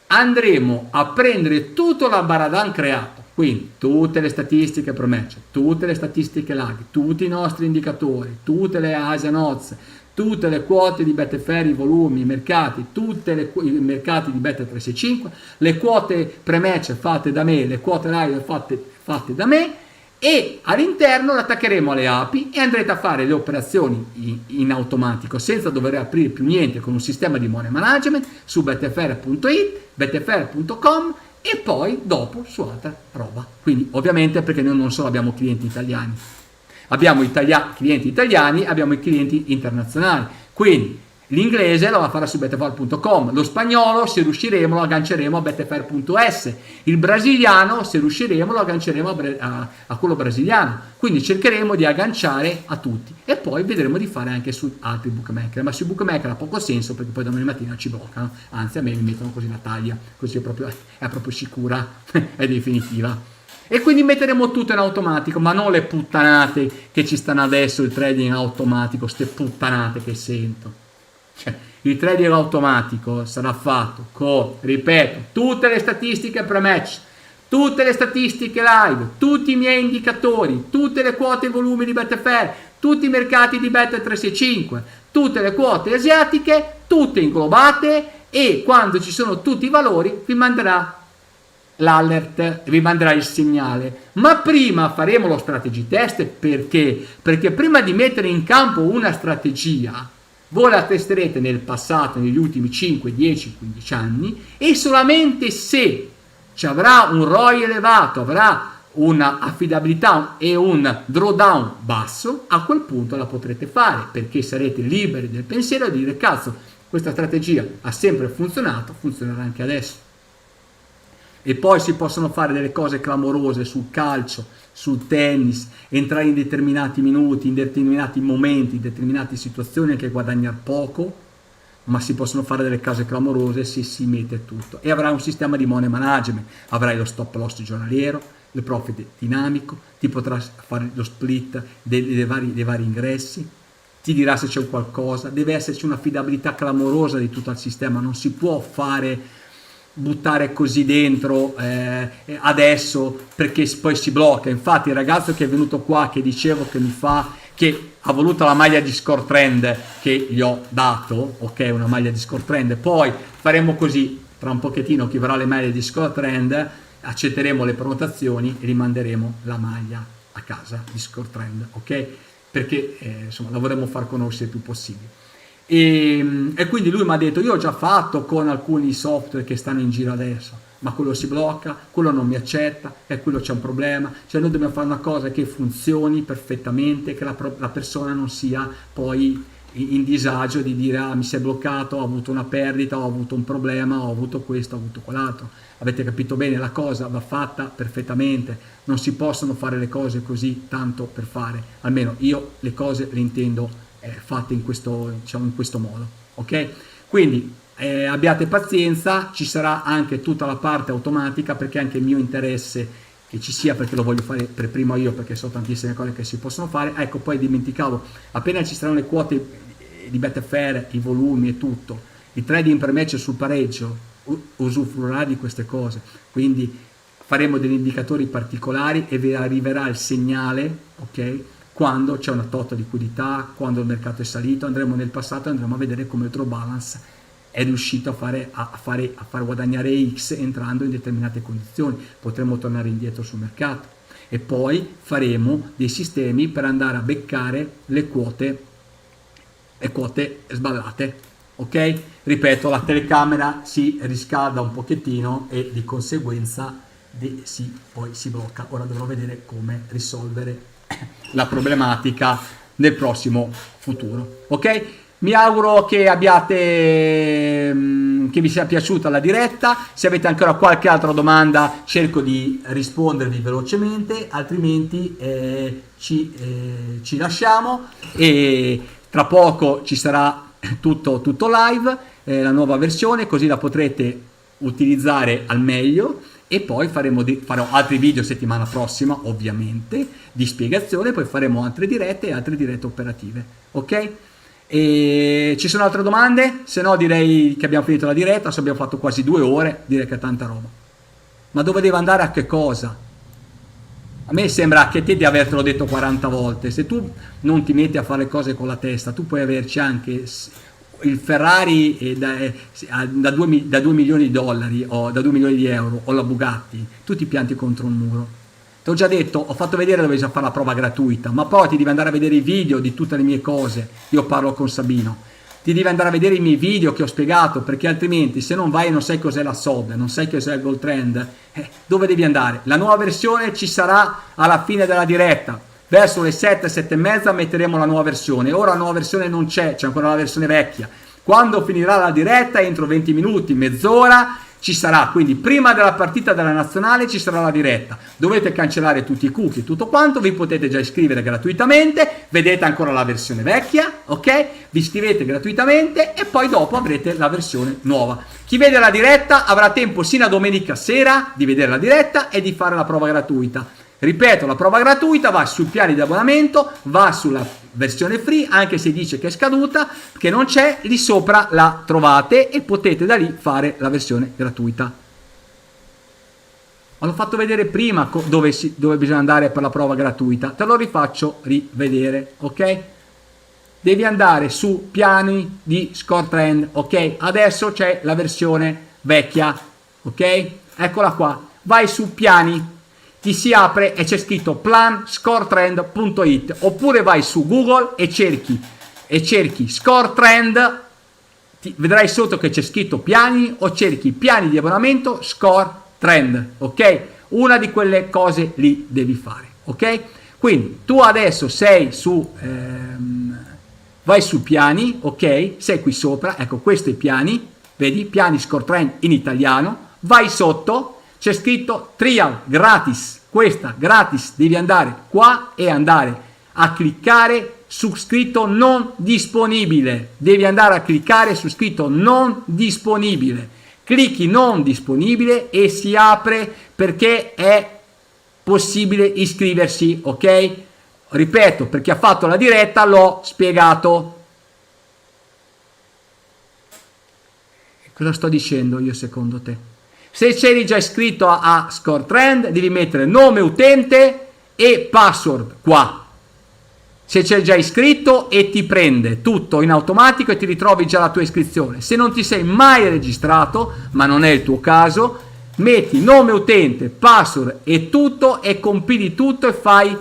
andremo a prendere tutto l'ambaradan creato Quindi tutte le statistiche promesso, tutte le statistiche lag, tutti i nostri indicatori, tutte le Asia Notes, tutte le quote di Betfair, i volumi, i mercati, i mercati di Bet365, le quote prematch fatte da me, le quote live fatte da me, e all'interno l'attaccheremo alle API e andrete a fare le operazioni in automatico senza dover aprire più niente, con un sistema di money management su betfair.it, betfair.com, e poi dopo su altra roba. Quindi ovviamente, perché noi non solo abbiamo clienti italiani, abbiamo clienti italiani, abbiamo i clienti internazionali, quindi l'inglese lo va a fare su betfair.com, lo spagnolo, se riusciremo, lo agganceremo a betfair.es, il brasiliano, se riusciremo, lo agganceremo a quello brasiliano. Quindi cercheremo di agganciare a tutti e poi vedremo di fare anche su altri bookmaker, ma sui bookmaker ha poco senso perché poi domani mattina ci bloccano, anzi a me mi mettono così la taglia, così è proprio sicura, è definitiva. E quindi metteremo tutto in automatico, ma non le puttanate che ci stanno adesso, il trading automatico, ste puttanate che sento. Cioè, il trading automatico sarà fatto con, ripeto, tutte le statistiche pre-match, tutte le statistiche live, tutti i miei indicatori, tutte le quote e volumi di Betfair, tutti i mercati di Bet365, tutte le quote asiatiche, tutte inglobate, e quando ci sono tutti i valori vi manderà l'alert, vi manderà il segnale. Ma prima faremo lo strategy test, perché prima di mettere in campo una strategia voi la testerete nel passato, negli ultimi 5, 10, 15 anni, e solamente se ci avrà un ROI elevato, avrà una affidabilità e un drawdown basso, a quel punto la potrete fare, perché sarete liberi del pensiero di dire cazzo, questa strategia ha sempre funzionato, funzionerà anche adesso. E poi si possono fare delle cose clamorose sul calcio, sul tennis, entrare in determinati minuti, in determinati momenti, in determinate situazioni, anche guadagnare poco, ma si possono fare delle cose clamorose se si mette tutto. E avrai un sistema di money management, avrai lo stop loss giornaliero, il profit dinamico, ti potrà fare lo split dei vari ingressi, ti dirà se c'è qualcosa, deve esserci un'affidabilità clamorosa di tutto il sistema, non si può buttare così dentro adesso perché poi si blocca. Infatti il ragazzo che è venuto qua, che dicevo che ha voluto la maglia di Score Trend che gli ho dato, ok, una maglia di Score Trend, poi faremo così, tra un pochettino chi avrà le maglie di Score Trend accetteremo le prenotazioni e rimanderemo la maglia a casa di Score Trend, ok, perché insomma la vorremmo far conoscere il più possibile. E quindi lui mi ha detto: io ho già fatto con alcuni software che stanno in giro adesso, ma quello si blocca, quello non mi accetta, e quello c'è un problema. Cioè noi dobbiamo fare una cosa che funzioni perfettamente, che la persona non sia poi in disagio di dire mi si è bloccato, ho avuto una perdita, ho avuto un problema, ho avuto questo, ho avuto quell'altro. Avete capito bene, la cosa va fatta perfettamente, non si possono fare le cose così tanto per fare, almeno io le cose le intendo fatte in questo, diciamo, in questo modo, ok? Quindi abbiate pazienza, ci sarà anche tutta la parte automatica, perché anche il mio interesse che ci sia, perché lo voglio fare per primo io, perché so tantissime cose che si possono fare. Ecco, poi dimenticavo, appena ci saranno le quote di Betfair, i volumi e tutto, il trading per match sul pareggio usufruirà di queste cose, quindi faremo degli indicatori particolari e vi arriverà il segnale, ok? Quando c'è una tot liquidità, quando il mercato è salito, andremo nel passato e andremo a vedere come il draw balance è riuscito a far guadagnare X entrando in determinate condizioni. Potremo tornare indietro sul mercato e poi faremo dei sistemi per andare a beccare le quote sballate, ok? Ripeto, la telecamera si riscalda un pochettino e di conseguenza poi si blocca. Ora dovrò vedere come risolvere la problematica nel prossimo futuro, ok? Mi auguro che che vi sia piaciuta la diretta. Se avete ancora qualche altra domanda cerco di rispondervi velocemente, altrimenti ci lasciamo e tra poco ci sarà tutto live, la nuova versione, così la potrete utilizzare al meglio. E poi farò altri video settimana prossima, ovviamente, di spiegazione, poi faremo altre dirette operative, ok? E ci sono altre domande? Se no direi che abbiamo finito la diretta, se abbiamo fatto quasi 2 ore, direi che è tanta roba. Ma dove deve andare, a che cosa? A me sembra che te di avertelo detto 40 volte. Se tu non ti metti a fare le cose con la testa, tu puoi averci anche il Ferrari da 2 milioni di dollari o da 2 milioni di euro o la Bugatti, tu ti pianti contro un muro. Ti ho già detto, ho fatto vedere dove bisogna fare la prova gratuita, ma poi ti devi andare a vedere i video di tutte le mie cose. Io parlo con Sabino. Ti devi andare a vedere i miei video che ho spiegato, perché altrimenti se non vai e non sai cos'è la SOD, non sai cos'è il Gold Trend, dove devi andare? La nuova versione ci sarà alla fine della diretta, verso le 7, 7 e mezza metteremo la nuova versione. Ora la nuova versione non c'è ancora la versione vecchia. Quando finirà la diretta, entro 20 minuti, mezz'ora, ci sarà, quindi prima della partita della nazionale ci sarà la diretta, dovete cancellare tutti i cookie, tutto quanto, vi potete già iscrivere gratuitamente, vedete ancora la versione vecchia, ok? Vi iscrivete gratuitamente e poi dopo avrete la versione nuova. Chi vede la diretta avrà tempo sino a domenica sera di vedere la diretta e di fare la prova gratuita. Ripeto, la prova gratuita va sui piani di abbonamento, va sulla versione free, anche se dice che è scaduta, che non c'è, lì sopra la trovate e potete da lì fare la versione gratuita. Ma l'ho fatto vedere prima dove bisogna andare per la prova gratuita, te lo rifaccio rivedere, ok? Devi andare su piani di score trend, ok? Adesso c'è la versione vecchia, ok? Eccola qua, vai su piani, ti si apre e c'è scritto planscoretrend.it, oppure vai su Google e cerchi score trend, vedrai sotto che c'è scritto piani, o cerchi piani di abbonamento score trend, ok? Una di quelle cose lì devi fare, ok? Quindi tu adesso sei su vai su piani, ok? Sei qui sopra, ecco, questi piani, vedi, piani score trend in italiano, vai sotto, c'è scritto trial gratis, questa gratis, devi andare qua e andare a cliccare su scritto non disponibile, devi andare a cliccare su scritto non disponibile, clicchi non disponibile e si apre perché è possibile iscriversi, ok? Ripeto, per chi ha fatto la diretta l'ho spiegato. Cosa sto dicendo io secondo te? Se c'eri già iscritto a Score Trend, devi mettere nome utente e password qua. Se c'è già iscritto e ti prende tutto in automatico e ti ritrovi già la tua iscrizione. Se non ti sei mai registrato, ma non è il tuo caso, metti nome utente, password e tutto e compili tutto e fai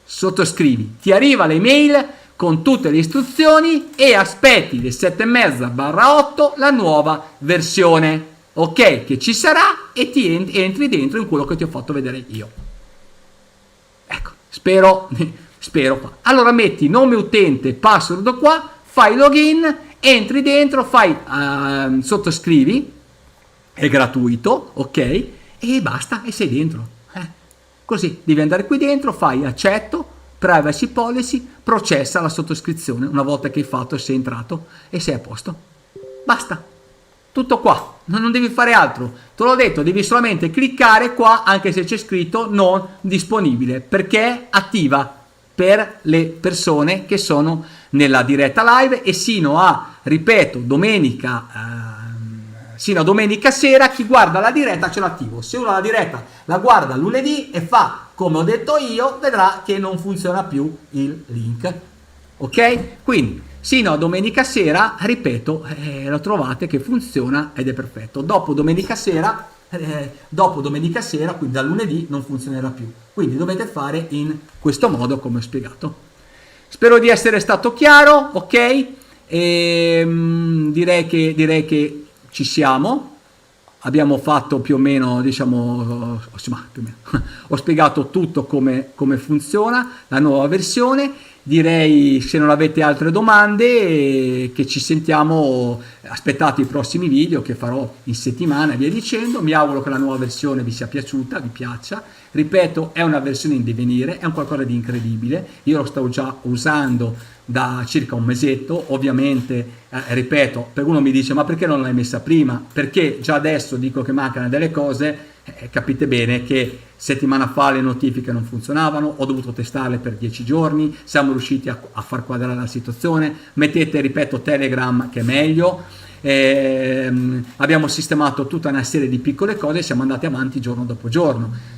sottoscrivi. Ti arriva l'email con tutte le istruzioni e aspetti le 7:30/8 la nuova versione. Ok, che ci sarà e ti entri dentro in quello che ti ho fatto vedere io. Ecco, spero qua. Allora metti nome utente, password qua, fai login, entri dentro, fai sottoscrivi, è gratuito, ok, e basta, e sei dentro. Così, devi andare qui dentro, fai accetto, privacy policy, processa la sottoscrizione una volta che hai fatto e sei entrato e sei a posto. Basta. Tutto qua, non devi fare altro, te l'ho detto, devi solamente cliccare qua anche se c'è scritto non disponibile, perché è attiva per le persone che sono nella diretta live e sino a, ripeto, domenica sera chi guarda la diretta ce l'attivo. Se uno la diretta la guarda lunedì e fa come ho detto io, vedrà che non funziona più il link, ok? Quindi sino a domenica sera, ripeto, lo trovate che funziona ed è perfetto. Dopo domenica sera, quindi dal lunedì, non funzionerà più. Quindi dovete fare in questo modo come ho spiegato. Spero di essere stato chiaro, ok? Direi che ci siamo. Abbiamo fatto più o meno, diciamo, ho spiegato tutto come funziona la nuova versione. Direi, se non avete altre domande, che ci sentiamo, aspettate i prossimi video che farò in settimana e via dicendo. Mi auguro che la nuova versione vi sia piaciuta, vi piaccia. Ripeto, è una versione in divenire, è un qualcosa di incredibile. Io lo sto già usando da circa un mesetto, ovviamente, ripeto, per uno mi dice ma perché non l'hai messa prima? Perché già adesso dico che mancano delle cose, capite bene che settimana fa le notifiche non funzionavano, ho dovuto testarle per 10 giorni, siamo riusciti a far quadrare la situazione, mettete, ripeto, Telegram che è meglio, abbiamo sistemato tutta una serie di piccole cose e siamo andati avanti giorno dopo giorno.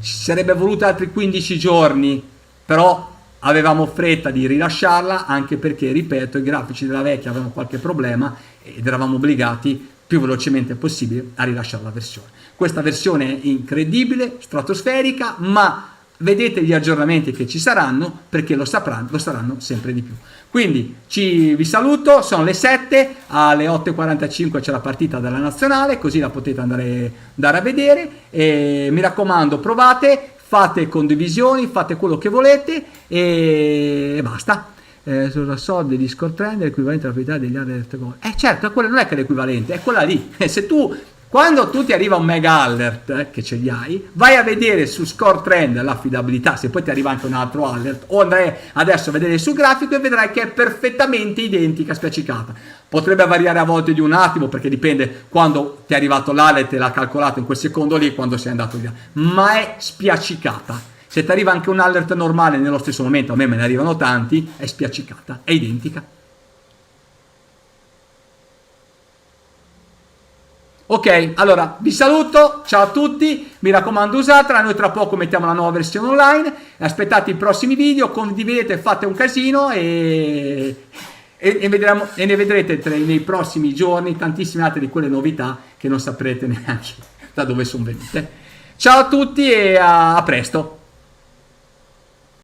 ci sarebbe voluto altri 15 giorni, però avevamo fretta di rilasciarla, anche perché, ripeto, i grafici della vecchia avevano qualche problema ed eravamo obbligati più velocemente possibile a rilasciare la versione. Questa versione è incredibile, stratosferica, ma vedete gli aggiornamenti che ci saranno, perché lo saranno sempre di più. Quindi vi saluto, sono le 7, alle 8:45 c'è la partita della nazionale, così la potete andare a vedere, e mi raccomando, provate, fate condivisioni, fate quello che volete e basta. Sulla soldi di Discord Trend è l'equivalente alla proprietà degli alert. Certo, quello non è che è l'equivalente, è quella lì. Se tu, quando tu ti arriva un mega alert, che ce li hai, vai a vedere su Score Trend l'affidabilità, se poi ti arriva anche un altro alert, o andrai adesso a vedere sul grafico e vedrai che è perfettamente identica, spiaccicata. Potrebbe variare a volte di un attimo, perché dipende quando ti è arrivato l'alert e l'ha calcolato in quel secondo lì, quando sei andato via, ma è spiaccicata. Se ti arriva anche un alert normale nello stesso momento, a me ne arrivano tanti, è spiaccicata, è identica. Ok, allora vi saluto, ciao a tutti, mi raccomando usatela, noi tra poco mettiamo la nuova versione online, aspettate i prossimi video, condividete, fate un casino e ne vedrete nei prossimi giorni tantissime altre di quelle novità che non saprete neanche da dove sono venute. Ciao a tutti e a presto!